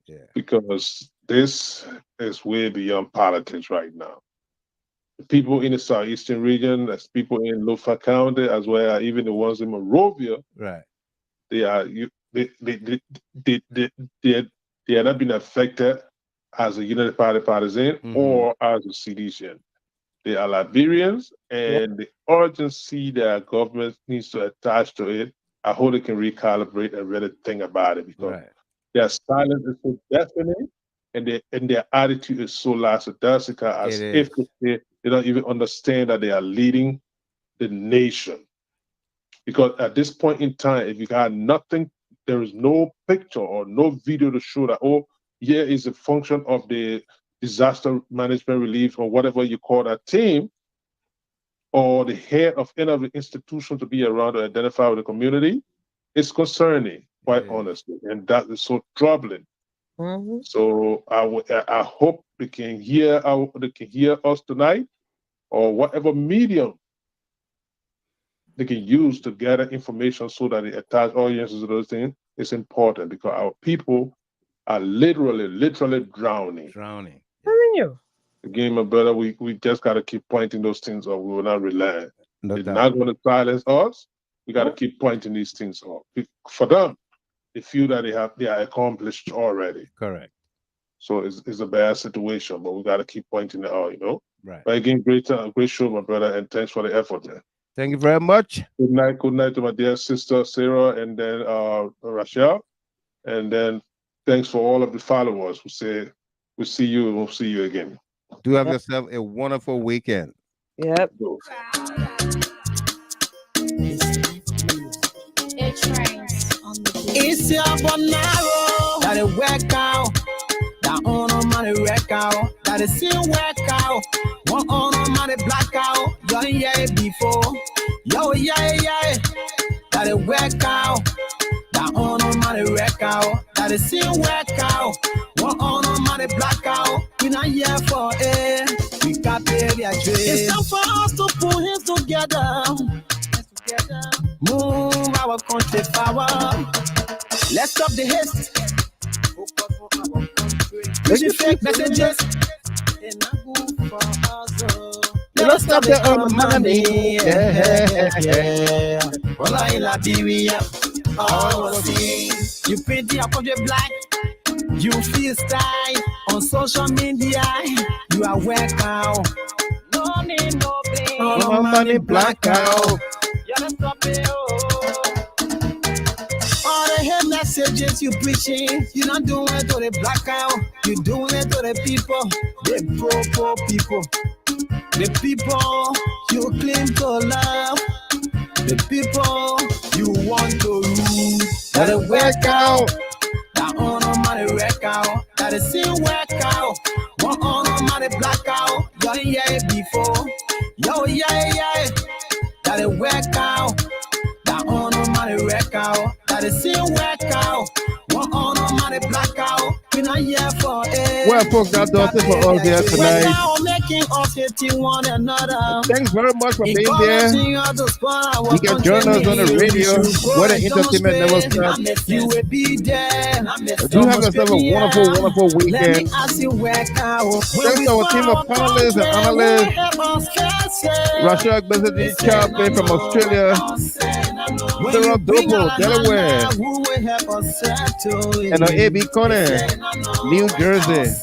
Yeah. Because this is way beyond politics right now. The people in the southeastern region, as people in Lofa County, as well as even the ones in Monrovia, right? They are they are not being affected as a United Party partisan or as a Seditian. They are Liberians, and the urgency that our government needs to attach to it, I hope they can recalibrate and really think about it, because their silence is so deafening and their attitude is so lackadaisical, as if they don't even understand that they are leading the nation. Because at this point in time, if you got nothing, there is no picture or no video to show that, here is a function of the disaster management relief or whatever you call that team, or the head of any of the institutions to be around to identify with the community, it's concerning, quite honestly, and that is so troubling. So I hope they can hear us tonight, or whatever medium they can use to gather information so that they attach audiences to those things. It's important because our people are literally drowning. Again, my brother, we just got to keep pointing those things out. We will not rely. They're not going to silence us. We got to keep pointing these things out. For them, they feel that they are accomplished already. Correct. So it's a bad situation, but we got to keep pointing it out, Right. But again, great show, my brother, and thanks for the effort there. Thank you very much. Good night to my dear sister Sarah, and then Rachel, and then thanks for all of the followers who say we'll see you and we'll see you again. Do have yourself a wonderful weekend. Yep. It's your bonaro that it work out. That honor money wreck out. That it still work out. One honor money black out. Done yeah before. Yo, yeah. That it work out. that is still work out. One on money black out. We not here for it. We got pay their trade. It's time for us to pull hands together. Move our country forward. Let's stop the haste. Pushing fake messages. Let's stop the money. Yeah. Well, I Liberia. Forsee. You paint the apology black. You feel style on social media. You are welcome. No need no blame. No money blackout. You gotta stop it. All the hate messages you preaching, you not doing it to the blackout. You doing it to the people, the poor people, the people you claim to love, the people you want to rule. Let it work out. That honor money wreck out. That is still work out. One honor money black out. Yo, yeah, before. Yo, yeah. That it work out. That honor money wreck out. That is still work out. One honor money black out. We not here for it. Well, folks, that does it for us here tonight. Making us hating one another. Thanks very much for being there. You can join us on the radio where the entertainment never stops. You will be there. Do have yourself a wonderful weekend. Thanks to our team of panelists and analysts. Rashad Bezadi Chape from Australia. Sarah Dopo, Delaware. And A.B. Conan, New Jersey.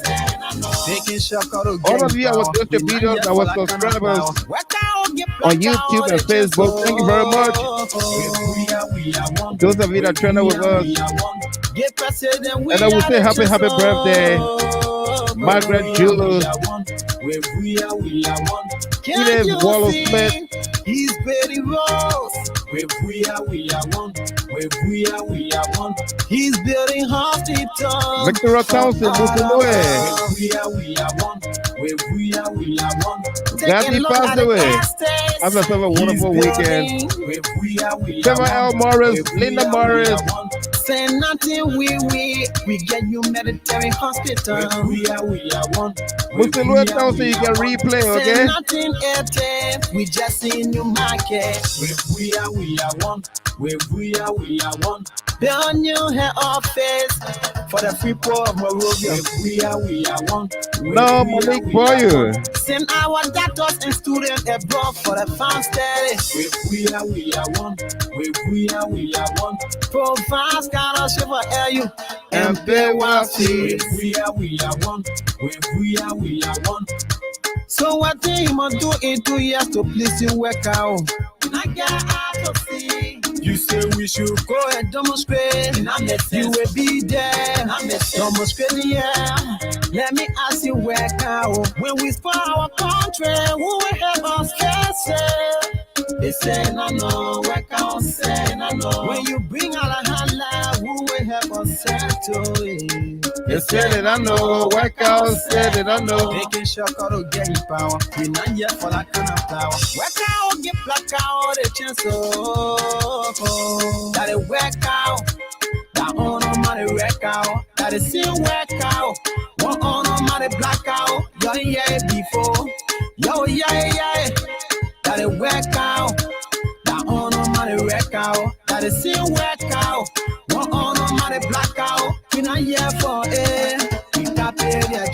All of you, our distributors, our subscribers on YouTube and Facebook, thank you very much. Those of you that train with us, and I will say happy birthday, Margaret Jules, Edith Wallace Smith, he's Betty Rose. He's building hospitals. Victoria Townsend, Musulue. Gandhi passed away. Have yourself a wonderful weekend. Trevor L. Morris, Linda Morris. Say nothing, we get you military hospital. Musulue Townsend, you can replay, okay? Say nothing, we just in your market. We are one. Build new head office for the free poor of Monrovia. We are one. No, Malik Boyer. Send our doctors and students abroad for the farm study. We are one. Provide scholarship for LU and pay what fees. We are one. So what do you must do in 2 years to please you work out? I got out to see. You say we should go and demonstrate. You will be there. Demonstrate, yeah. Let me ask you work out. When we spoil our country, who will help us face it? They say no, work out, say no. When you bring out a hala, who will help us settle it? They said it, I know. Work out, said it, I know. Taking shock out to gain power. We not yet for that kind of power. Work out, get black out, the chance that it work out. That honor money work out. That is still work out. One honor money black out. Yo, yeah, before. Yo, yeah. That it work out. That honor money work out. That is still work out. One honor money black out. We not here for it. We got pay their